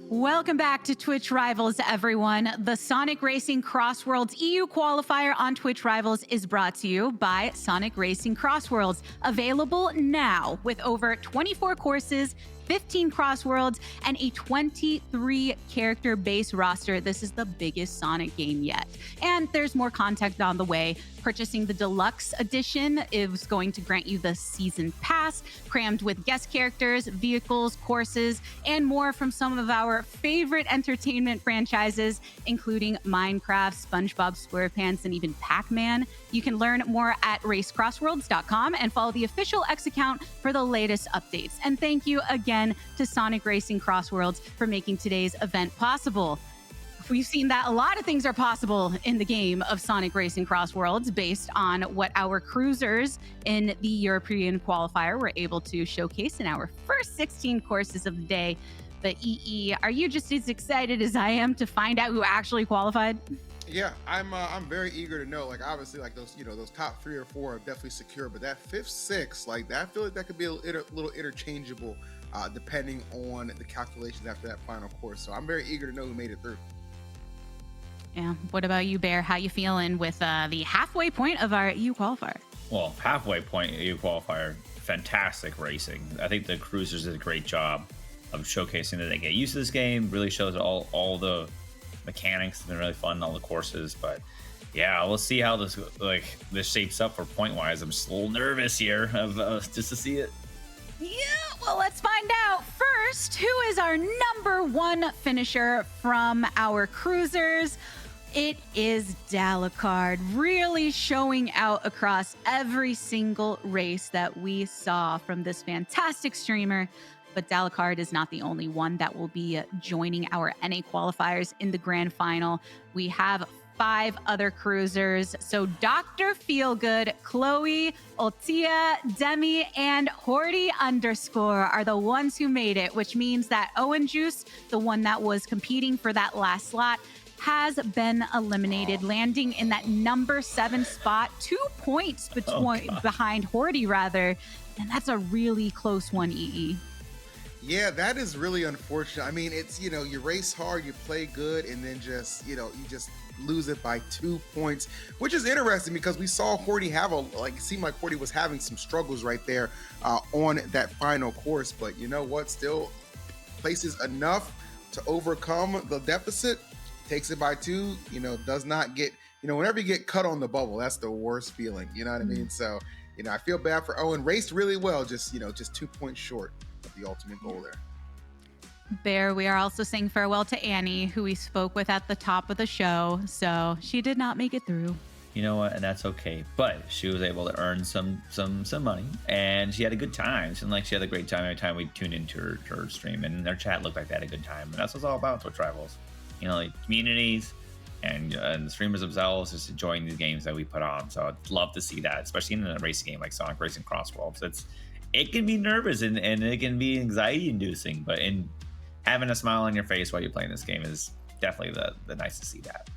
Welcome back to Twitch Rivals, everyone. The Sonic Racing CrossWorlds EU qualifier on Twitch Rivals is brought to you by Sonic Racing CrossWorlds, available now with over 24 courses, 15 CrossWorlds, and a 23-character base roster. This is the biggest Sonic game yet. And there's more content on the way. Purchasing the deluxe edition is going to grant you the season pass, crammed with guest characters, vehicles, courses, and more from some of our favorite entertainment franchises, including Minecraft, SpongeBob SquarePants, and even Pac-Man. You can learn more at racecrossworlds.com and follow the official X account for the latest updates. And thank you again to Sonic Racing CrossWorlds for making today's event possible. We've seen that a lot of things are possible in the game of Sonic Racing CrossWorlds based on what our cruisers in the European qualifier were able to showcase in our first 16 courses of the day. But EE, are you just as excited as I am to find out who actually qualified? Yeah, I'm very eager to know. Like, obviously, like those top 3 or 4 are definitely secure, but that 5th, 6th, like that, I feel like that could be a little interchangeable depending on the calculations after that final course. So I'm very eager to know who made it through. Yeah. What about you, Bear? How you feeling with the halfway point of our EU qualifier? Well, halfway point EU qualifier, fantastic racing. I think the cruisers did a great job of showcasing that they get used to this game. Really shows all the mechanics. It's been really fun, all the courses. But yeah, we'll see how this shapes up for point wise. I'm just a little nervous here of just to see it. Yeah, well, let's find out. First, who is our number 1 finisher from our cruisers? It is Dalakard, really showing out across every single race that we saw from this fantastic streamer. But Dalakard is not the only one that will be joining our NA qualifiers in the grand final. We have 5 other cruisers. So Dr. Feelgood, Chloe, Ultia, Demi, and Horty_ are the ones who made it, which means that Owen Juice, the one that was competing for that last slot, has been eliminated, landing in that number 7 spot, 2 points behind Horty, rather. And that's a really close one, EE. Yeah, that is really unfortunate. I mean, it's, you race hard, you play good, and then just, you just lose it by 2 points, which is interesting because we saw Horty it seemed like Horty was having some struggles right there on that final course. But you know what? Still places enough to overcome the deficit, takes it by 2, does not get, whenever you get cut on the bubble, that's the worst feeling. You know what I mean? So, I feel bad for Owen. Raced really well, just 2 points short of the ultimate goal there. Bear, we are also saying farewell to Annie, who we spoke with at the top of the show. So she did not make it through. You know what? And that's okay. But she was able to earn some money, and she had a good time. It seemed like she had a great time every time we tuned into her stream, and their chat looked like they had a good time. And that's what it's all about, Twitch Rivals. Communities and the streamers themselves just enjoying these games that we put on. So I'd love to see that, especially in a racing game like Sonic Racing CrossWorlds. It can be nervous and it can be anxiety inducing, but having a smile on your face while you're playing this game is definitely the nice to see that.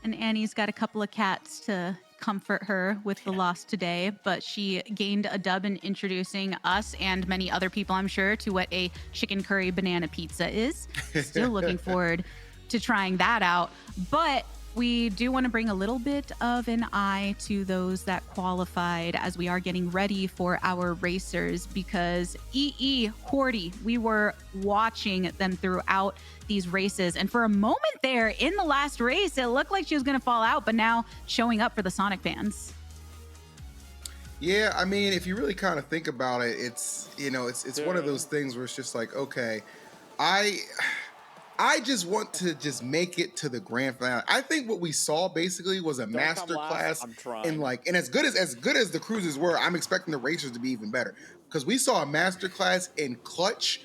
And Annie's got a couple of cats to comfort her with the loss today, but she gained a dub in introducing us and many other people, I'm sure, to what a chicken curry banana pizza is. Still looking forward to trying that out. But we do want to bring a little bit of an eye to those that qualified as we are getting ready for our racers, because Horty, we were watching them throughout these races. And for a moment there in the last race, it looked like she was going to fall out, but now showing up for the Sonic fans. Yeah, I mean, if you really kind of think about it, it's one of those things where it's just like, okay, I just want to just make it to the grand finale. I think what we saw basically was a masterclass and as good as the cruises were, I'm expecting the racers to be even better, because we saw a masterclass in clutch.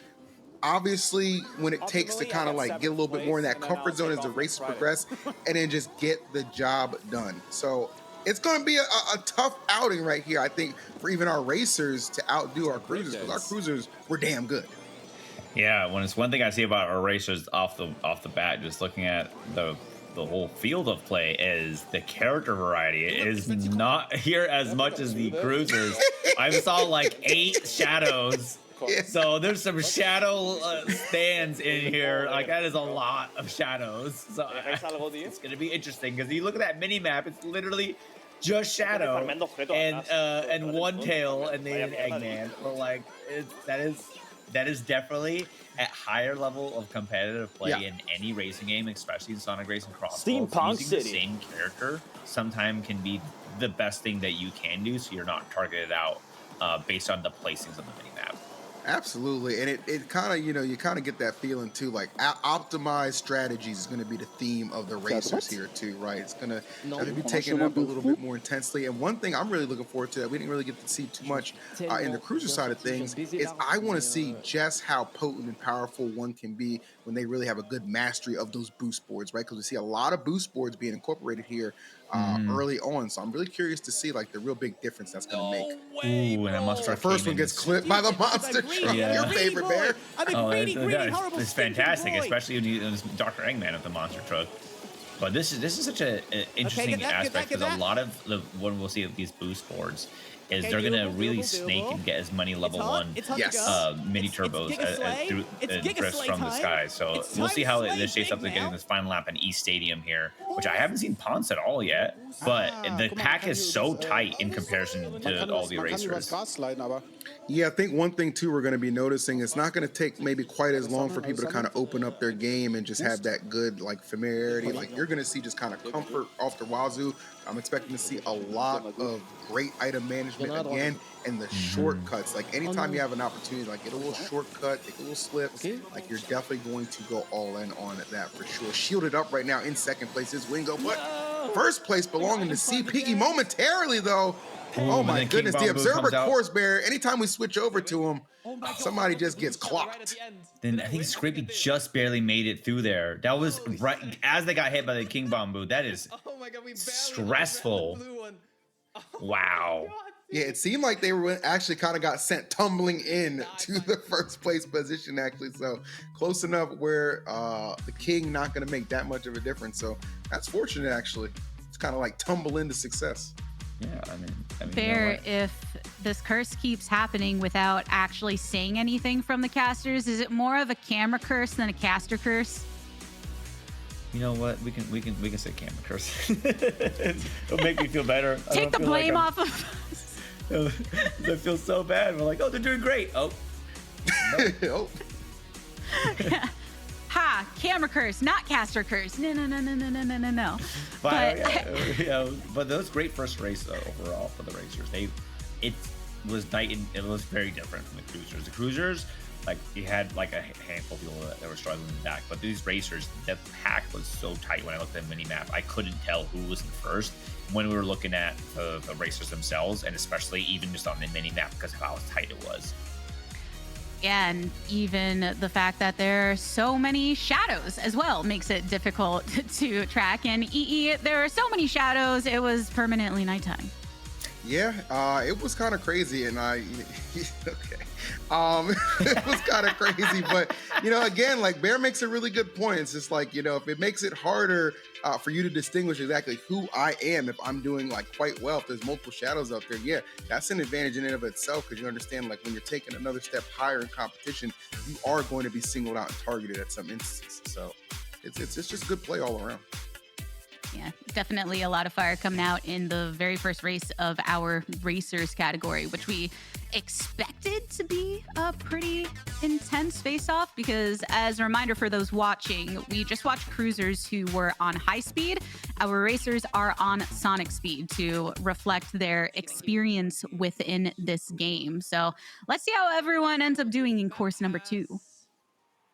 Obviously, when it takes to kind of get a little bit more in that comfort zone as the races progress, and then just get the job done. So it's going to be a tough outing right here, I think, for even our racers to outdo our cruisers, because our cruisers were damn good. Yeah, when it's one thing I see about our racers off the bat, just looking at the whole field of play, is the character variety is not here as much as the cruisers. I saw 8 shadows So there's some shadow stands in here. Like that is a lot of shadows. So it's gonna be interesting because you look at that mini map. It's literally just shadow and one tail and then an Eggman. But like that is definitely at higher level of competitive play in any racing game, especially in Sonic Racing CrossWorlds. Using the same character sometimes can be the best thing that you can do, so you're not targeted out based on the placings of the mini map. Absolutely, and it kind of, you kind of get that feeling too, like optimized strategies is going to be the theme of the racers here too, right? It's going to be taken up a little bit more intensely. And one thing I'm really looking forward to that we didn't really get to see too much in the cruiser side of things is I want to see just how potent and powerful one can be when they really have a good mastery of those boost boards, right? Because we see a lot of boost boards being incorporated here early on, so I'm really curious to see like the real big difference that's going to make. Ooh, and that monster truck. The first one gets clipped by the monster truck. Your favorite bear. It's fantastic, especially when you Dr. Eggman of the monster truck. But this is such an interesting aspect because a lot of what we'll see of these boost boards is they're gonna really snake and get as many level 1 mini turbos through drifts from the sky. So we'll see how this shapes up to getting this final lap in East Stadium here, which I haven't seen Ponce at all yet. But the pack is so tight in comparison to all the racers. Yeah, I think one thing too we're going to be noticing, it's not going to take maybe quite as long for people to kind of open up their game and just have that good like familiarity. Like you're going to see just kind of comfort off the wazoo. I'm expecting to see a lot of great item management again, and the shortcuts. Like anytime you have an opportunity, like get a little shortcut, take a little slip, like you're definitely going to go all in on that for sure. Shielded up right now in second place is Wingo, but first place belonging to C. Piggy momentarily though. Oh my goodness, the Observer Course Bear, anytime we switch over to him, somebody just gets clocked. Then I think Scrapey just barely made it through there. That was right as they got hit by the King Bamboo. That is stressful. Wow. Yeah, it seemed like they were actually kind of got sent tumbling in to the first place position, actually. So close enough where the King not going to make that much of a difference. So that's fortunate, actually. It's kind of like tumble into success. Yeah, I mean, Fair, if this curse keeps happening without actually saying anything from the casters, is it more of a camera curse than a caster curse? You know what? We can say camera curse. It'll make me feel better. Take the blame off of us. I feel so bad. We're like, oh, they're doing great. Oh. No. Yeah. Ha! Camera curse, not caster curse. No. But those great first race overall for the racers. It was very different from the cruisers. The cruisers, like you had like a handful of people that were struggling in the back, but these racers, the pack was so tight. When I looked at the mini map, I couldn't tell who was in first when we were looking at the racers themselves, and especially even just on the mini map because of how tight it was. Yeah, and even the fact that there are so many shadows as well makes it difficult to track. And there are so many shadows, it was permanently nighttime. Yeah, it was kind of crazy, and it was kind of crazy, but again, like Bear makes a really good point. It's just like, if it makes it harder for you to distinguish exactly who I am, if I'm doing like quite well, if there's multiple shadows out there, yeah, that's an advantage in and of itself, because you understand like when you're taking another step higher in competition, you are going to be singled out and targeted at some instances. So it's just good play all around. Yeah, definitely a lot of fire coming out in the very first race of our racers category, which we expected to be a pretty intense face-off because, as a reminder for those watching, we just watched cruisers who were on high speed. Our racers are on Sonic speed to reflect their experience within this game. So let's see how everyone ends up doing in course number 2.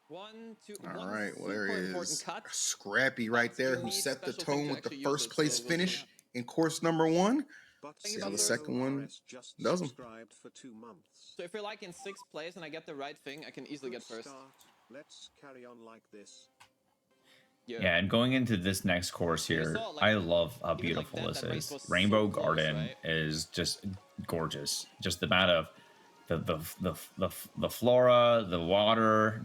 All right, well, there is Scrappy right there who set the tone with the first place finish in course number 1. See how the second one does them. So if you're like in 6th place and I get the right thing, I can easily get first. Let's carry on like this. Yeah, and going into this next course here, I love how beautiful this is. Rainbow Garden is just gorgeous. Just the amount of the flora, the water,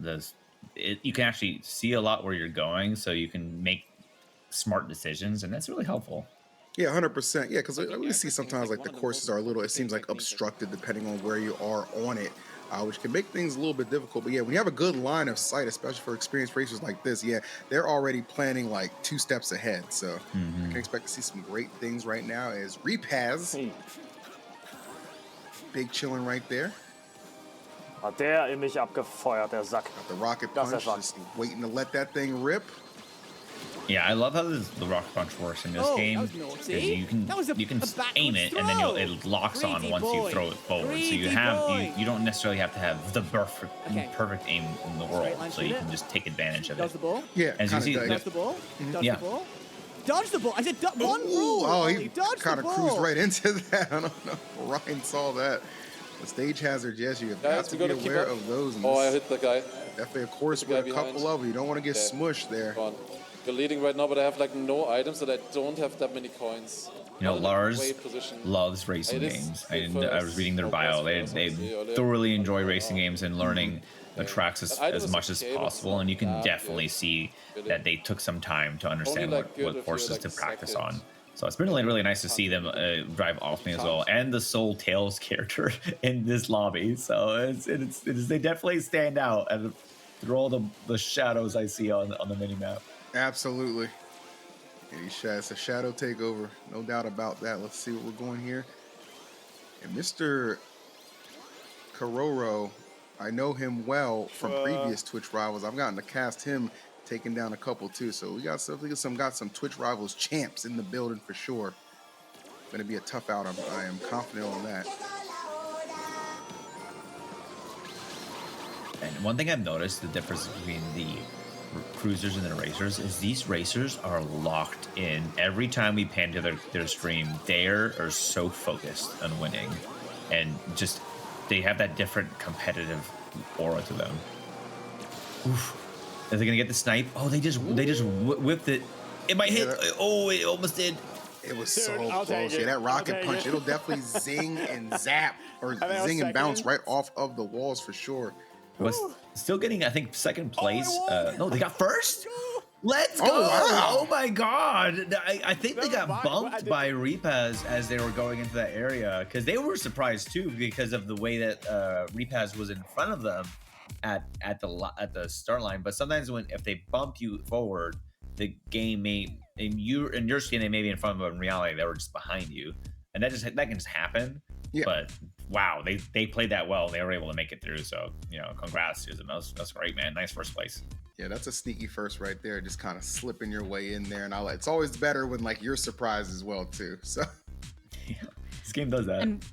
you can actually see a lot where you're going, so you can make smart decisions, and that's really helpful. Yeah, 100%. Yeah, because we see sometimes like the courses are a little, it seems like obstructed depending on where you are on it, which can make things a little bit difficult. But yeah, when you have a good line of sight, especially for experienced racers like this, yeah, they're already planning like 2 steps ahead. So I can expect to see some great things right now as Repaz. Big chilling right there. Hat der in mich abgefeuert, der Sack. Got the rocket punch, just waiting to let that thing rip. Yeah, I love how the rocket punch works in this game. Because you can aim it and then it locks on once you throw it forward. So you don't necessarily have to have the perfect aim in the world. So you can just take advantage of it. Dodge the ball. Yeah, as you see, Dodge the ball. Dodge the ball. Dodge the ball. I said one rule. Oh, he kind of cruised right into that. I don't know. Ryan saw that. The stage hazard, yes, you have got to be aware of those. Oh, I hit the guy. Definitely, of course, with a couple of them. You don't want to get smushed there. You're leading right now, but I have like no items and I don't have that many coins. You know, Lars loves racing games. I was reading their bio. They thoroughly enjoy racing games and learning the tracks as much as possible. And you can definitely see that they took some time to understand what courses to practice on. So it's been really nice to see them drive off me as well, and the Soul Tails character in this lobby. So they definitely stand out and through all the shadows I see on the mini map. Absolutely. It's a shadow takeover, no doubt about that. Let's see what we're going here. And Mr. Karoro, I know him well from previous Twitch rivals. I've gotten to cast him, taking down a couple too. So we got some Twitch rivals champs in the building for sure. Gonna be a tough out. I am confident on that. And one thing I've noticed, the difference between the cruisers and the racers, is these racers are locked in. Every time we pan to their stream, they are so focused on winning, and just they have that different competitive aura to them. Oof. Are they gonna get the snipe? Oh, they just whipped it. It might hit. Oh, it almost did. It was so close. Yeah, that rocket punch, it'll definitely zing and zap, or zing and bounce right off of the walls for sure. Was still getting, I think, second place. No, they got first. Let's go! Wow. Oh my god! I think they got bumped by Repaz as they were going into that area, because they were surprised too because of the way that Repaz was in front of them at the start line. But sometimes if they bump you forward, the game may in your skin they may be in front of them. In reality, they were just behind you, and that can just happen. Yeah. But wow, they played that well. They were able to make it through. So congrats to them. That's great, man. Nice first place. Yeah, that's a sneaky first right there. Just kind of slipping your way in there, and it's always better when like you're surprised as well too. So yeah, this game does that. And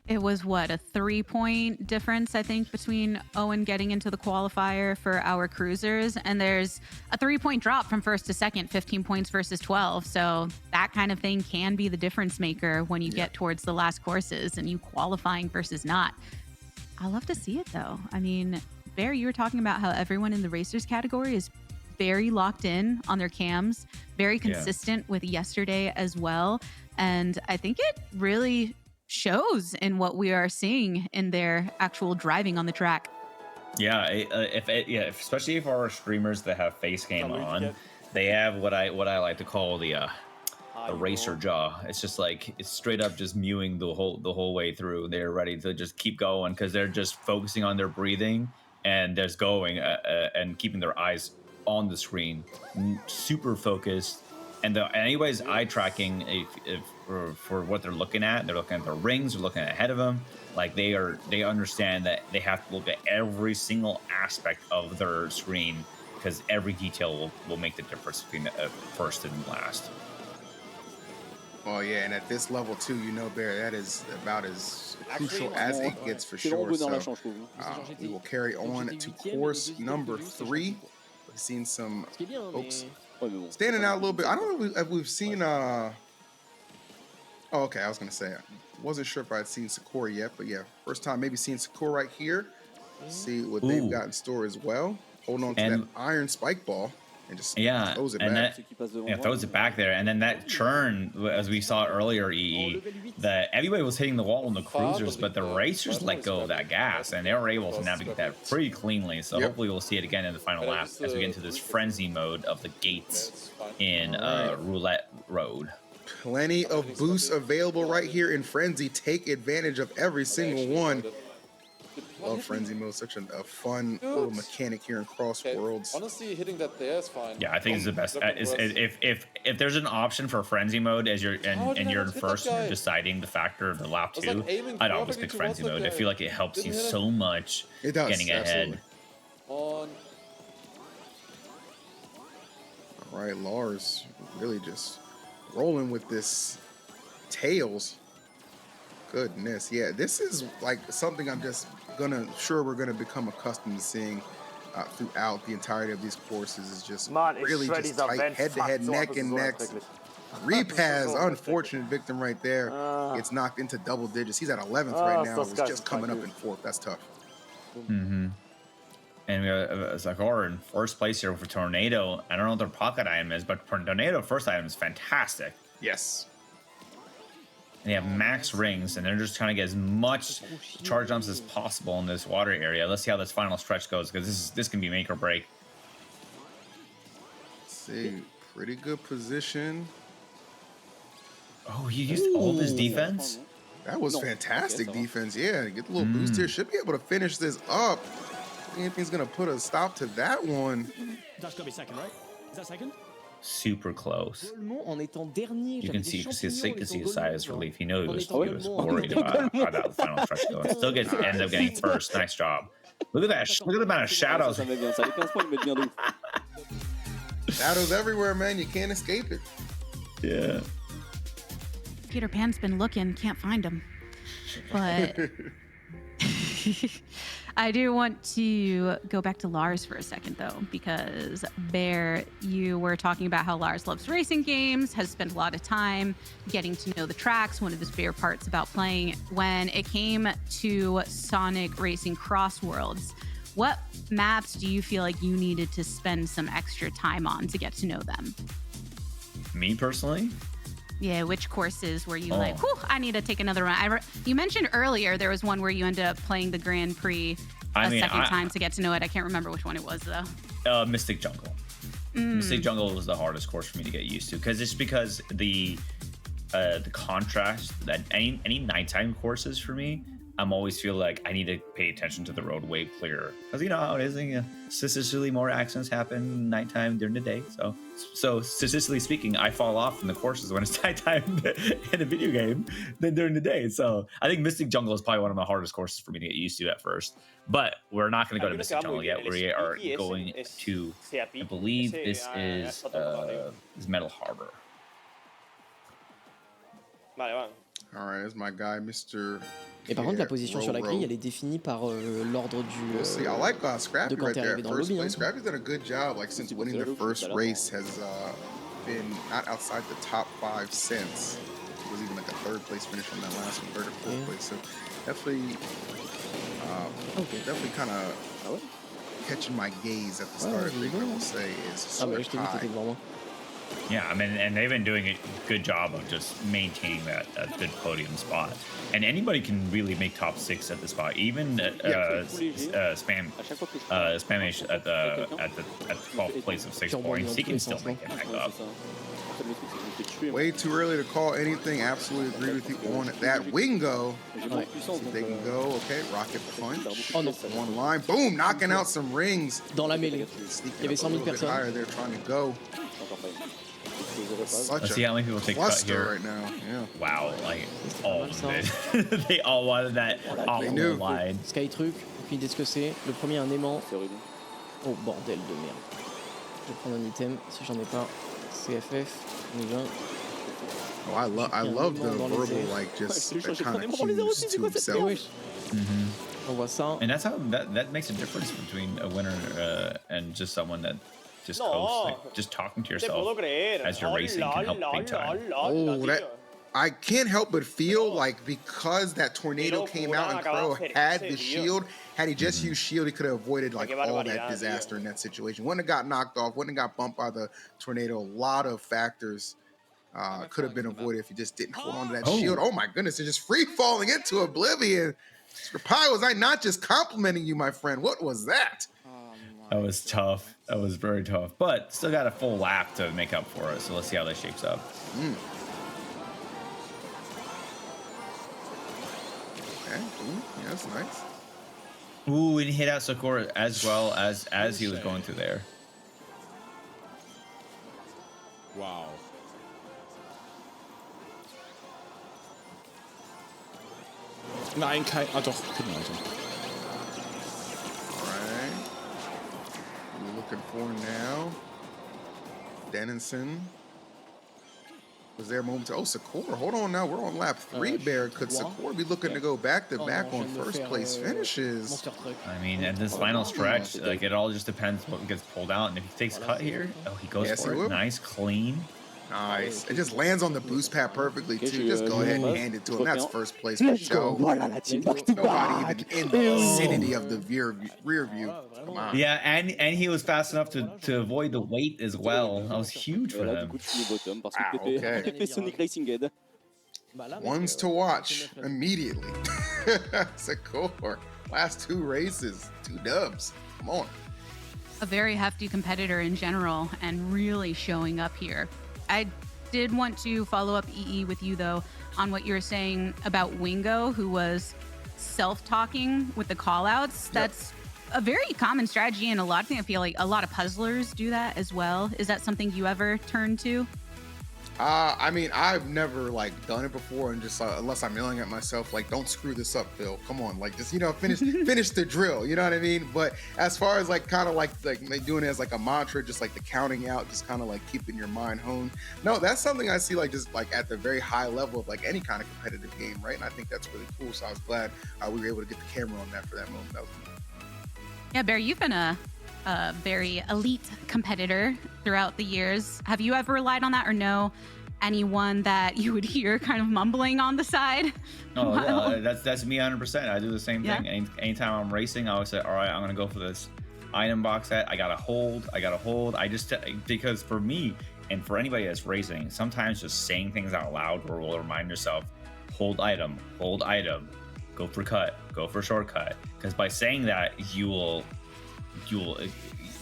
it was what, a 3-point difference, I think, between Owen getting into the qualifier for our cruisers, and there's a 3-point drop from first to second, 15 points versus 12. So that kind of thing can be the difference maker when you get towards the last courses and you qualifying versus not. I love to see it though. I mean, Bear, you were talking about how everyone in the racers category is very locked in on their cams, very consistent with yesterday as well. And I think it really shows in what we are seeing in their actual driving on the track. Yeah, especially if our streamers that have face cam on, they have what I like to call the racer jaw. It's just like it's straight up just mewing the whole way through. They're ready to just keep going because they're just focusing on their breathing and just going and keeping their eyes on the screen, super focused. And anybody's eye tracking for what they're looking at. They're looking at their rings. They're looking ahead of them. Like they understand that they have to look at every single aspect of their screen because every detail will make the difference between first and last. Oh yeah, and at this level too, Bear, that is about as crucial as it gets for sure. So we will carry on to course number 3. We've seen some folks standing out a little bit. I don't know if we've seen oh, okay, I was gonna say, I wasn't sure if I'd seen Sakura yet, but yeah, first time maybe seeing Sakura right here. See what they've got in store as well. Holding on to that iron spike ball and just throws it back. Throws it back there, and then that churn, as we saw earlier, that everybody was hitting the wall on the cruisers, but the racers let go of that gas, and they were able to navigate that pretty cleanly. So hopefully we'll see it again in the final lap as we get into this frenzy mode of the gates in Roulette Road. Plenty of boosts available right here in Frenzy. Take advantage of every single one. Love Frenzy mode, such a fun little mechanic here in CrossWorlds. Honestly, hitting that there is fine. Yeah, I think it's the best. If there's an option for Frenzy mode as you're and you're in first and you're deciding the factor of the lap 2, I'd always pick Frenzy mode. I feel like it helps you so much getting ahead. On. All right, Lars really just rolling with this Tails. Goodness, yeah, this is like something I'm just we're gonna become accustomed to seeing throughout the entirety of these courses. Is just really just tight head-to-head, neck and neck. Repaz, unfortunate victim right there. Gets knocked into double digits. He's at 11th right now. He's just coming up in 4th. That's tough. Mm-hmm. And we have Zakor in first place here for Tornado. I don't know what their pocket item is, but Tornado first item is fantastic. Yes. And they have max rings, and they're just trying to get as much charge jumps as possible in this water area. Let's see how this final stretch goes, because this can be make or break. Let's see, pretty good position. Oh, he used all of his defense? That was fantastic defense. Yeah, get the little boost here. Should be able to finish this up. Anything's gonna put a stop to that one. That's gotta be second, right? Is that second? Super close. You can see his sighs relief. He knew he was worried about how that final stretch going. Still ends up getting first. Nice job. Look at that. Look at the amount of shadows. Shadows everywhere, man. You can't escape it. Yeah. Peter Pan's been looking, can't find him. But I do want to go back to Lars for a second, though, because Bear, you were talking about how Lars loves racing games, has spent a lot of time getting to know the tracks. One of his favorite parts about playing. When it came to Sonic Racing CrossWorlds, what maps do you feel like you needed to spend some extra time on to get to know them? Me personally? Yeah, which courses were you like, whew, I need to take another run? You mentioned earlier there was one where you ended up playing the Grand Prix second time to get to know it. I can't remember which one it was, though. Mystic Jungle. Mystic Jungle was the hardest course for me to get used to, because the contrast that any nighttime courses for me, I'm always feel like I need to pay attention to the road way clearer, because you know how it is. Statistically, more accidents happen nighttime during the day. So statistically speaking, I fall off from the courses when it's nighttime in a video game than during the day. So I think Mystic Jungle is probably one of the hardest courses for me to get used to at first. But we're not going to go to Mystic Jungle yet. We are going to, I believe this is Metal Harbor. All right, that's my guy, Mr. Et par contre, la position sur la grille, elle est définie par l'ordre du. See, I like Scrappy right there. First place. Scrappy's done a good job. Like since winning the first race, has been not outside the top 5 since. It was even like a 3rd place finish on that last one, 3rd or 4th place. So definitely, definitely kind of catching my gaze at the start. I think I will say is so high. Yeah, I mean, and they've been doing a good job of just maintaining that good podium spot. And anybody can really make top 6 at the spot. Even Spamish at the 12th place of 6 points, he can still make it back up. Way too early to call anything. Absolutely agree with you on that. Wingo. See if they can go. Okay, rocket punch. Oh non. One line. Boom, knocking out some rings. Dans la mêlée. Il y avait 100 000 personnes. Higher, they're trying to go. Let's see how many people take cut here. Right now. Yeah. Wow, like all of it. They all wanted that awful line. Skytruck, aucune idée de ce que c'est. Le premier, un aimant. Oh bordel de merde. Je vais prendre un item si j'en ai pas. CFF, on y va. Oh, I love the verbal, like just kind of cues to himself. On voit ça. And that's how that makes a difference between a winner and just someone that just coasts. Like, just talking to yourself as you're racing can help big time. Oh, I can't help but feel like because that tornado came out and Crow had the shield, had he just used shield, he could have avoided like all that disaster in that situation. Wouldn't have got knocked off, wouldn't have got bumped by the tornado. A lot of factors could have been avoided if he just didn't hold on to that shield. Oh my goodness, they're just free falling into oblivion. Pi, was I not just complimenting you, my friend? What was that? That was tough. That was very tough. But still got a full lap to make up for it. So let's see how that shapes up. Okay. Ooh, yeah, that's nice. Ooh, and he hit out Sakura as well as he was going through there. Wow. Nein, kein. Ah, doch, Pinnehalter. All right. We're looking for now. Dennison. Was there a moment to, oh, Sakura, hold on now, we're on lap 3, Bear. Could Sakura be looking to go back-to-back on first place finishes? I mean, at this final stretch, like, it all just depends what gets pulled out. And if he takes cut here, oh, he goes for it. Nice, clean. Nice. It just lands on the boost pad perfectly, too. Just go ahead and hand it to him. That's first place for sure. Nobody even in the vicinity of the rear view. Come on. Yeah, and he was fast enough to avoid the weight as well. That was huge for them. Wow, okay. Ones to watch immediately. Sakura. Last 2 races, 2 dubs. Come on. A very hefty competitor in general and really showing up here. I did want to follow up EE with you though on what you were saying about Wingo, who was self-talking with the callouts. That's a very common strategy, and I feel like a lot of puzzlers do that as well. Is that something you ever turn to? I mean, I've never like done it before, and just unless I'm yelling at myself, like, don't screw this up, Phil. Come on, like, just, you know, finish the drill. You know what I mean? But as far as like kind of like doing it as like a mantra, just like the counting out, just kind of like keeping your mind honed. No, that's something I see like just like at the very high level of like any kind of competitive game, right? And I think that's really cool. So I was glad we were able to get the camera on that for that moment. That was cool. Yeah, Bear, you've been a very elite competitor throughout the years. Have you ever relied on that, or know anyone that you would hear kind of mumbling on the side? Oh, yeah, that's me 100%. I do the same thing. Anytime I'm racing, I always say, all right, I'm going to go for this item box set. I got to hold. I just, because for me and for anybody that's racing, sometimes just saying things out loud will remind yourself, hold item, go for cut, go for shortcut. Because by saying that, you will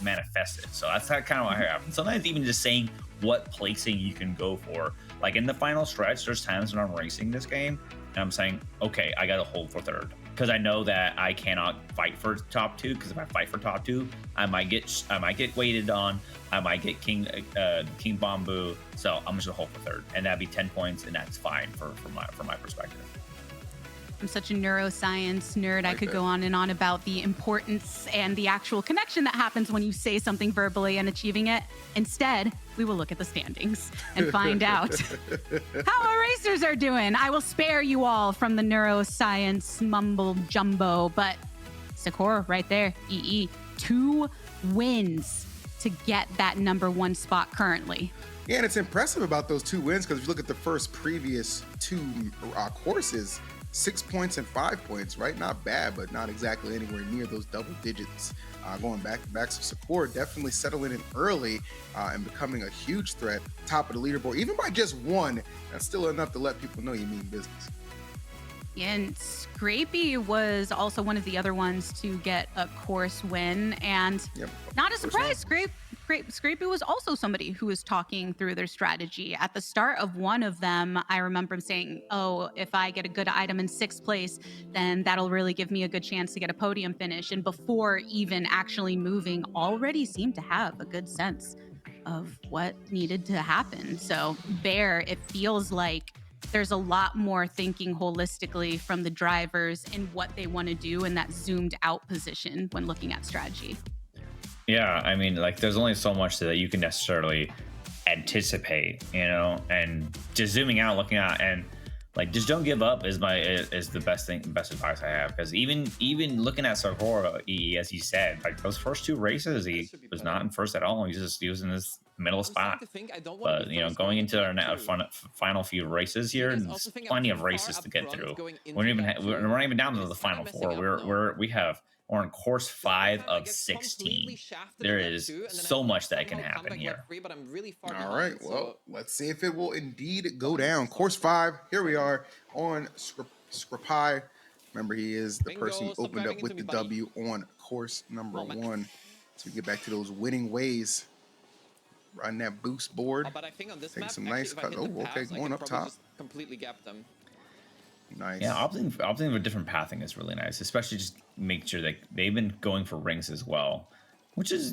manifest it. So that's kind of what happens. Sometimes even just saying what placing you can go for. Like in the final stretch, there's times when I'm racing this game and I'm saying, okay, I gotta hold for third, because I know that I cannot fight for top 2, because if I fight for top 2, I might get weighted on, I might get King Bamboo. So I'm just gonna hold for third, and that'd be 10 points, and that's fine for my perspective. I'm such a neuroscience nerd. I could go on and on about the importance and the actual connection that happens when you say something verbally and achieving it. Instead, we will look at the standings and find out how our racers are doing. I will spare you all from the neuroscience mumble jumbo, but Sakura right there, EE, 2 wins to get that #1 spot currently. Yeah, and it's impressive about those 2 wins, because if you look at the first previous 2 courses, 6 points and 5 points, right? Not bad, but not exactly anywhere near those double digits. Going back to back, so Sakura definitely settling in early and becoming a huge threat, top of the leaderboard, even by just 1. That's still enough to let people know you mean business. And Scrapey was also one of the other ones to get a course win, and not a surprise, Scrapey was also somebody who was talking through their strategy. At the start of one of them, I remember him saying, oh, if I get a good item in 6th place, then that'll really give me a good chance to get a podium finish. And before even actually moving, already seemed to have a good sense of what needed to happen. So Bear, it feels like there's a lot more thinking holistically from the drivers in what they want to do in that zoomed out position when looking at strategy. Yeah, I mean, like, there's only so much that you can necessarily anticipate, you know, and just zooming out, looking out, and like, just don't give up is the best advice I have. Because even looking at Sakura, as you said, like those first 2 races, he was not in first at all. He was in this middle spot. But you know, going into our final few races here, there's plenty of races to get through. We're not even down to the final 4. We're on course 5 of 16. There is so much that can happen here. All right, well, let's see if it will indeed go down. Course 5, here we are on Scrapey. Remember, he is the person who opened up with the W on course #1. So we get back to those winning ways. Riding that boost board. But I think on this take map, some nice cuts. Oh, okay, going up top. Completely gapped them. Nice. Yeah, opting for different pathing is really nice, especially just make sure that they've been going for rings as well, which is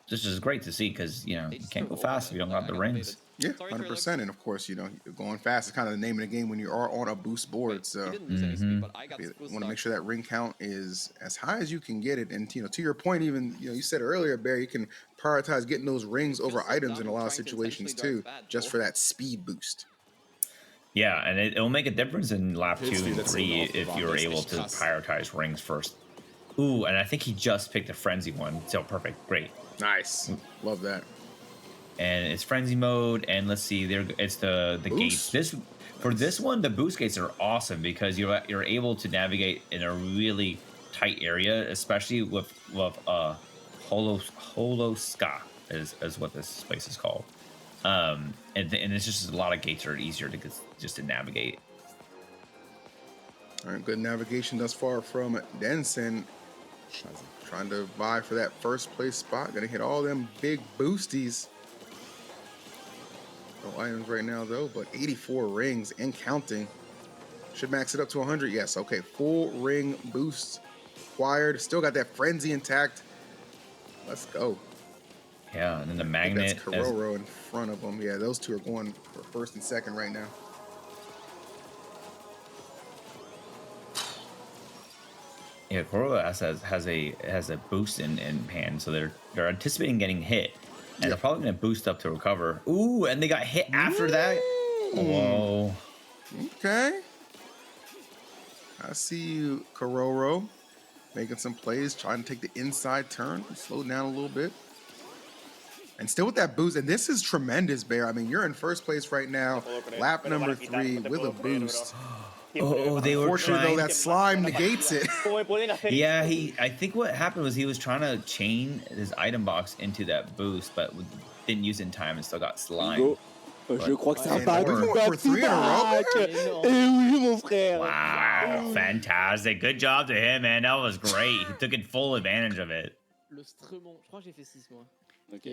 just is great to see because you can't go fast if you don't got the rings. Yeah, 100%. And of course, going fast is kind of the name of the game when you are on a boost board. So you want to make sure that ring count is as high as you can get it. And to your point, even you said earlier, Barry, you can prioritize getting those rings over items in a lot of situations too, just for that speed boost. Yeah, and it'll make a difference in lap 2 and 3 if you're able to prioritize rings first. Ooh, and I think he just picked a frenzy one. So perfect, great, nice, love that. And it's frenzy mode, and let's see, it's the gates. For this one, the boost gates are awesome because you're able to navigate in a really tight area, especially with Holoska is what this place is called. And it's just a lot of gates are easier to navigate. All right, good navigation thus far from Denson. Trying to vie for that first place spot. Gonna hit all them big boosties. No items right now though, but 84 rings and counting. Should max it up to 100. Yes, okay. Full ring boost acquired. Still got that frenzy intact. Let's go. Yeah, and then the magnet. That's Kororo in front of them. Yeah, those two are going for first and second right now. Yeah, Kororo has a boost in hand, so they're anticipating getting hit, and they're probably gonna boost up to recover. Ooh, and they got hit after that. Whoa. Okay. I see you, Kororo, making some plays, trying to take the inside turn, slow down a little bit. And still with that boost, and this is tremendous, Bear. I mean, you're in first place right now, lap number 3 with a boost. Oh, they were trying. Though, that slime negates it. Yeah, I think what happened was he was trying to chain his item box into that boost, but didn't use it in time and still got slime. Je crois que c'est un for 3 in a row. Wow, fantastic. Good job to him, man. That was great. He took full advantage of it.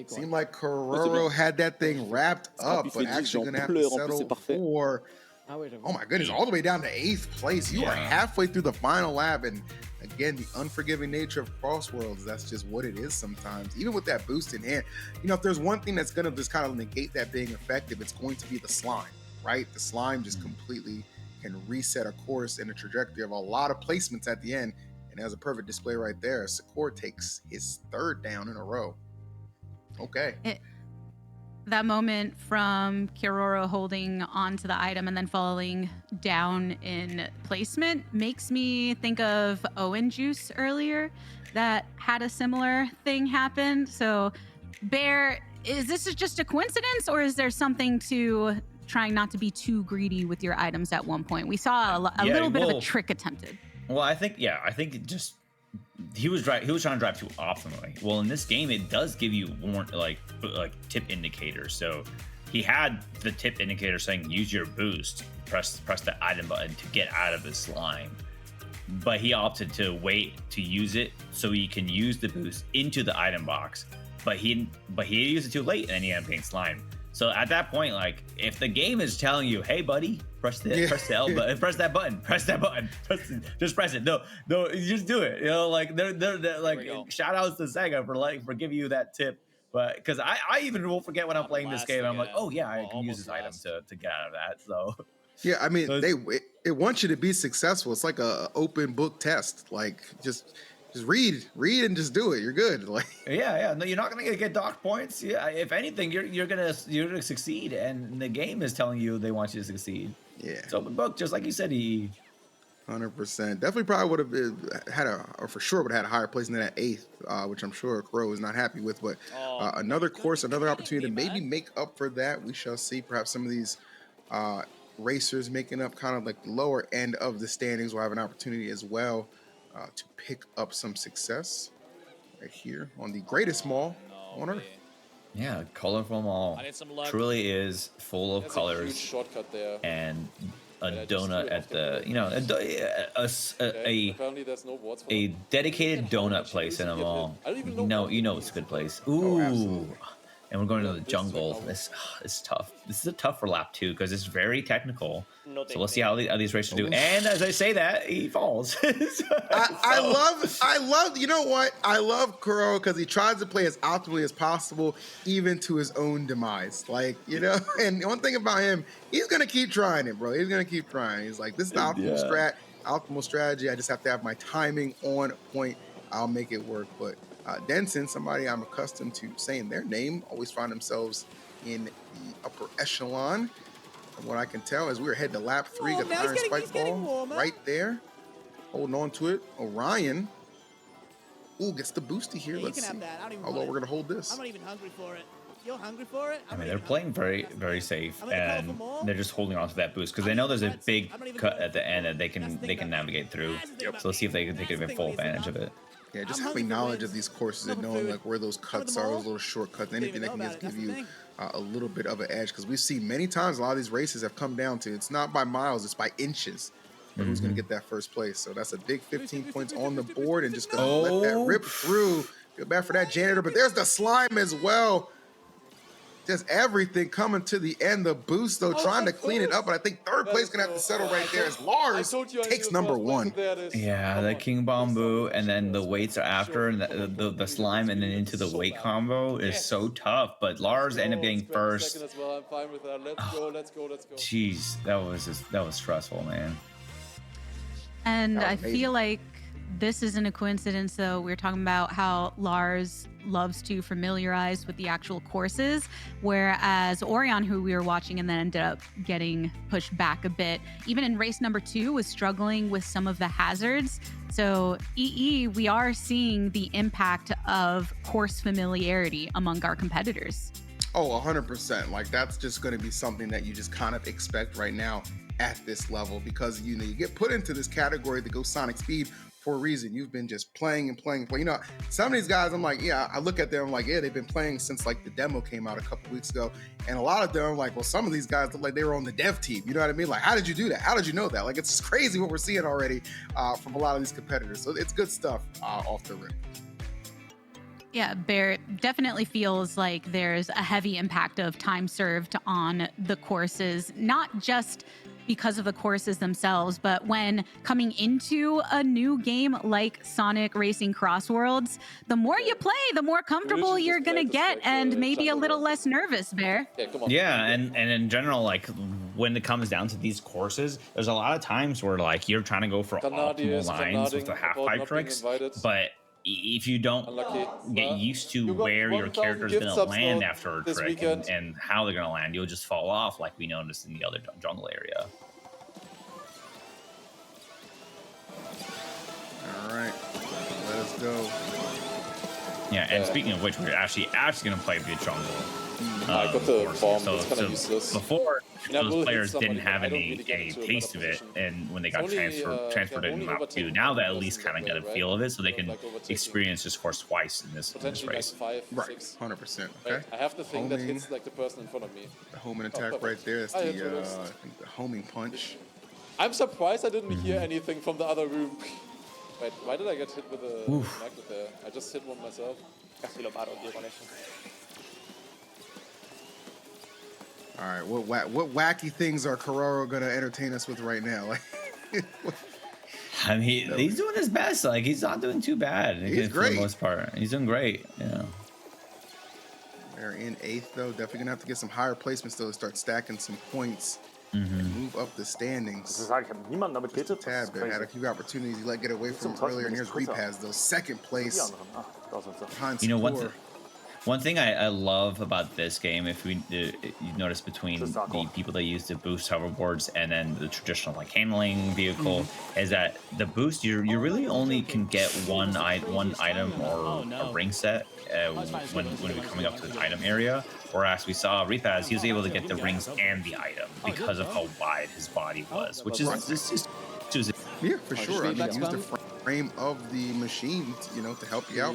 Seemed like Kororo had that thing wrapped up, but actually gonna have to settle for, oh my goodness, all the way down to 8th place. You are halfway through the final lap, and again, the unforgiving nature of CrossWorlds, that's just what it is sometimes. Even with that boost in hand, if there's one thing that's gonna just kind of negate that being effective, it's going to be the slime, right? The slime just completely can reset a course and a trajectory of a lot of placements at the end, and as a perfect display right there, Sakura takes his 3rd down in a row. Okay. That moment from Kiroro holding onto the item and then falling down in placement makes me think of Owen Juice earlier that had a similar thing happen. So, Bear, is this just a coincidence, or is there something to trying not to be too greedy with your items at one point? We saw a little bit of a trick attempted. Well, I think it just he was trying to drive too optimally. Well, in this game, it does give you like tip indicators. So he had the tip indicator saying use your boost, press the item button to get out of the slime. But he opted to wait to use it so he can use the boost into the item box. But he used it too late, and he ended up getting slime. So at that point, like, if the game is telling you, "Hey, buddy, press the L button, press that button, just press it." No, you just do it. Like they're like, shout outs to Sega for giving you that tip. But because I even will forget when I'm playing this game, I'm like, oh yeah, I can use this item to get out of that. So yeah, I mean, it wants you to be successful. It's like a open book test. Like just read and just do it. You're good. Like yeah. No, you're not gonna get docked points. Yeah, if anything, you're gonna succeed, and the game is telling you they want you to succeed. Yeah, it's open book, just like you said. 100%. Definitely, probably would have had a higher place than that 8th, which I'm sure Crow is not happy with. But another opportunity to maybe make up for that. We shall see. Perhaps some of these racers making up kind of like the lower end of the standings will have an opportunity as well to pick up some success right here on the greatest mall on Earth. Yeah, colorful mall truly is full of colors. Huge shortcut there. And a donut at the, a dedicated donut place in a mall. You know it's a good place. Ooh, and we're going to the jungle. This is tough. This is a tough for lap 2 because it's very technical. So let's see how these racers do. And as I say that, he falls. I love. You know what? I love Kuro because he tries to play as optimally as possible, even to his own demise. Like, you know. And one thing about him, he's gonna keep trying it, bro. He's gonna keep trying. He's like, this is the optimal strategy. I just have to have my timing on point. I'll make it work. But Denson, somebody I'm accustomed to saying their name, always find themselves in the upper echelon. From what I can tell, as we're heading to lap 3, got the iron spike ball right there, holding on to it. Orion, gets the boosty here. Let's see how long we're gonna hold this. I'm not even hungry for it. You're hungry for it? I mean, they're playing very, very safe, and they're just holding on to that boost because they know there's a big cut at the end that they can navigate through. So let's see if they can take full advantage of it. Yeah, just having knowledge of these courses and knowing like where those cuts are, those little shortcuts, anything that can just give you a little bit of an edge. Because we've seen many times a lot of these races have come down to it's not by miles, it's by inches. Who's going to get that first place? So that's a big 15 points on the board, and just going to let that rip through. Feel bad for that janitor, but there's the slime as well. Just everything coming to the end. The boost, though, trying to clean it up. But I think third place going to have to settle right there as Lars takes number 1. Yeah, the King Bamboo, and then the weights are after, and the slime, and then into the weight combo is so tough. But Lars ended up getting first. Jeez, that was stressful, man. And I feel like this isn't a coincidence, though. We're talking about how Lars loves to familiarize with the actual courses, whereas Orion, who we were watching and then ended up getting pushed back a bit, even in race number 2, was struggling with some of the hazards. So we are seeing the impact of course familiarity among our competitors. Oh, 100%. Like, that's just going to be something that you just kind of expect right now at this level, because you get put into this category to go Sonic Speed for a reason. You've been just playing and playing. You know, some of these guys, I'm like, yeah, I look at them, I'm like, yeah, they've been playing since like the demo came out a couple weeks ago. And a lot of them, I'm like, well, some of these guys look like they were on the dev team. You know what I mean? Like, how did you do that? How did you know that? Like, it's crazy what we're seeing already from a lot of these competitors. So it's good stuff off the rip. Yeah, Bear, definitely feels like there's a heavy impact of time served on the courses, not just because of the courses themselves, but when coming into a new game like Sonic Racing CrossWorlds, the more you play, the more comfortable you're gonna get, and maybe a little less nervous, Bear. Yeah, and in general, like when it comes down to these courses, there's a lot of times where like you're trying to go for optimal lines with the half-pipe tricks, but if you don't get used to where your character's going to land after a trick and how they're going to land, you'll just fall off like we noticed in the other jungle area. All right, let us go. Yeah, and speaking of which, we're actually going to play the jungle. I got the bomb. So, it's kind of useless. Before, those players didn't have any taste of it, and when they got transferred in map 2, now they at least kind of get a feel of it, so they can experience this course twice in this race. Right, 100%. Okay. I have the thing that hits like the person in front of me. The homing attack right there. That's I think the homing punch. I'm surprised I didn't hear anything from the other room. Wait, why did I get hit with a magnet there? I just hit one myself. All right, what wacky things are Carraro gonna entertain us with right now? I mean, he's doing his best. Like, he's not doing too bad. He's great for the most part. He's doing great. Yeah. They're in 8th though. Definitely gonna have to get some higher placements though to start stacking some points and move up the standings. Just a tad bit. Had a few opportunities he let get away from earlier, and here's Repaz though, 2nd place. You know, one thing I love about this game, if you notice between the people that use the boost hoverboards and then the traditional like handling vehicle, is that the boost you really only can get one item or a ring set when we're coming up to the item area. Whereas we saw Repaz, he was able to get the rings and the item because of how wide his body was, which is just yeah, for sure. I mean, use the frame of the machine, to help you out.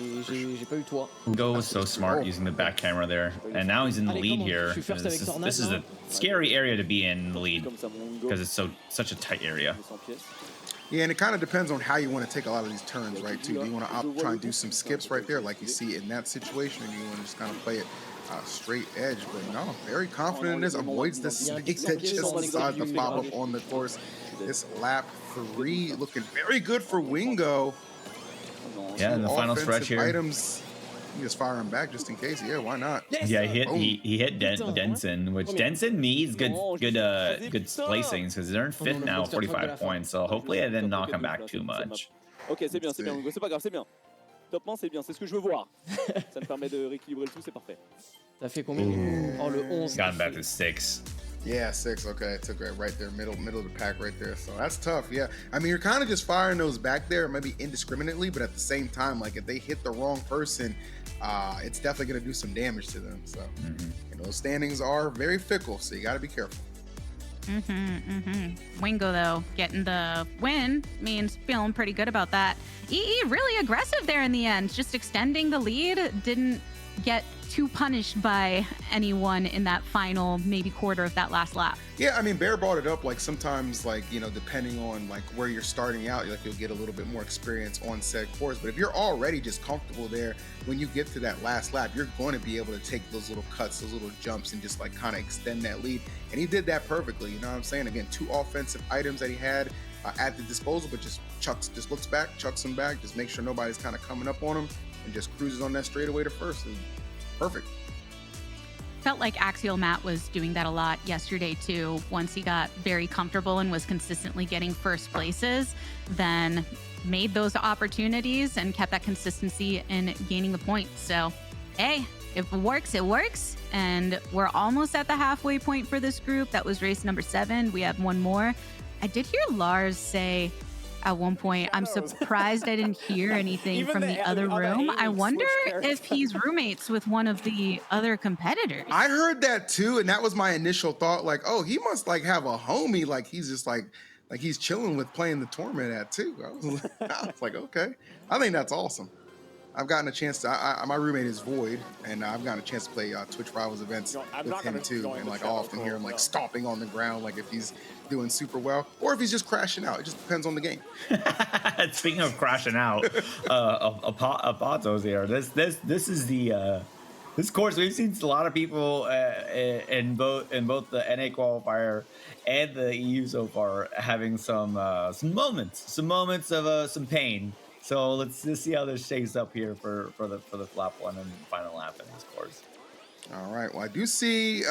Go was so smart using the back camera there, and now he's in the lead here. This is a scary area to be in the lead because it's such a tight area. Yeah, and it kind of depends on how you want to take a lot of these turns, right? Too. Do you want to try and do some skips right there, like you see in that situation, or do you want to just kind of play it straight edge, but no, very confident in this. Avoids the snake that just decides to pop up on the course. This lap 3 looking very good for Wingo. Yeah, in the final stretch here. Items. You just fire him back just in case. Yeah, why not? Yeah, he hit Denson, which Denson needs good placings because they're in 5th now, 45 points. So hopefully I didn't knock him back too much. Ok, c'est bien, Hugo, c'est pas grave, c'est bien. Top 1, c'est bien, c'est ce que je veux voir. Ça me permet de rééquilibrer le tout, c'est parfait. Ça fait combien? Oh, le 11. Got him back to 6. Yeah, 6. Okay, it took it right there, middle of the pack right there. So that's tough. Yeah, I mean, you're kind of just firing those back there, maybe indiscriminately, but at the same time, like if they hit the wrong person, it's definitely going to do some damage to them. So, you know, those standings are very fickle, so you got to be careful. Wingo, though, getting the win means feeling pretty good about that. EE really aggressive there in the end, just extending the lead. Didn't get too punished by anyone in that final maybe quarter of that last lap. Yeah, I mean, Bear brought it up, like sometimes, like, you know, depending on like where you're starting out, like you'll get a little bit more experience on said course. But if you're already just comfortable there, when you get to that last lap, you're going to be able to take those little cuts, those little jumps, and just like kind of extend that lead. And he did that perfectly. You know what I'm saying? Again, 2 offensive items that he had at the disposal, but just looks back, chucks them back, just make sure nobody's kind of coming up on him, and just cruises on that straightaway to first. Perfect. Felt like Axial Matt was doing that a lot yesterday too. Once he got very comfortable and was consistently getting first places, then made those opportunities and kept that consistency in gaining the points. So, hey, if it works, it works. And we're almost at the halfway point for this group. That was race number 7. We have one more. I did hear Lars say at one point, I'm surprised I didn't hear anything from the other room. I wonder if he's roommates with one of the other competitors. I heard that too, and that was my initial thought, like, oh, he must like have a homie, like he's just like he's chilling with playing the tournament at too. I was like, okay. I think that's awesome. I've gotten a chance to, my roommate is Void, and I've gotten a chance to play Twitch Rivals events with him too, and like I often hear him like stomping on the ground, like if he's doing super well, or if he's just crashing out. It just depends on the game. Speaking of crashing out, Apato's here. This is the this course. We've seen a lot of people in both the NA qualifier and the EU so far having some moments of some pain. So let's just see how this shakes up here for the flap 1 and final lap in this course. All right. Well, I do see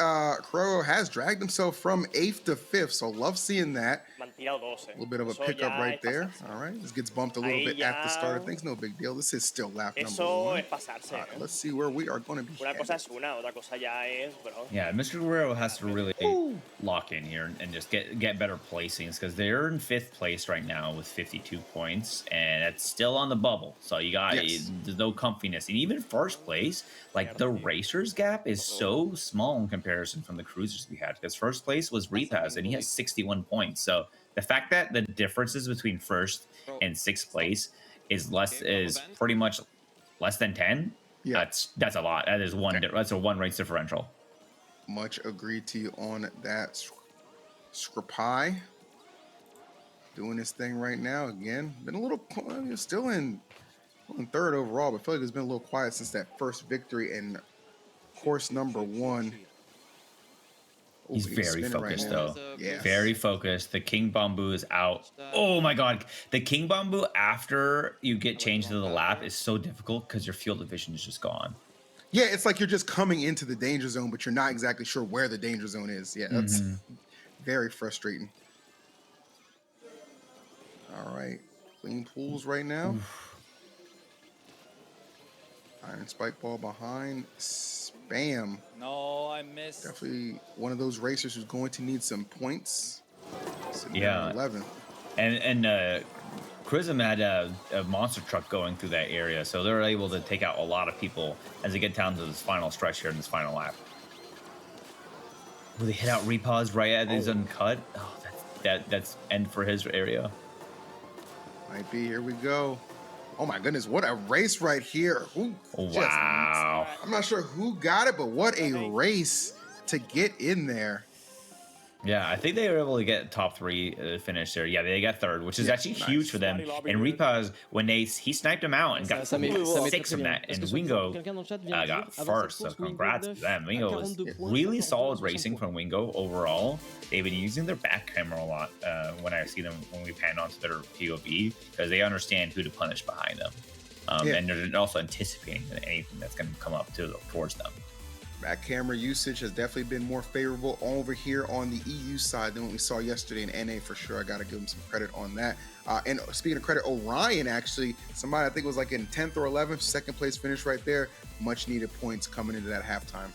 Crow has dragged himself from 8th to 5th, so love seeing that. A little bit of a pickup right there. All right. This gets bumped a little bit at the start of things. No big deal. This is still lap number 1. Right, let's see where we are going to be. Yeah, Mr. Guerrero has to really lock in here and just get better placings because they're in 5th place right now with 52 points, and it's still on the bubble. So you got there's no comfiness. And even 1st place, like the racers gap is so small in comparison from the cruisers we had, because 1st place was Repaz and he has 61 points. So the fact that the differences between 1st and 6th place is pretty much less than 10. Yeah, that's a lot. That is that's a 1 race differential. Much agreed to you on that. Scripai doing his thing right now again. Been a little still in 3rd overall, but I feel like it's been a little quiet since that first victory in course number 1. Ooh, he's very focused right though. Yeah. Very focused. The King Bamboo is out. Oh my god. The King Bamboo after you get changed to the lap is so difficult because your field of vision is just gone. Yeah, it's like you're just coming into the danger zone, but you're not exactly sure where the danger zone is. Yeah, that's very frustrating. All right. Clean pools right now. Iron Spike Ball behind. Spam. No, I missed. Definitely one of those racers who's going to need some points. Yeah. 11. And Chrism had a monster truck going through that area, so they're able to take out a lot of people as they get down to this final stretch here in this final lap. Will they hit out Repause right at his uncut? Oh, that's end for his area. Might be. Here we go. Oh my goodness, what a race right here. Wow. I'm not sure who got it, but what a race to get in there. Yeah, I think they were able to get top 3 finish there. Yeah, they got 3rd, which is actually huge for them. And Repaz, when he sniped him out and got 6 from that, and Wingo got 1st. So congrats to them. Wingo was really solid racing from Wingo overall. They've been using their back camera a lot when I see them when we pan onto their POV, because they understand who to punish behind them. And they're also anticipating anything that's going to come up to force them. Back camera usage has definitely been more favorable over here on the EU side than what we saw yesterday in NA for sure. I got to give him some credit on that. And speaking of credit, Orion actually, somebody I think was like in 10th or 11th, second place finish right there. Much needed points coming into that halftime.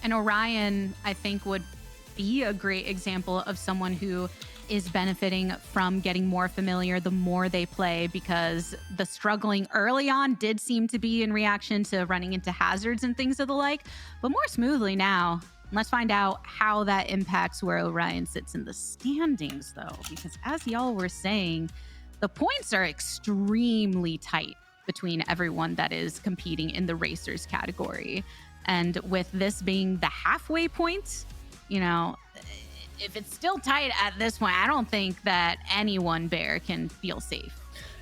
And Orion, I think, would be a great example of someone who is benefiting from getting more familiar the more they play, because the struggling early on did seem to be in reaction to running into hazards and things of the like, but more smoothly now. Let's find out how that impacts where Orion sits in the standings, though, because as y'all were saying, the points are extremely tight between everyone that is competing in the racers category. And with this being the halfway point, you know, if it's still tight at this point, I don't think that anyone Bear can feel safe.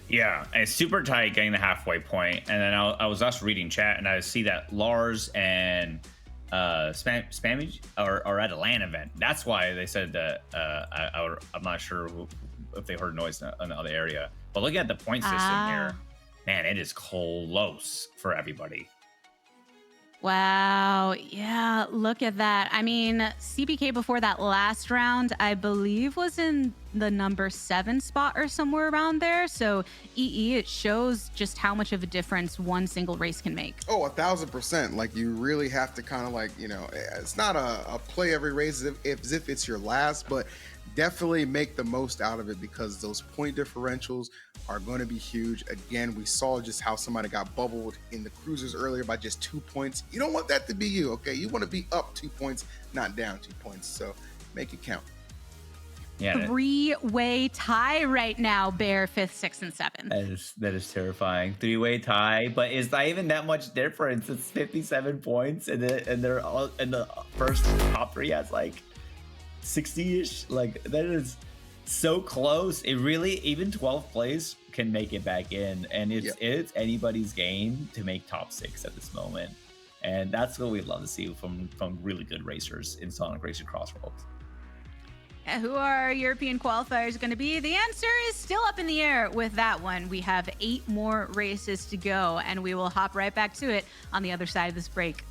Yeah, and it's super tight getting the halfway point. And then I was just reading chat, and I see that Lars and Spamage are at a LAN event. That's why they said that. I'm not sure if they heard noise in the other area. But looking at the point system here, man, it is close for everybody. Wow. Yeah, look at that. I mean, CBK before that last round, I believe, was in the number 7 spot or somewhere around there. So it shows just how much of a difference one single race can make. Oh, 1,000%. Like, you really have to kind of like, you know, it's not a play every race as if it's your last, but definitely make the most out of it, because those point differentials are going to be huge. Again, we saw just how somebody got bubbled in the cruisers earlier by just 2 points. You don't want that to be you, okay? You want to be up 2 points, not down 2 points. So make it count. Yeah, 3-way tie right now, Bear 5th, 6th, and 7th. That is terrifying. 3-way tie, but it's not even that much difference. It's 57 points, and they're all in the first top 3 has like 60-ish. Like, that is so close. It really, even 12th place can make it back in, and it's anybody's game to make top 6 at this moment, and that's what we'd love to see from really good racers in Sonic Racing CrossWorlds. Who are our European qualifiers going to be? The answer is still up in the air with that one. We have 8 more races to go, and we will hop right back to it on the other side of this break.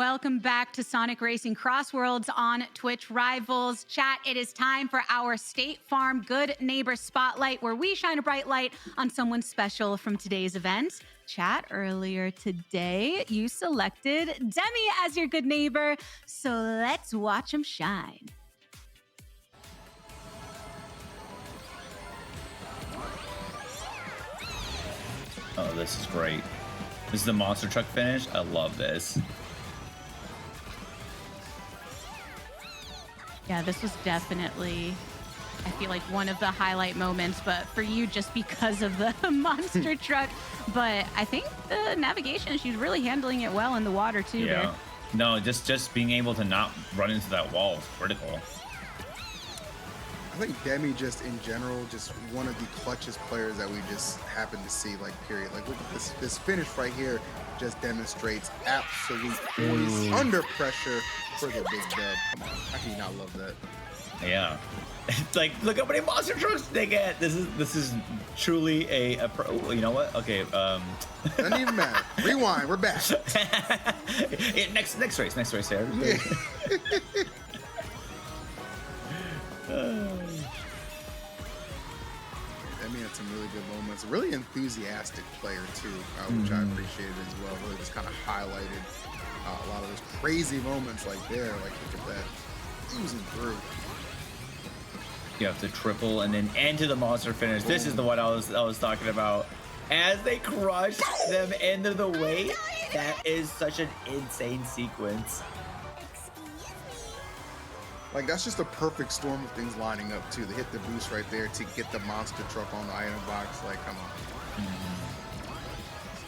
welcome back to Sonic Racing CrossWorlds on Twitch Rivals. Chat, it is time for our State Farm Good Neighbor Spotlight, where we shine a bright light on someone special from today's event. Chat, earlier today, you selected Demi as your good neighbor, so let's watch him shine. Oh, this is great. This is the monster truck finish. I love this. Yeah, this was definitely, I feel like, one of the highlight moments, but for you, just because of the monster truck. But I think the navigation, she's really handling it well in the water too. Yeah. There. No, just being able to not run into that wall is critical. I think Demi just in general, just one of the clutchest players that we just happen to see, like, period. Like, look at this finish right here just demonstrates absolute poise under pressure for the big dub. Come on, how can you not love that? Yeah. It's like, look how many monster trucks they get. This is truly a pro. You know what? Okay. Doesn't even matter. Rewind. We're back. Yeah, next race, Sarah. Yeah. Demi had some really good moments. A really enthusiastic player too, which I appreciated as well. Really just kind of highlighted a lot of those crazy moments like there. Like, look at that, oozing through. You have to triple and then into the monster finish. This is the one I was talking about. As they crush them into the weight, that is such an insane sequence. Like, that's just a perfect storm of things lining up too. They hit the boost right there to get the monster truck on the item box. Like, come on.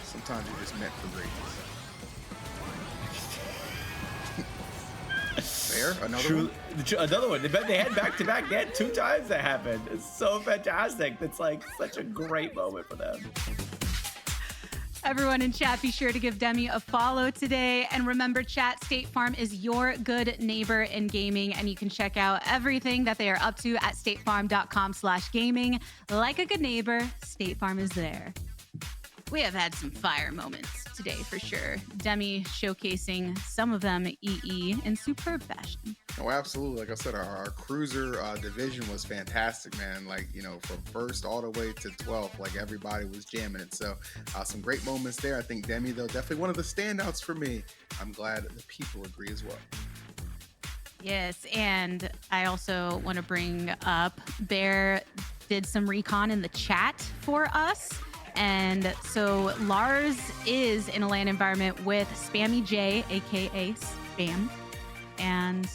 Sometimes you're just meant for greatness. There, another one. They had back-to-back. They had 2 times that happened. It's so fantastic. It's like such a great moment for them. Everyone in chat, be sure to give Demi a follow today. And remember, chat, State Farm is your good neighbor in gaming, and you can check out everything that they are up to at statefarm.com/gaming. Like a good neighbor, State Farm is there. We have had some fire moments today for sure. Demi showcasing some of them EE in superb fashion. Oh, absolutely. Like I said, our cruiser division was fantastic, man. Like, you know, from first all the way to 12th, like everybody was jamming it. So some great moments there. I think Demi, though, definitely one of the standouts for me. I'm glad the people agree as well. Yes, and I also want to bring up Bear did some recon in the chat for us. And so Lars is in a LAN environment with Spammy J, aka Spam, and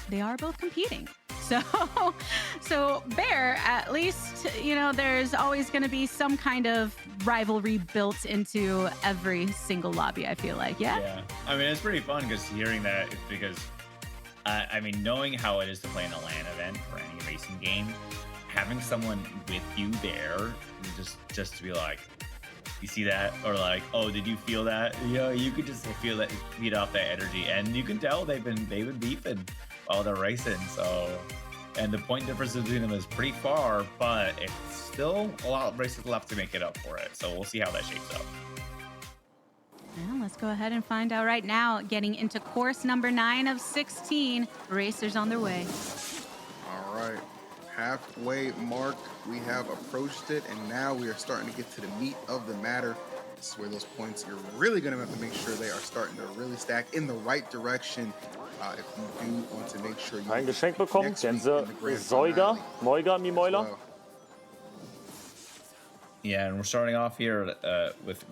they are both competing. So Bear, at least, you know, there's always going to be some kind of rivalry built into every single lobby, I feel like. Yeah. I mean, it's pretty fun because hearing that, because I mean, knowing how it is to play in a LAN event for any racing game, having someone with you there, just to be like, you see that, or like, oh, did you feel that? You know, you could just feel that, feed off that energy, and you can tell they've been beefing while they're racing. So, and the point difference between them is pretty far, but it's still a lot of races left to make it up for it. So we'll see how that shapes up. Well, let's go ahead and find out right now. Getting into course number 9 of 16, racers on their way. All right. Halfway mark, we have approached it, and now we are starting to get to the meat of the matter. This is where those points, you're really going to have to make sure they are starting to really stack in the right direction. If you do want to make sure you ein Geschenk bekommen, Gänse, Moiga, Mimoila. Yeah, and we're starting off here with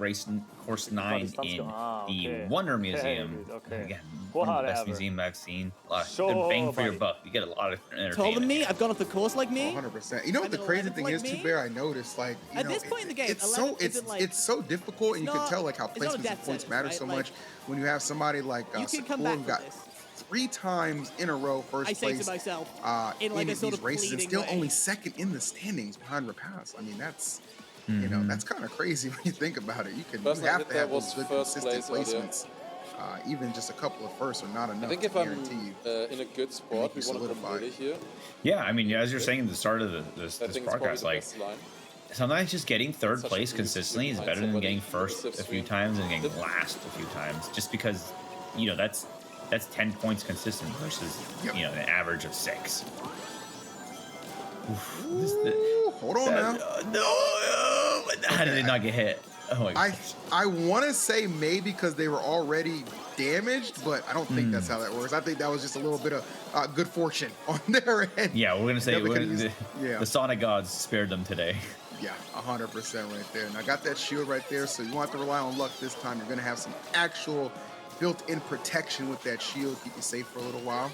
course 9 in the Wonder Museum. Again, one of the best museums I've seen. Good bang for your buck. You get a lot of entertainment. Taller than me? I've gone up the course like me? 100%. You know what the crazy thing is, too, Bear? I noticed, like, you at know, this point in the game, it's so difficult, and you can tell like how placements of points matter so much when you have somebody like Sakura who got 3 times in a row first place to myself, in like these races, and still only second in the standings behind Rapaz. I mean, that's you know, that's kind of crazy when you think about it. You have to have those good consistent placements. Even just a couple of firsts are not enough. I think if I'm in a good spot, we want to complete it here. Yeah, I mean, as you're saying at the start of this podcast, like, sometimes just getting third place consistently is better than getting first a few times and getting last a few times. Just because, you know, that's that's 10 points consistent versus you know an average of 6. Oof, hold on now. How did they not get hit? Oh my God. I want to say maybe because they were already damaged, but I don't think that's how that works. I think that was just a little bit of good fortune on their end. Yeah, we're gonna say the Sonic gods spared them today. Yeah, 100% right there. And I got that shield right there, so you won't have to rely on luck this time. You're gonna have some actual built-in protection with that shield, keep you safe for a little while.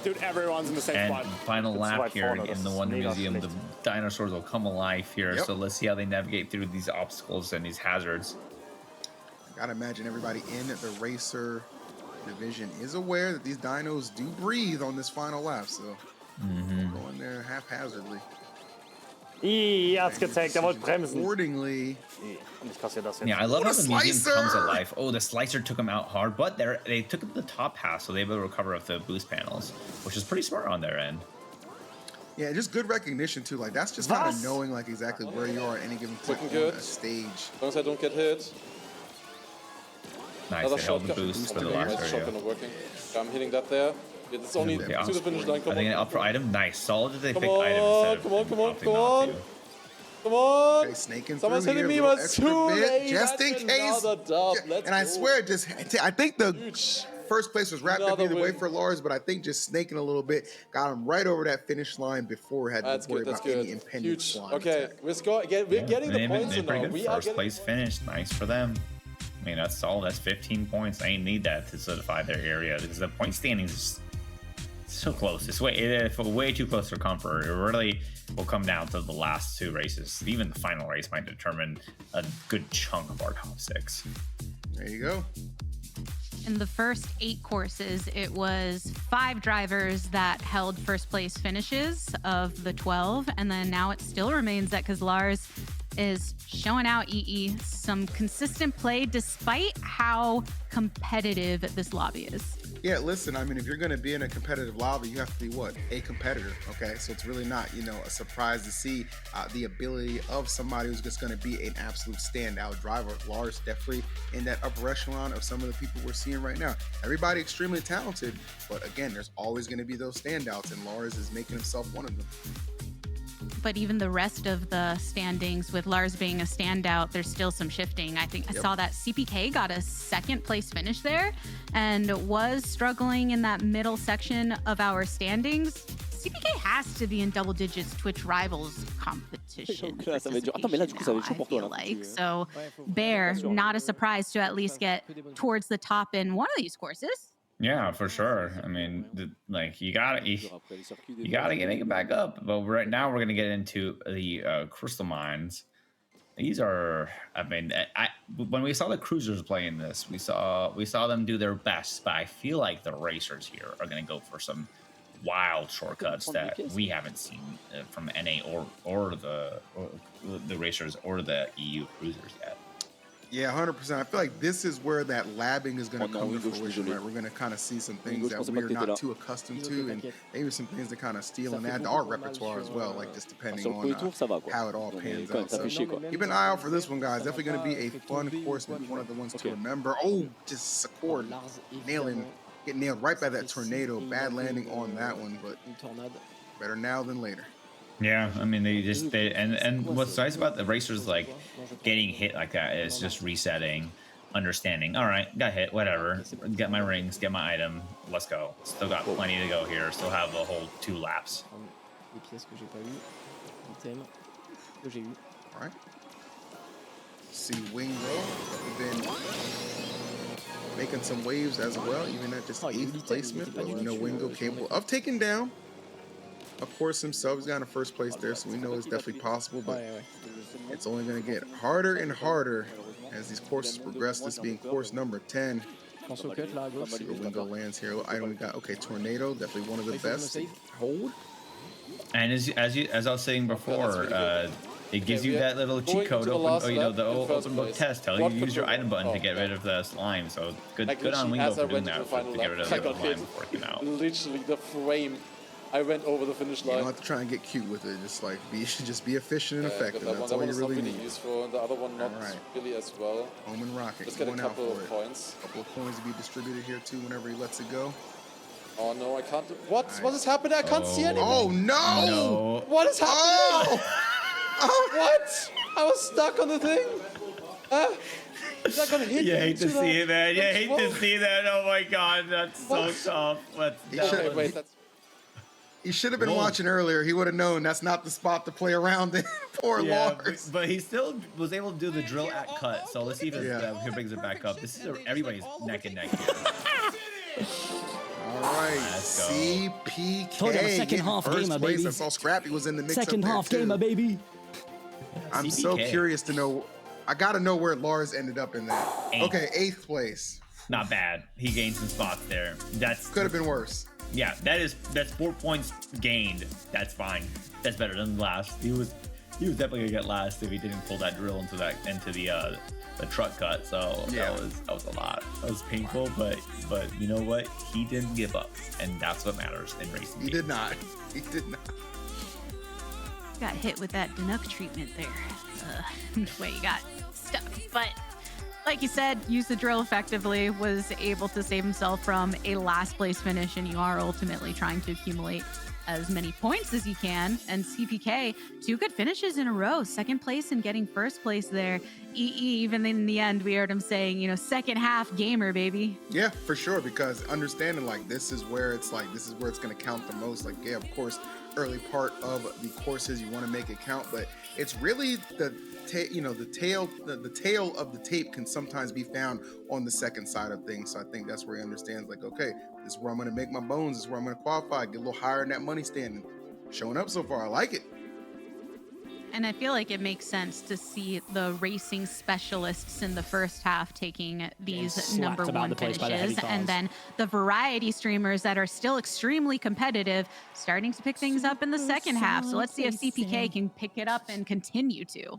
Dude, everyone's in the same spot. And final lap here in the Wonder Museum. The dinosaurs will come alive here. So let's see how they navigate through these obstacles and these hazards. Gotta imagine everybody in the racer division is aware that these dinos do breathe on this final lap. So going there haphazardly. Hat's gezeigt, wollte bremsen. Accordingly. Yeah, I love how the museum comes alive. Oh, the slicer took them out hard, but they took the top half, so they were able to recover off the boost panels, which is pretty smart on their end. Yeah, just good recognition too. Like that's just kind of knowing like exactly where you are at any given point on a stage. As long as I don't get hit. Nice, they held the boost for the last area. Working. I'm hitting that there. It's only to the finish line. I think an up for item. Nice. Solid that they picked item instead of come on. Come on. Okay, snaking Someone's through hitting here, me, but too late. Just in case. And I swear, I think the first place was wrapped up either way for Lars, but I think just snaking a little bit got him right over that finish line before we had to worry about any impending slime. Okay, we're getting the points now. We are first place finish. Nice for them. I mean, that's solid. That's 15 points. They need that to solidify their area because the point standings is so close. It's way too close for comfort. It really will come down to the last 2 races. Even the final race might determine a good chunk of our top 6. There you go. In the first 8 courses, it was 5 drivers that held first place finishes of the 12. And then now it still remains that because Lars is showing out EE some consistent play despite how competitive this lobby is. Yeah, listen, I mean, if you're going to be in a competitive lobby, you have to be what? A competitor, okay? So it's really not, a surprise to see the ability of somebody who's just going to be an absolute standout driver. Lars definitely in that upper echelon of some of the people we're seeing right now. Everybody extremely talented, but again, there's always going to be those standouts, and Lars is making himself one of them. But even the rest of the standings, with Lars being a standout, there's still some shifting. I think I saw that CPK got a 2nd place finish there and was struggling in that middle section of our standings. CPK has to be in double digits Twitch Rivals competition. I feel like. So Bear, not a surprise to at least get towards the top in one of these courses. Yeah, for sure. I mean, you gotta make it back up. But right now, we're gonna get into the crystal mines. These are, I mean, when we saw the cruisers playing this, we saw them do their best. But I feel like the racers here are gonna go for some wild shortcuts that we haven't seen from NA or the racers or the EU cruisers yet. Yeah, 100%. I feel like this is where that labbing is going to come to fruition, right? We're going to kind of see some things that we're not too accustomed to, and maybe some things that kind of steal and add to our repertoire as well, like just depending on how it all pans out. So keep an eye out for this one, guys. Definitely going to be a fun course, maybe one of the ones to remember. Oh, just Sakura getting nailed right by that tornado. Bad landing on that one, but better now than later. Yeah, I mean, and what's nice about the racers, like, getting hit like that is just resetting, understanding. All right, got hit, whatever. Get my rings, get my item, let's go. Still got plenty to go here. Still have a whole 2 laps. All right. See Wingo, been making some waves as well, even at just 8th placement. But we know Wingo capable of taking down. Of course, himself, he's got a first place there, so we know it's definitely possible, but it's only going to get harder and harder as these courses progress, this being course number 10. Let's see where Wingo lands here. What item we got? Okay, Tornado, definitely one of the best. Hold. And as I was saying before, it gives you that little cheat code, the open book test, telling you to use your item button to get rid of the slime. So good on Wingo for doing that, to get rid of the slime before it came out. Literally the frame I went over the finish line. You don't have to try and get cute with it. Just like be efficient and effective. That That's one all you is really not really need. useful, and the other one not really as well. Omen Rocket. Let's get a going out couple for of it. points. A couple of coins to be distributed here too whenever he lets it go. Oh no, I can't. What? What is happening? I can't see anything. Oh no! No. What is happening? What? I was stuck on the thing. Is that gonna hit You me hate to into see it, man. You the hate to see that. Oh my god, that's so tough. He should have been watching earlier. He would have known that's not the spot to play around in. Poor Lars. But he still was able to do the drill at cut. So let's see if he brings it back up. This is everybody's neck and neck here. All right, CPK. Told you I'm a second half gamer, baby. I saw Scrappy was in the mix. Second half gamer, baby. I'm so curious to know. I gotta know where Lars ended up in that. 8th. Okay, 8th place. Not bad. He gained some spots there. That's could have been worse. Yeah, that's 4 points gained. That's fine. That's better than last. He was definitely gonna get last if he didn't pull that drill into the truck cut. So that was a lot. That was painful, but you know what? He didn't give up, and that's what matters in racing. He did not. He did not. Got hit with that Danuk treatment there. Wait, you got stuck. But like you said, used the drill effectively, was able to save himself from a last place finish, and you are ultimately trying to accumulate as many points as you can. And CPK, 2 good finishes in a row, 2nd place and getting 1st place there. Even in the end, we heard him saying, second half gamer, baby. Yeah, for sure, because understanding like this is where it's going to count the most. Like, yeah, of course, early part of the courses you want to make it count, but it's really the tail of the tape can sometimes be found on the second side of things. So I think that's where he understands, like, okay, this is where I'm going to make my bones. This is where I'm going to qualify, get a little higher in that money stand. Showing up so far, I like it. And I feel like it makes sense to see the racing specialists in the first half taking these number 1 finishes, and then the variety streamers that are still extremely competitive starting to pick things up in the second half. So let's see if CPK can pick it up and continue to.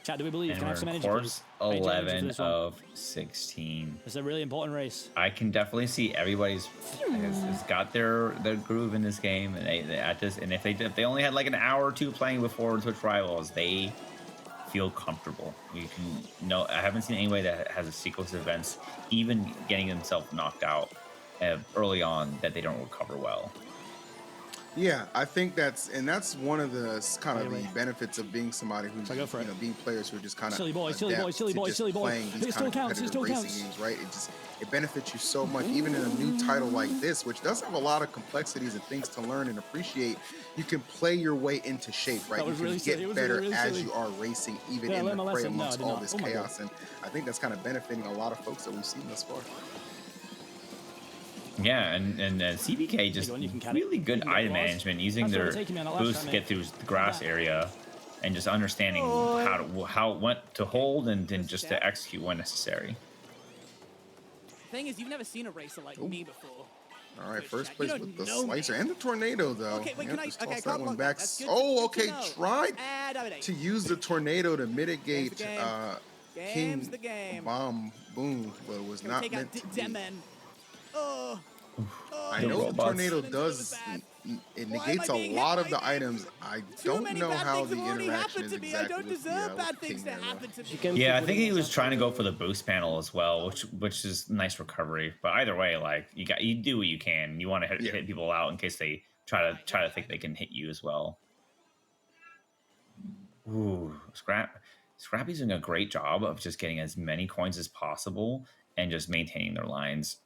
Chat, do we believe? And Can I have some we're in energy, course please? 11 of 16. It's a really important race. I can definitely see everybody's has got their groove in this game, and if they only had like an hour or two playing before Twitch Rivals, they feel comfortable. I haven't seen anybody that has a sequence of events, even getting themselves knocked out early on, that they don't recover well. Yeah, I think that's one of the kind of the benefits of being somebody who's being players who are just kind of silly boy, playing these kind of competitive racing games, right? It benefits you so much, even in a new title like this, which does have a lot of complexities and things to learn and appreciate. You can play your way into shape, right? You can get better as you are racing, even in the fray amongst all this chaos. And I think that's kind of benefiting a lot of folks that we've seen thus far. Yeah, and CBK just really good item management, using their boost to get through the grass area, and just understanding what to hold and then just to execute when necessary. The thing is, you've never seen a racer like me before. All right, first place with the slicer and the tornado, though. Okay, wait, just toss that one back. Oh, okay, tried to use the tornado to mitigate King Bomb Boom, but it was not meant to be. I know the tornado does, it negates a lot of the items. I don't know how the interaction is exactly with the King there. Yeah, I think he was trying to go for the boost panel as well, which is nice recovery. But either way, like you do what you can. You want to hit people out in case they try to think they can hit you as well. Ooh, Scrappy's doing a great job of just getting as many coins as possible and just maintaining their lines.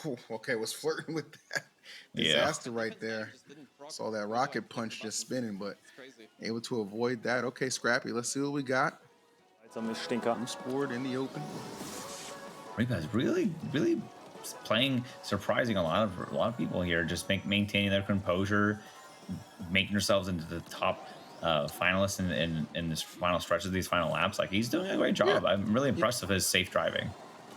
Oh, okay, was flirting with that disaster right there. Saw that rocket punch just spinning, but able to avoid that. Okay, Scrappy, let's see what we got. Sport in the open. Reapa's really surprising a lot of people here, just maintaining their composure, making themselves into the top finalists in this final stretch of these final laps. Like, he's doing a great job. Yeah. I'm really impressed with his safe driving.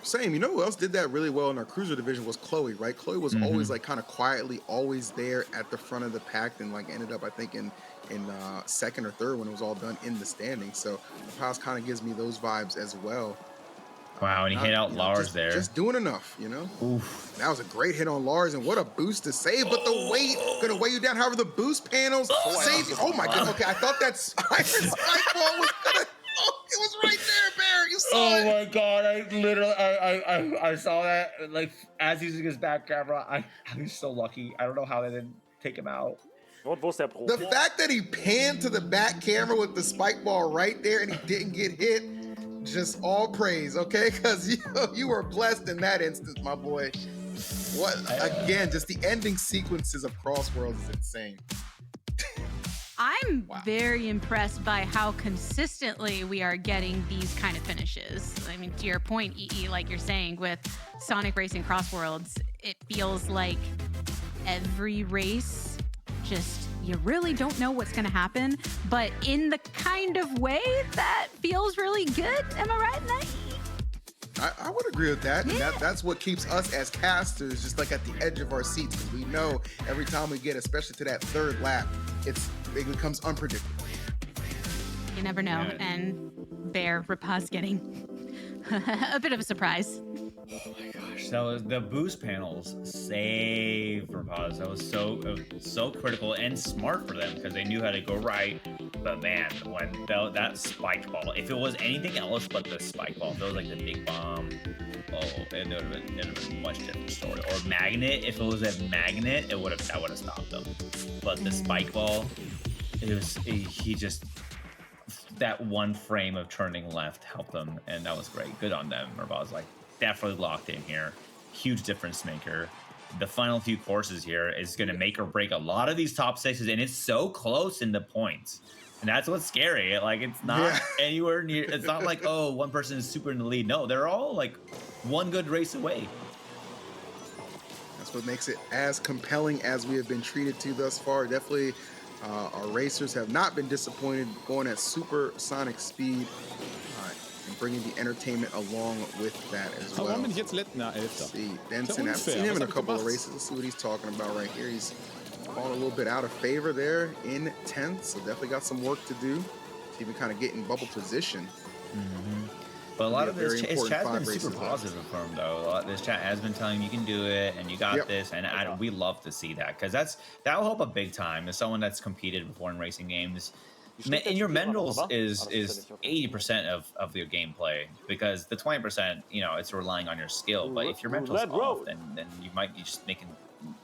Same. You know who else did that really well in our cruiser division was Chloe, right? Chloe was always like kind of quietly always there at the front of the pack, and like ended up, I think, in second or third when it was all done in the standings. So the Paz kind of gives me those vibes as well. Wow, and he hit out Lars there. Just doing enough, you know? Oof. That was a great hit on Lars, and what a boost to save, but the weight gonna weigh you down. However, the boost panels save you. Oh my god, okay, I thought that Iron Spike Ball was gonna, it was right there, Bear, you saw it. Oh my god, I literally, I saw that, like, as using his back camera, I was so lucky. I don't know how they didn't take him out. The fact that he panned to the back camera with the spike ball right there and he didn't get hit, just all praise, okay? Because you were blessed in that instance, my boy. What, again, just the ending sequences of CrossWorlds is insane. I'm very impressed by how consistently we are getting these kind of finishes. I mean, to your point, EE, like you're saying, with Sonic Racing CrossWorlds, it feels like every race, just you really don't know what's going to happen, but in the kind of way that feels really good. Am I right in that? I would agree with that. Yeah. And that's what keeps us as casters just like at the edge of our seats, because we know every time we get, especially to that third lap, it becomes unpredictable. You never know. Yeah. And Bear Rapaz getting a bit of a surprise. Oh my gosh, that was the boost panels saved Rapaz. That was so critical and smart for them because they knew how to go right. But man, when that spike ball, if it was anything else but the spike ball, if it was like the big bomb, it would have been a much different story. Or magnet, if it was a magnet, that would have stopped them. But the spike ball, he just, that one frame of turning left helped them, and that was great. Good on them. Rapaz like definitely locked in here. Huge difference maker. The final few courses here is going to make or break a lot of these top sixes, and it's so close in the points. And that's what's scary. Like, it's not anywhere near, it's not like, oh, one person is super in the lead. No, they're all like one good race away. That's what makes it as compelling as we have been treated to thus far. Definitely, our racers have not been disappointed, going at supersonic speed and bringing the entertainment along with that as well. Warum bin ich jetzt letzter? See, Denson, I've seen him in a couple of races. Let's see what he's talking about right here. He's falling a little bit out of favor there in 10th, so definitely got some work to do to even kind of get in bubble position. But a lot of his chat's been super positive for him, though. This chat has been telling him you can do it and you got this, and we love to see that because that will help a big time as someone that's competed before in racing games. And your mentals is 80% of your gameplay, because the 20%, it's relying on your skill. But if your mental's off, then you might be just making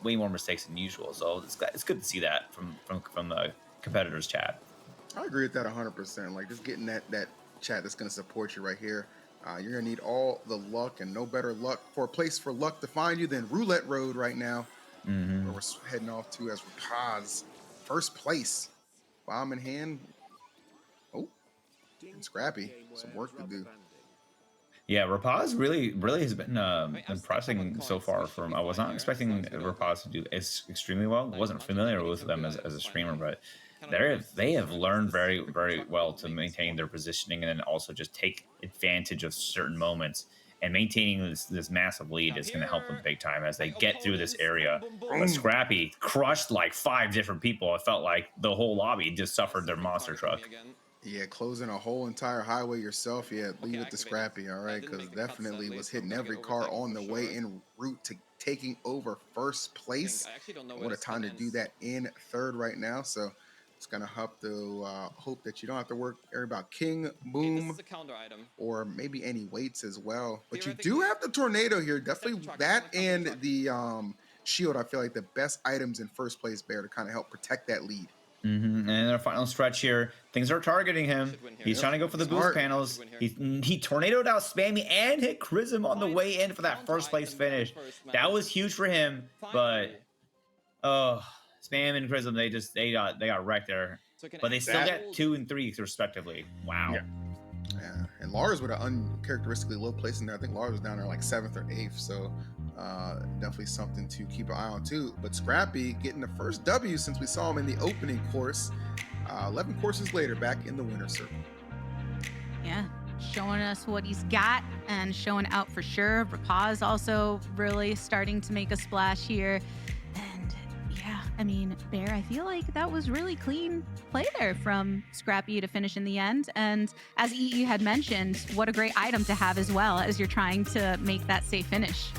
way more mistakes than usual. So it's good to see that from the competitors' chat. I agree with that 100%. Like, just getting that chat that's going to support you right here. You're going to need all the luck, and no better luck for a place for luck to find you than Roulette Road right now, where we're heading off to as Rapaz. First place. Bomb in hand. Oh, and Scrappy. Some work to do. Yeah, Rapaz really has been impressing so far. I was not expecting Rapaz to do extremely well. I wasn't familiar with them as a streamer, but they have learned very, very well to maintain their positioning and then also just take advantage of certain moments. And maintaining this massive lead is going to help them big time as they get through this area. But Scrappy crushed like 5 different people. It felt like the whole lobby just suffered their monster truck. Yeah, closing a whole entire highway yourself. Yeah, leave it to Scrappy, all right? Because definitely was hitting every car on the way en route to taking over first place. What a time to do that in third right now. So it's going to have to hope that you don't have to worry about King, Boom, or maybe any weights as well. But you do have the Tornado here. Definitely that and the Shield, I feel like the best items in first place, Bear, to kind of help protect that lead. And in our final stretch here, things are targeting him. He's trying to go for the boost panels. He tornadoed out Spammy and hit Chrism on the way in for that first place finish. That was huge for him, but Spam and Chrism, they got wrecked there, but they still get 2 and 3 respectively. Wow. Yeah, and Lars with an uncharacteristically low place in there. I think Lars was down there like 7th or 8th, so definitely something to keep an eye on too. But Scrappy getting the first W since we saw him in the opening course. 11 courses later, back in the winner's circle. Yeah, showing us what he's got and showing out for sure. Rapaz also really starting to make a splash here. And yeah, I mean, Bear, I feel like that was really clean play there from Scrappy to finish in the end. And as EE had mentioned, what a great item to have as well as you're trying to make that safe finish.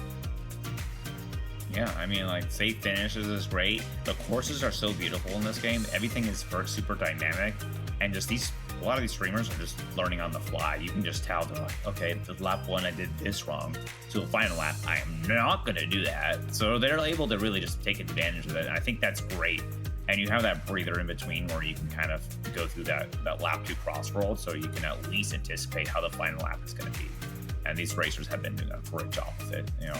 Yeah, I mean, like, safe finishes is great. The courses are so beautiful in this game. Everything is super dynamic. And just a lot of these streamers are just learning on the fly. You can just tell they're like, okay, the lap 1, I did this wrong. So the final lap, I am not going to do that. So they're able to really just take advantage of it. I think that's great. And you have that breather in between where you can kind of go through that lap 2 CrossWorlds, so you can at least anticipate how the final lap is going to be. And these racers have been doing a great job with it. You know,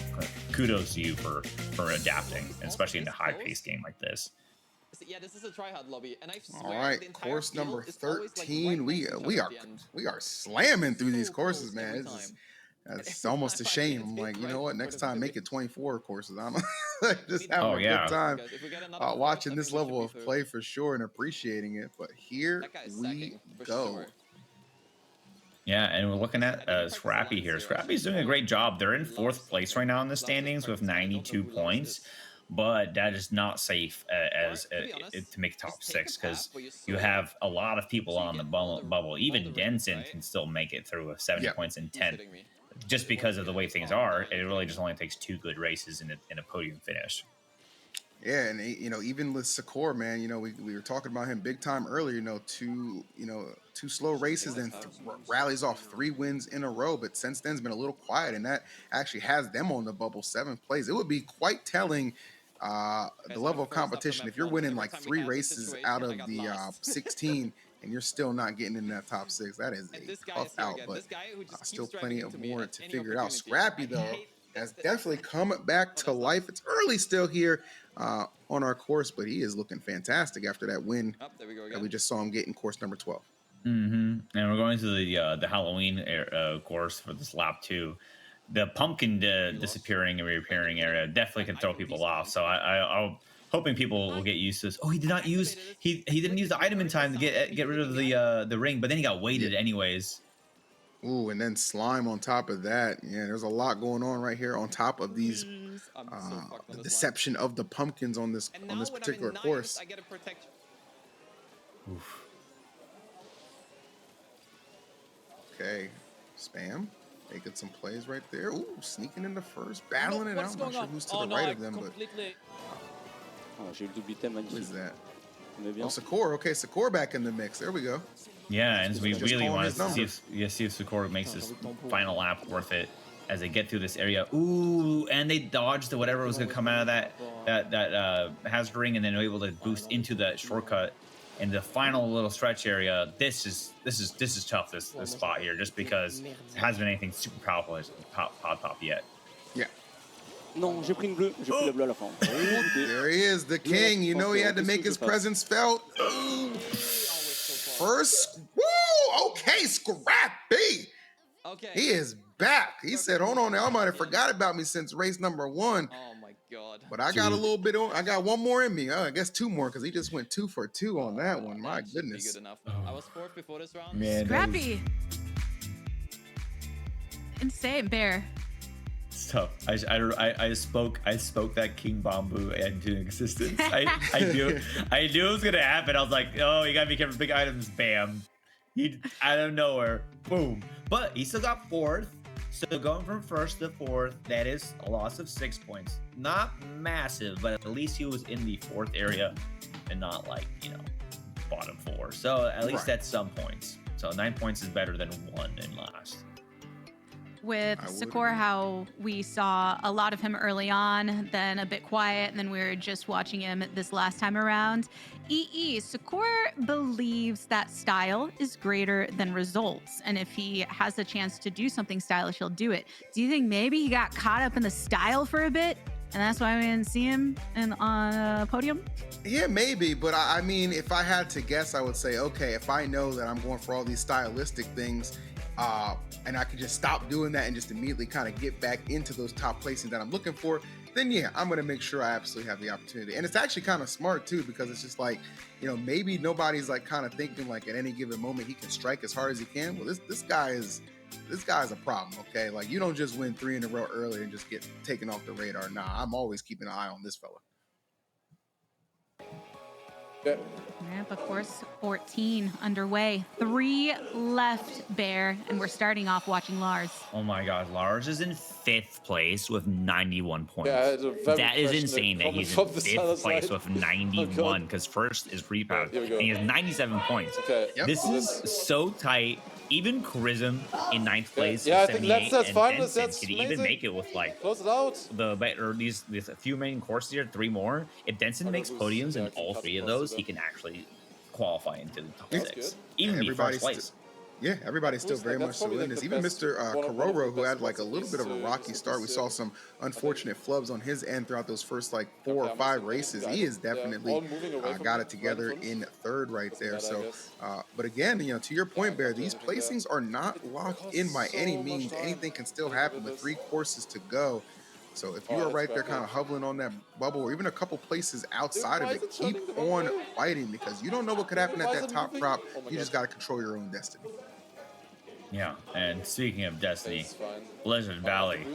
kudos to you for adapting, especially in a high-paced game like this. Yeah, this is a try-hard lobby, and I swear, all right, course number 13. We are slamming through these courses, man. It's almost a shame. I'm like, you know what? Next time, make it 24 courses. I'm just having a good time watching this level of play for sure and appreciating it. But here we go. Yeah, and we're looking at Scrappy here. Scrappy's doing a great job. They're in 4th place right now in the standings with 92 points, but that is not safe to make top 6 because you have a lot of people on the bubble. Even Denson can still make it through with 70 points in 10th. Just because of the way things are, it really just only takes 2 good races in a podium finish. Yeah, and you know, even with Sakor, man, you know, we were talking about him big time earlier. You know, 2 slow races and rallies off 3 wins in a row. But since then, it's been a little quiet, and that actually has them on the bubble 7th place. It would be quite telling the level of competition if you're winning like 3 races out of the 16 and you're still not getting in that top 6. That is a tough out, but still plenty of more to figure it out. Scrappy though has definitely come back to life. It's early still here on our course, but he is looking fantastic after that win that we just saw him get in course number 12. And we're going to the Halloween course for this lap 2. The pumpkin disappearing and reappearing area definitely can throw people off. So I'm hoping people will get used to this. Oh, he didn't use the item in time to get rid of the ring, but then he got weighted anyways. Ooh, and then slime on top of that. Yeah, there's a lot going on right here on top of these the deception of the pumpkins on this particular course. I get a protection. Oof. Okay, spam. Making some plays right there. Ooh, sneaking in the first, battling it out. I'm not sure who's to the right of them, but who is that? Oh, Sakor. Okay, Sakor back in the mix. There we go. Yeah, and we really want to see if Sakor makes this final lap worth it as they get through this area. Ooh, and they dodged whatever was going to come out of that hazard ring, and then were able to boost into that shortcut. In the final little stretch area, this is tough. This spot here, just because there hasn't been anything super powerful pop yet. Yeah. Non, j'ai pris une bleue. J'ai pris la bleue à la fin. There he is, the king. You know he had to make his presence felt. First, woo! Okay, Scrappy. Okay. He is back. He said, "Hold on, now I might have forgot about me since race number 1." Oh my god. But I got a little bit on. I got 1 more in me. I guess 2 more because he just went 2 for 2 on that one. My goodness. Good enough. I was 4th before this round. Man, Scrappy. Insane, Bear. It's tough. I spoke that King Bamboo into existence. I knew it was gonna happen. I was like, oh, you gotta be careful. Big items, bam. He out of nowhere, boom. But he still got 4th. So going from 1st to 4th, that is a loss of 6 points. Not massive, but at least he was in the 4th area and not like, bottom 4. So at least that's some points. So 9 points is better than 1 in last. With Sakor, how we saw a lot of him early on, then a bit quiet, and then we were just watching him this last time around. Sakor believes that style is greater than results, and if he has a chance to do something stylish, he'll do it. Do you think maybe he got caught up in the style for a bit, and that's why we didn't see him on a podium? Yeah, maybe, but I mean, if I had to guess, I would say, okay, if I know that I'm going for all these stylistic things, and I could just stop doing that and just immediately kind of get back into those top placings that I'm looking for, then yeah, I'm going to make sure I absolutely have the opportunity. And it's actually kind of smart too, because it's just like, maybe nobody's like kind of thinking like at any given moment he can strike as hard as he can. Well, this guy is a problem, okay? Like, you don't just win 3 in a row early and just get taken off the radar. Nah, I'm always keeping an eye on this fella. Ramp, of course, 14 underway. 3 left, Bear, and we're starting off watching Lars. Oh my God, Lars is in 5th place with 91 points. Yeah, that is insane that he's in 5th place with 91 because first is Repound and he has 97 points. Okay. This is so tight. Even Chrism in 9th place Yeah, I with think 78 that's and fine. Benson That's could even amazing. make it with like Close it out. these a few main courses here, 3 more. If Benson makes podiums in all 3 of those, he can actually qualify into the top 6. Even be first place. Yeah, everybody's still very much so in this. Even Mr. Kororo, who had like a little bit of a rocky start. We saw some unfortunate flubs on his end throughout those first like 4 or 5 races. He is definitely got it together in 3rd right there. So, but again, you know, to your point, Bear, these placings are not locked in by any means. Anything can still happen with 3 courses to go. So if you are right there kind of hovering on that bubble or even a couple places outside of it, keep on fighting because you don't know what could happen at that top prop. You just got to control your own destiny. Yeah, and speaking of Destiny, Blizzard Valley,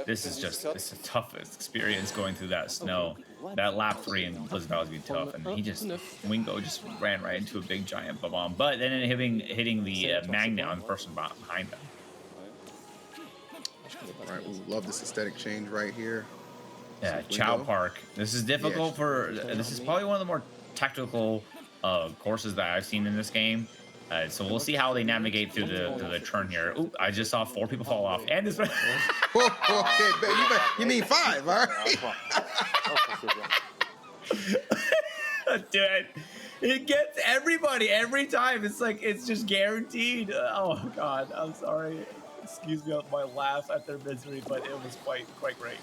this is just, it's the toughest experience going through that snow. That lap 3 in Blizzard Valley is going to be tough, and he just, Wingo just ran right into a big giant bomb, but then hitting the magnet on the person behind him. All right, we love this aesthetic change right here. Yeah, Chow Park. This is difficult this is probably one of the more technical courses that I've seen in this game. So we'll see how they navigate through the turn here. Ooh, I just saw 4 people fall off. And this. Okay, you mean 5, all right? Dude, it gets everybody every time. It's like it's just guaranteed. Oh God, I'm sorry. Excuse me on my laugh at their misery, but it was quite great.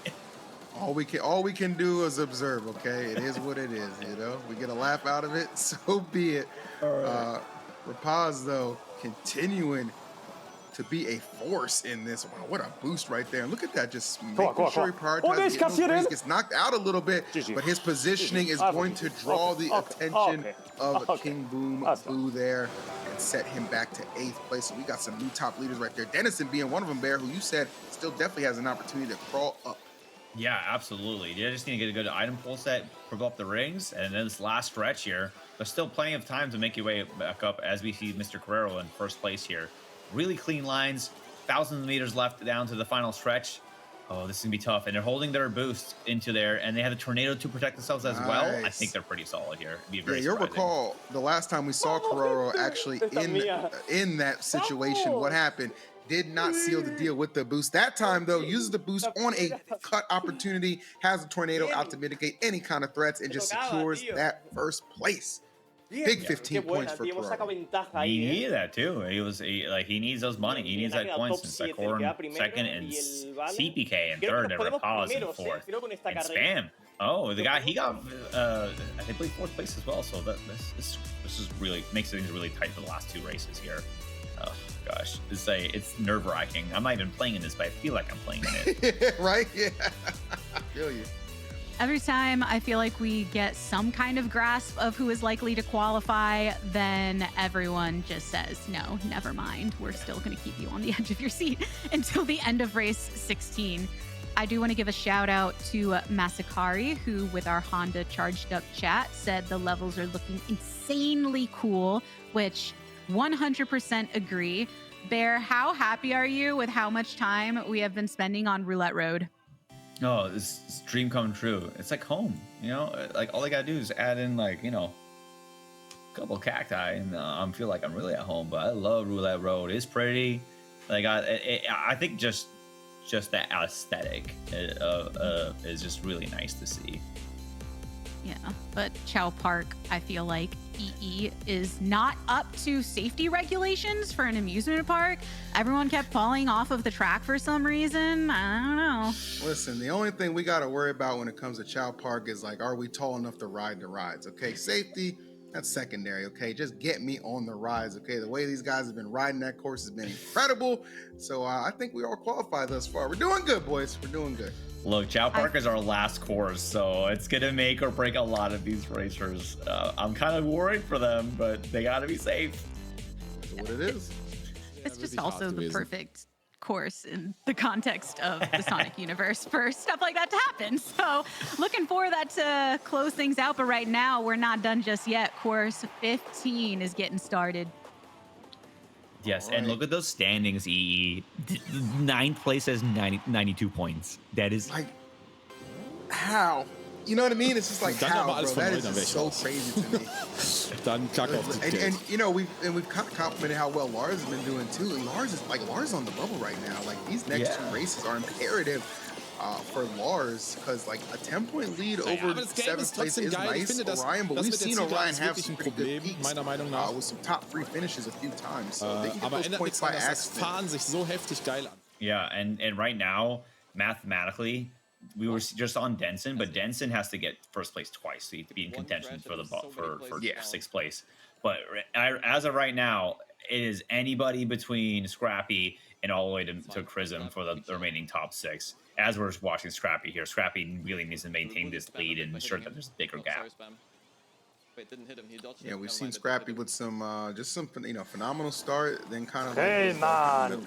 All we can do is observe. Okay, it is what it is. You know, we get a laugh out of it, so be it. All right. Rapaz, though, continuing to be a force in this. Wow, what a boost right there. And look at that, just making sure he prioritizes. Gets knocked out a little bit, but his positioning is going to draw the attention of King Boom Boo there and set him back to 8th place. So we got some new top leaders right there. Dennison being one of them, Bear, who you said still definitely has an opportunity to crawl up. Yeah, absolutely. You just need to get a good item pull set, purple up the rings, and then this last stretch here, there's still plenty of time to make your way back up as we see Mr. Carrero in 1st place here. Really clean lines, thousands of meters left down to the final stretch. Oh, this is going to be tough. And they're holding their boost into there, and they have a tornado to protect themselves as well. I think they're pretty solid here. It'd be very you'll surprising. recall the last time we saw Carrero actually in that situation, what happened? Did not seal the deal with the boost. That time, though, uses the boost on a cut opportunity, has a tornado out to mitigate any kind of threats, and just secures that 1st place. Big 15 points for Carrero. He needed that too. He needs those money. He needs that points since Sakorn 2nd and CPK in 3rd and Rapaz in 4th. And Spam. Oh, the guy, he got I think 4th place as well. So this is really makes things really tight for the last 2 races here. Oh gosh, it's nerve-wracking. I'm not even playing in this, but I feel like I'm playing in it. Right? Yeah. I feel you. Every time I feel like we get some kind of grasp of who is likely to qualify, then everyone just says, no, never mind. We're still going to keep you on the edge of your seat until the end of race 16. I do want to give a shout out to Masakari, who with our Honda charged up chat said the levels are looking insanely cool, which 100% agree. Bear, how happy are you with how much time we have been spending on Roulette Road? Oh, this dream come true. It's like home, you know? Like all I gotta do is add in like, you know, a couple cacti and I feel like I'm really at home. But I love Roulette Road. It's pretty. Like I think just that aesthetic is just really nice to see. Yeah, but Chow Park, I feel like EE is not up to safety regulations for an amusement park. Everyone kept falling off of the track for some reason. I don't know. Listen, the only thing we got to worry about when it comes to Chow Park is like, are we tall enough to ride the rides? Okay, safety, that's secondary. Okay, just get me on the rides. Okay, the way these guys have been riding that course has been incredible. So I think we all qualify thus far. We're doing good, boys. We're doing good. Look, Chow Park is our last course, so it's going to make or break a lot of these racers. I'm kind of worried for them, but they got to be safe. That's what it is. It's just also the perfect course, in the context of the Sonic universe for stuff like that to happen. So looking for that to close things out. But right now, we're not done just yet. Course 15 is getting started. Yes, and look at those standings, EE. Ninth place has 92 points. That is... Like, how? You know what I mean? It's just like, how, bro? That is just so crazy to me. And you know, we've kind of complimented how well Lars has been doing too. And Lars is on the bubble right now. Like, these next two races are imperative for Lars, because like a 10-point lead over 7th place is nice, Orion, but we've seen Orion have some pretty good peaks with some top 3 finishes a few times. So they can get those points by accident. Yeah, and right now, mathematically, we were just on Denson, but Denson has to get first place twice, so you have to be in contention for the for 6th place. But as of right now, it is anybody between Scrappy and all the way to Chrism for the remaining top 6. As we're watching Scrappy here, Scrappy really needs to maintain this lead and ensure that there's a bigger gap. Yeah, we've seen Scrappy with some just some phenomenal start, then kind of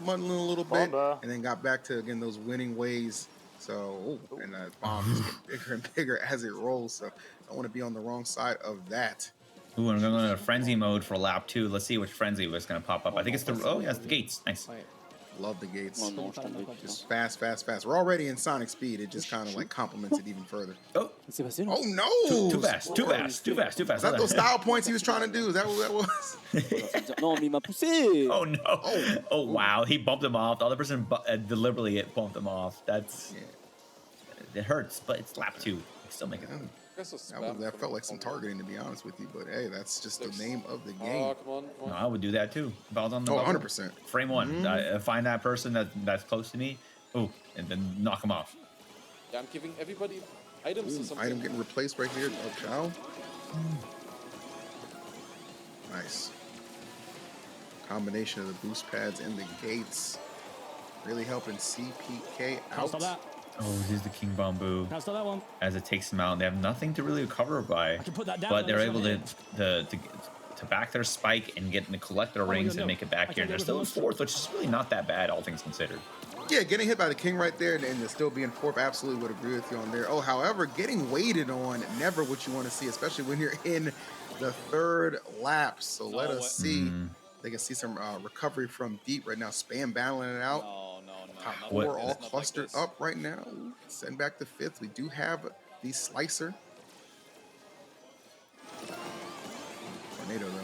muddling a little bit, and then got back to again those winning ways. So and that bomb is getting bigger and bigger as it rolls. So I don't want to be on the wrong side of that. Ooh, and we're going to frenzy mode for lap 2. Let's see which frenzy was going to pop up. I think it's the it's the gates. Nice. Love the gates. Just fast. We're already in Sonic speed. It just kind of like complements it even further. Oh no! Too fast. Is that those style points he was trying to do? Is that what that was? Oh no! Oh wow! He bumped him off. The other person deliberately bumped him off. That's it hurts, but it's lap 2. Still make it. That felt like some targeting, to be honest with you, but hey, that's just the name of the game. Come on. No, I would do that too. If I was on the 100%. Frame 1. Find that person that's close to me. Oh, and then knock him off. Yeah, I'm giving everybody items or something. Item getting replaced right here. Oh, Chow. Nice. Combination of the boost pads and the gates really helping CPK out. Oh, here's the King Bamboo. Can't stop that one. As it takes them out, they have nothing to really recover by, but they're able to back their spike and get in the collector rings and make it back here. They're still in 4th, which is really not that bad, all things considered. Yeah, getting hit by the King right there and still being 4th, absolutely would agree with you on there. Oh, however, getting waited on, never what you want to see, especially when you're in the 3rd lap. So let us see. They can see some recovery from deep right now. Spam battling it out. Top 4 all clustered up right now. Send back to 5th. We do have the Slicer. Tornado, though.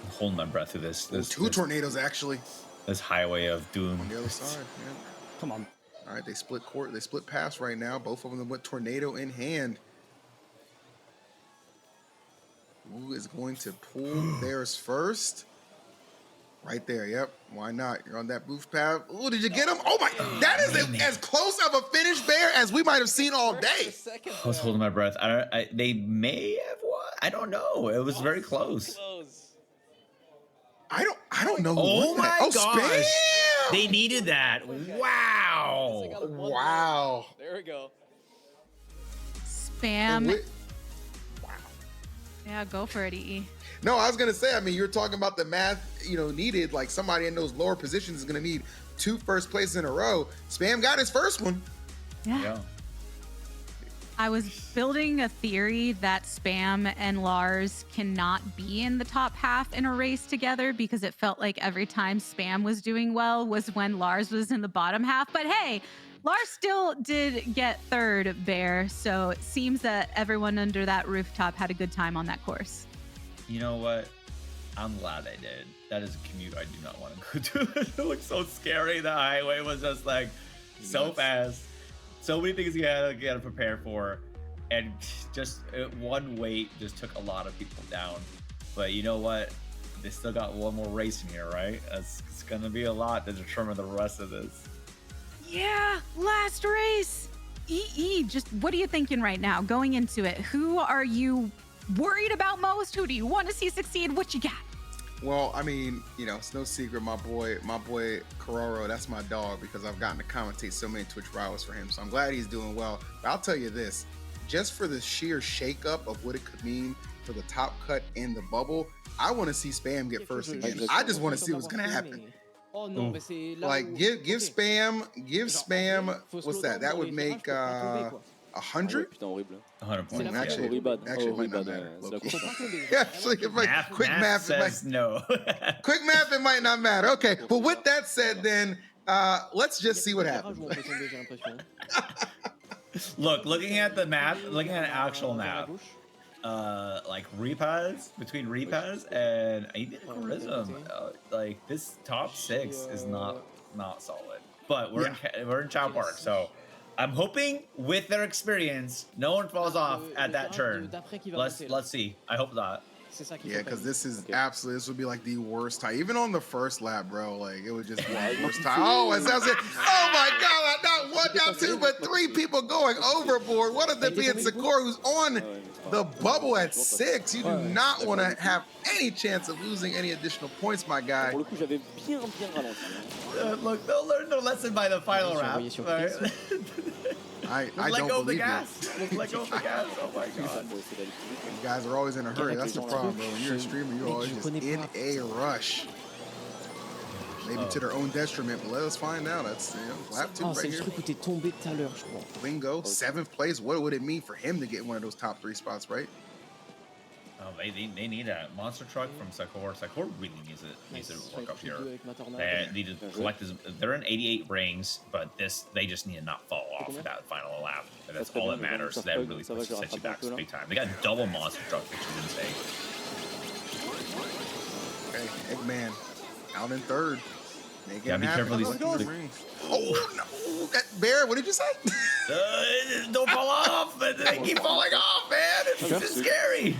I'm holding my breath through this. Two tornadoes, actually. This highway of doom. On the other side, yeah. Come on. All right, they split court. They split pass right now. Both of them with tornado in hand. Who is going to pull theirs first? Right there, yep. Why not? You're on that boost pad. Oh, did you get him? Oh my! That is as close of a finish, Bear, as we might have seen all day. I was holding my breath. They may have won. I don't know. It was very close. I don't know. Oh my gosh! Spam! They needed that. Wow! Wow! There we go. Spam. Yeah, go for it, EE. No, I was gonna say. I mean, you're talking about the math. Needed. Like somebody in those lower positions is gonna need 2 first places in a row. Spam got his first one. Yeah. I was building a theory that Spam and Lars cannot be in the top half in a race together because it felt like every time Spam was doing well was when Lars was in the bottom half. But hey, Lars still did get 3rd, Bear. So it seems that everyone under that rooftop had a good time on that course. You know what? I'm glad I did. That is a commute I do not want to go to. It looked so scary. The highway was just like so fast. So many things you gotta prepare for. And just one wait just took a lot of people down. But you know what? They still got one more race in here, right? It's gonna be a lot to determine the rest of this. Yeah, last race. EE, just what are you thinking right now going into it? Who are you worried about most? Who do you want to see succeed? What you got? Well, I mean, it's no secret, my boy Carraro, that's my dog, because I've gotten to commentate so many Twitch rivals for him. So I'm glad he's doing well. But I'll tell you this, just for the sheer shakeup of what it could mean for the top cut and the bubble, I want to see Spam get first again. I just want to see what's going to happen. Oh non, mais c'est là Like où... give Ok. spam. What's that? That would make 100. Putain, horrible. 100 points. la Actually, Horrible bad. actually, it might not Horrible matter. bad. low C'est la key. course. Actually, if like quick math, it says no. quick math, it might not matter. Okay. Well, with that said, then let's just see what happens. Où on peut tomber, j'ai l'impression. Looking at the map, looking at an actual map, like repas between repas and even Charism, like this top 6 is not solid. But we're in Chow Park, so I'm hoping with their experience, no one falls off at that turn. Let's see. I hope not. Yeah, because this is absolutely, this would be like the worst tie. Even on the first lap, bro, like it would just be the worst tie. Oh, it sounds like, oh my God, not one, not two, but 3 people going overboard. One of them being Sakura, who's on the bubble at 6. You do not want to have any chance of losing any additional points, my guy. Pour le coup, j'avais bien ralenti. Look, they'll learn the lesson by the final round. I let don't go of the believe gas. Let go of the gas. Oh my God. You guys are always in a hurry. That's the problem, bro. When you're a streamer, you're always just in a rush. Maybe to their own detriment, but let us find out. That's lap 2 right C'est le here. truc où t'es tombé tout à l'heure, je crois. Wingo, 7th place. What would it mean for him to get one of those top 3 spots, right? Oh, they need a monster truck from Sakura. Sakura really needs to work up here. They need to collect his. They're in 88 rings, but they just need to not fall off for that final lap. And that's all that matters. That really sets you back big time. They got double monster truck, which is insane. Okay, Eggman out in 3rd. Yeah, be careful. Oh no, that bear! What did you say? Don't fall off! They keep falling off, man. It's just scary.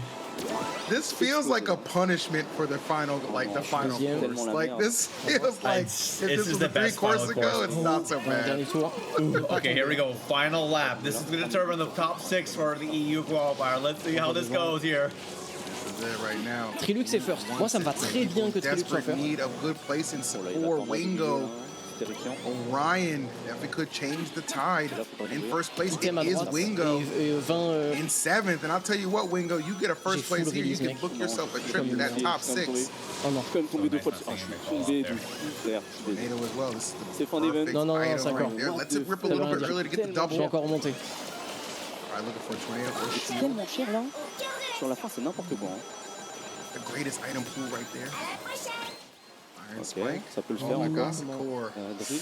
This feels like a punishment for the final, like the final course. Like this feels like if this was the a 3 best course final ago, course. it's not so bad. Okay, here we go. Final lap. This is going to determine the top 6 for the EU qualifier. Let's see how this goes here. This is it right now. Trilux est first. Moi, ça me va très bien que Trilux soit Desperate first. need of good placing for Wingo. Orion definitely could change the tide. In first place, it is Wingo. In 7th, and I'll tell you what, Wingo, you get a first place here, you can book yourself a trip to that top 6. Oh non. Quand même tombé 2 fois dessus. Ah, je suis tombé de fou, frère. Tornado as well. This is the C'est fin d'event. Non, non, non, item c'est right encore. there. Let's it rip a little bit early to get the Je vais double. encore remonter. All right, looking for a tornado or C'est shield. tellement cher là. Sur la fin, c'est n'importe quoi. The greatest item pool right there. Iron Ok, Spike. ça peut le Oh faire my encore. God, Sakura. Drill.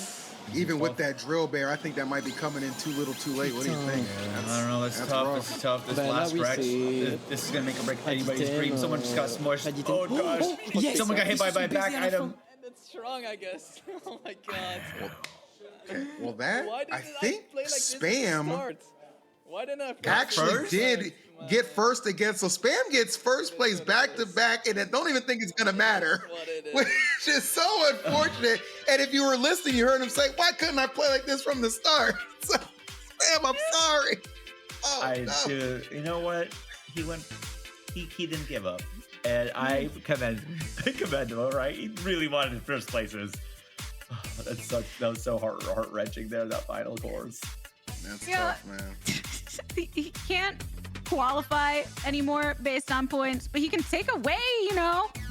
Even with that drill bear, I think that might be coming in too little too late. What do you think? I don't know. That's tough. rough. This is tough. This Ben là, last oui, wreck. c'est- This is going to make or break anybody's d'item, dream. Someone just got smushed. pas d'item. Oh, gosh. Yes! Someone got hit by a back item. That's strong, I guess. Oh my God. Okay, well that Why I didn't think play like this at Spam start? Why didn't I actually first? did get first again. So Spam gets first place back to back, and I don't even think it's gonna matter, which is so unfortunate. And if you were listening, you heard him say, "Why couldn't I play like this from the start?" So, Spam, I'm sorry. Oh, no. You know what? He didn't give up. And I commend him, all right? He really wanted his first places. Oh, that was so heart-wrenching there, that final course. That's Yeah. tough, man. He can't qualify anymore based on points, but he can take away,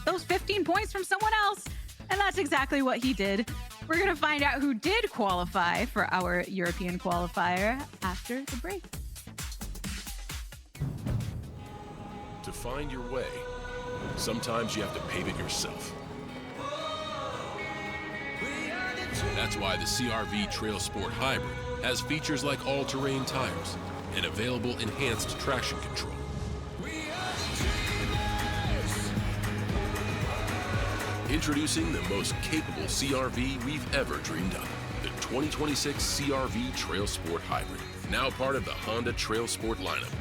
those 15 points from someone else. And that's exactly what he did. We're going to find out who did qualify for our European qualifier after the break. To find your way, sometimes you have to pave it yourself. That's why the CRV Trail Sport Hybrid has features like all-terrain tires and available enhanced traction control. Introducing the most capable CRV we've ever dreamed of, the 2026 CRV Trail Sport Hybrid, now part of the Honda Trail Sport lineup.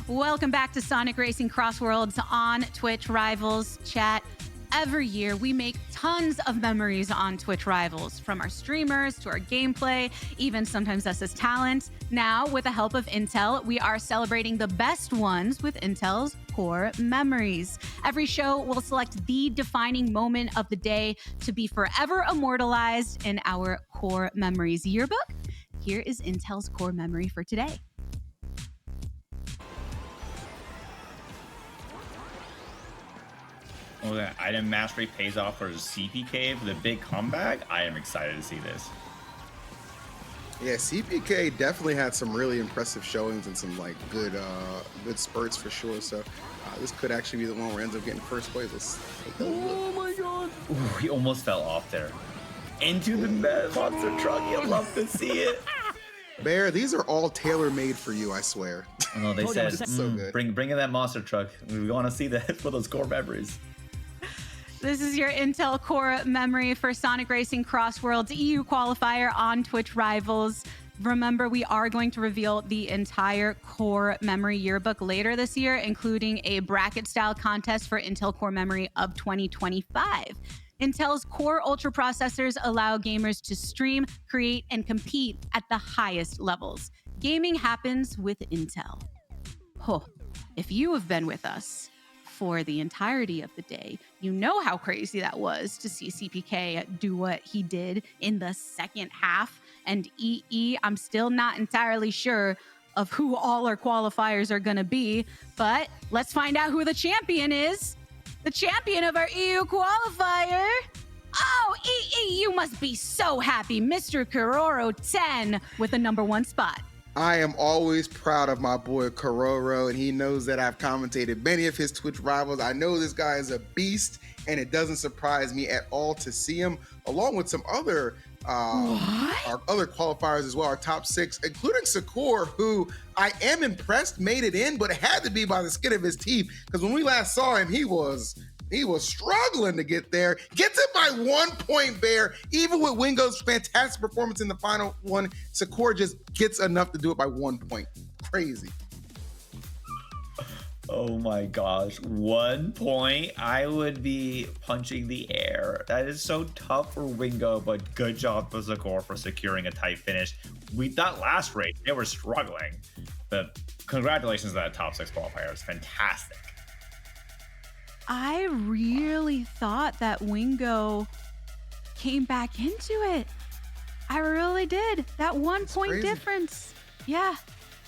Welcome back to Sonic Racing CrossWorlds on Twitch Rivals chat. Every year, we make tons of memories on Twitch Rivals, from our streamers to our gameplay, even sometimes us as talent. Now, with the help of Intel, we are celebrating the best ones with Intel's Core Memories. Every show will select the defining moment of the day to be forever immortalized in our Core Memories yearbook. Here is Intel's Core Memory for today. Oh, that item mastery pays off for CPK for the big comeback. I am excited to see this. Yeah, CPK definitely had some really impressive showings and some like good spurts for sure. So this could actually be the one where it ends up getting first place. Let's take a look. Oh my god! Ooh, he almost fell off there. Into the monster truck. You'll love to see it. Bear, these are all tailor-made for you, I swear. Oh, they said, so good. Bring in that monster truck. We want to see that for those core memories. This is your Intel Core Memory for Sonic Racing CrossWorlds EU Qualifier on Twitch Rivals. Remember, we are going to reveal the entire Core Memory yearbook later this year, including a bracket-style contest for Intel Core Memory of 2025. Intel's Core Ultra processors allow gamers to stream, create, and compete at the highest levels. Gaming happens with Intel. Oh, if you have been with us for the entirety of the day, you know how crazy that was to see CPK do what he did in the second half. And I'm still not entirely sure of who all our qualifiers are going to be, but let's find out who the champion is. The champion of our EU qualifier. Oh, you must be so happy, Mr. Kororo 10 with the #1 spot. I am always proud of my boy Kororo, and he knows that I've commentated many of his Twitch rivals. I know this guy is a beast, and it doesn't surprise me at all to see him, along with some other our other qualifiers as well, our top 6, including Sakura, who I am impressed made it in, but it had to be by the skin of his teeth, because when we last saw him, he was struggling to get there. Gets it by 1 point, Bear. Even with Wingo's fantastic performance in the final one, Sakura just gets enough to do it by 1 point. Crazy. Oh my gosh, 1 point. I would be punching the air. That is so tough for Wingo, but good job for Sakura for securing a tight finish. That last race, they were struggling, but congratulations to that top 6 qualifier. It's fantastic. I really thought that Wingo came back into it. I really did. That 1 point difference. Yeah.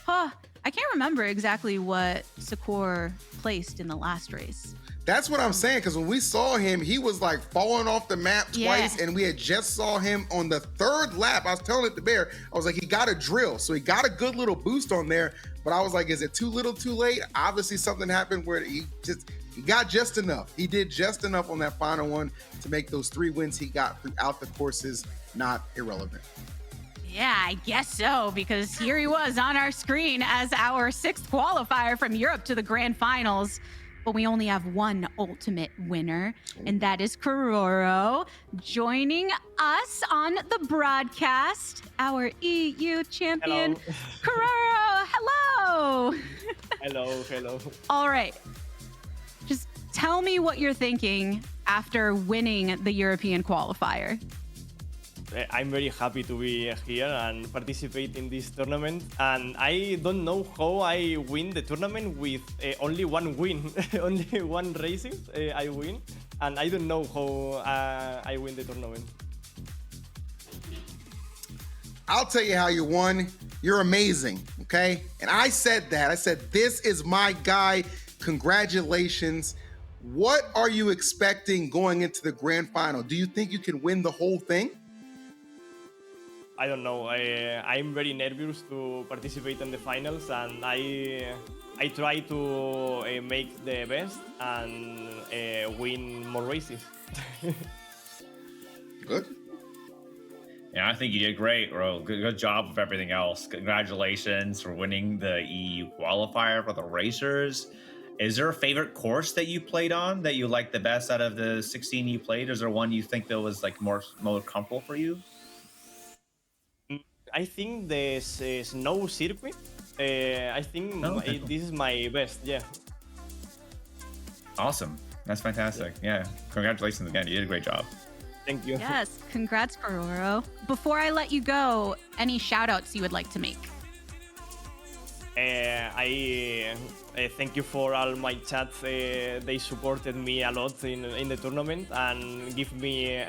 Huh. I can't remember exactly what Sakura placed in the last race. That's what I'm saying, because when we saw him, he was like falling off the map twice, and we had just saw him on the 3rd lap. I was telling it to Bear, I was like, he got a drill, so he got a good little boost on there, but I was like, is it too little too late? Obviously something happened where he got just enough. He did just enough on that final one to make those 3 wins he got throughout the courses not irrelevant. Yeah, I guess so, because here he was on our screen as our 6th qualifier from Europe to the grand finals. But we only have one ultimate winner, and that is Kororo. Joining us on the broadcast, our EU champion, Kororo. Hello. Hello. All right. Just tell me what you're thinking after winning the European qualifier. I'm very happy to be here and participate in this tournament. And I don't know how I win the tournament with only one win, only one racing I win. And I don't know how I win the tournament. I'll tell you how you won. You're amazing, okay? And I said that. I said, this is my guy. Congratulations. What are you expecting going into the grand final? Do you think you can win the whole thing? I don't know. I'm very nervous to participate in the finals, and I try to make the best and win more races. Good. Yeah, I think you did great, bro. Good job with everything else. Congratulations for winning the EU qualifier for the racers. Is there a favorite course that you played on that you liked the best out of the 16 you played? Is there one you think that was like more comfortable for you? I think the snow circuit I think this is my best. Yeah. Awesome. That's fantastic. Yeah. Congratulations again. You did a great job. Thank you. Yes, congrats, Kororo. Before I let you go, any shout outs you would like to make? I thank you for all my chat. They supported me a lot in the tournament and give me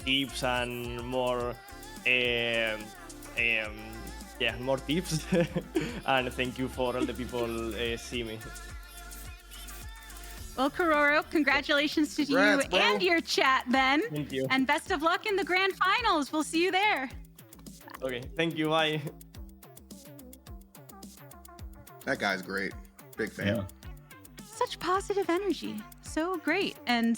tips and more more tips. And thank you for all the people see me. Well, Kororo, congratulations to Congrats, you bro. and your chat, then. Thank you. And best of luck in the grand finals. We'll see you there. Okay, thank you. Bye. That guy's great. Big fan. Yeah. Such positive energy. So great. And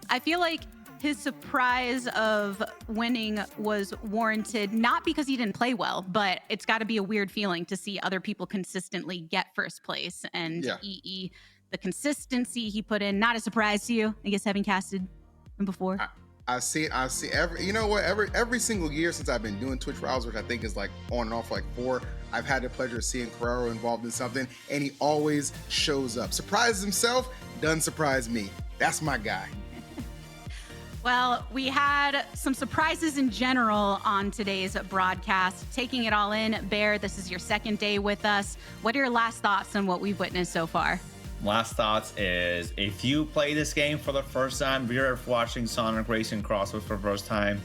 I feel like his surprise of winning was warranted, not because he didn't play well, but it's got to be a weird feeling to see other people consistently get first place. And EE, the consistency he put in, not a surprise to you, I guess, having casted him before. I see every single year since I've been doing Twitch Rivals, which I think is like on and off like 4, I've had the pleasure of seeing Carrero involved in something, and he always shows up. Surprises himself, doesn't surprise me. That's my guy. Well, we had some surprises in general on today's broadcast. Taking it all in, Bear, this is your second day with us. What are your last thoughts on what we've witnessed so far? Last thoughts is, if you play this game for the first time, you're watching Sonic Racing CrossWorlds for the first time,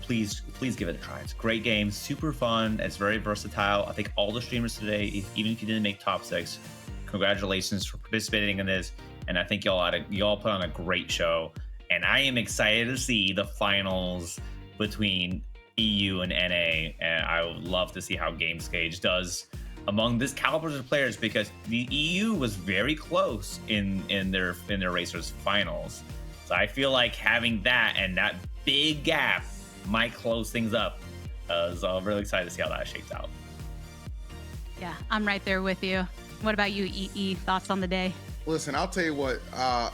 please give it a try. It's a great game, super fun, it's very versatile. I think all the streamers today, even if you didn't make top 6, congratulations for participating in this. And I think y'all put on a great show. And I am excited to see the finals between EU and NA. And I would love to see how GameScage does among this caliber of players, because the EU was very close in their racers finals. So I feel like having that and that big gap might close things up. So I'm really excited to see how that shakes out. Yeah, I'm right there with you. What about you, EE? Thoughts on the day? Listen, I'll tell you what,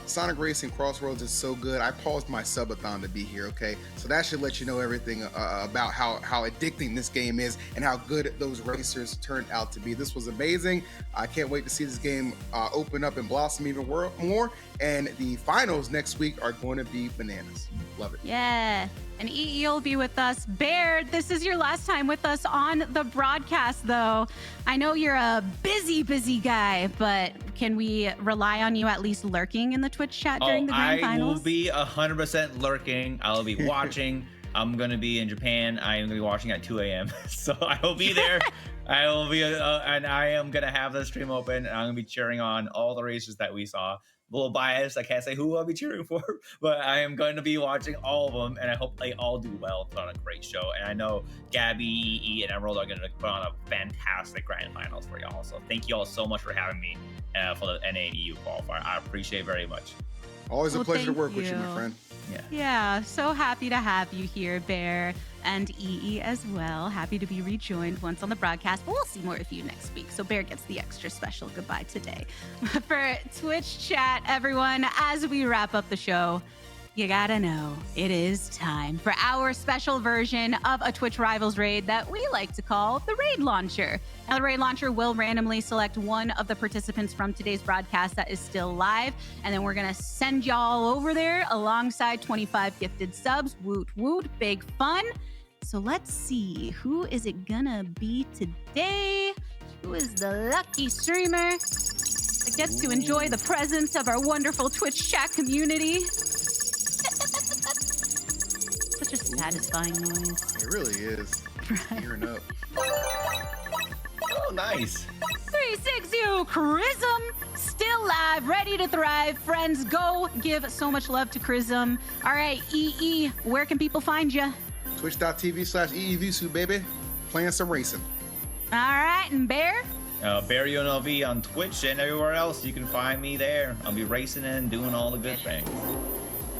Sonic Racing CrossWorlds is so good. I paused my subathon to be here, okay? So that should let you know everything about how addicting this game is and how good those racers turned out to be. This was amazing. I can't wait to see this game open up and blossom even more. And the finals next week are going to be bananas. Love it. Yeah. And EE will be with us. Bear, this is your last time with us on the broadcast, though. I know you're a busy guy, but can we rely on you at least lurking in the Twitch chat during the grand finals? I will be 100% lurking. I'll be watching. I'm going to be in Japan. I am going to be watching at 2 a.m. So I will be there. I will be, and I am going to have the stream open, and I'm going to be cheering on all the races that we saw. A little biased, I can't say who I'll be cheering for, but I am going to be watching all of them, and I hope they all do well, put on a great show. And I know Gabby, EE, and Emerald are going to put on a fantastic grand finals for y'all. So thank you all so much for having me for the NA and EU qualifier. I appreciate it very much. Always a pleasure to work with you, my friend. Yeah, so happy to have you here, Bear, and EE as well. Happy to be rejoined once on the broadcast, but we'll see more of you next week. So Bear gets the extra special goodbye today. For Twitch chat, everyone, as we wrap up the show, you gotta know it is time for our special version of a Twitch Rivals raid that we like to call the Raid Launcher. Now, the Raid Launcher will randomly select one of the participants from today's broadcast that is still live, and then we're gonna send y'all over there alongside 25 gifted subs. Woot woot, big fun. So let's see, who is it gonna be today? Who is the lucky streamer that gets to enjoy the presence of our wonderful Twitch chat community? Such a satisfying noise. It really is. Gearing up. Oh, nice. 360 Chrism, still live, ready to thrive. Friends, go give so much love to Chrism. All right, EE, where can people find you? Twitch.tv/EEVSU, baby. Playing some racing. All right, and Bear? Barry UNLV on Twitch and everywhere else. You can find me there. I'll be racing and doing all the good things.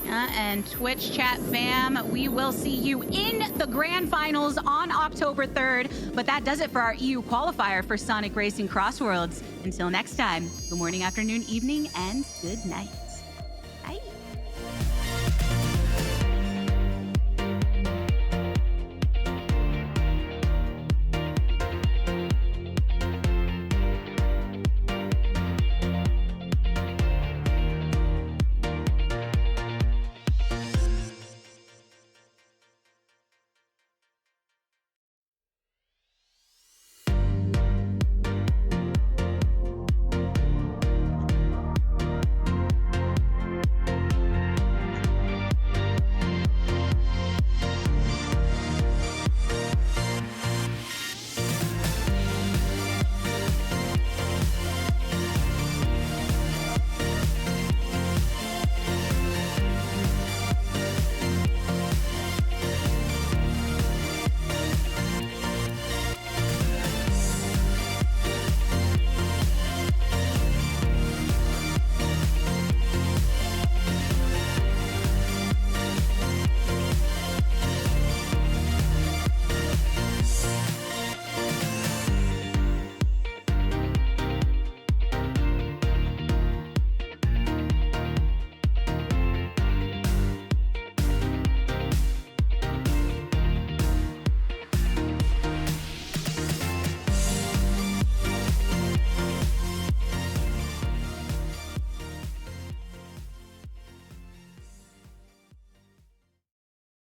And Twitch chat fam, we will see you in the grand finals on October 3rd. But that does it for our EU qualifier for Sonic Racing CrossWorlds. Until next time, good morning, afternoon, evening, and good night.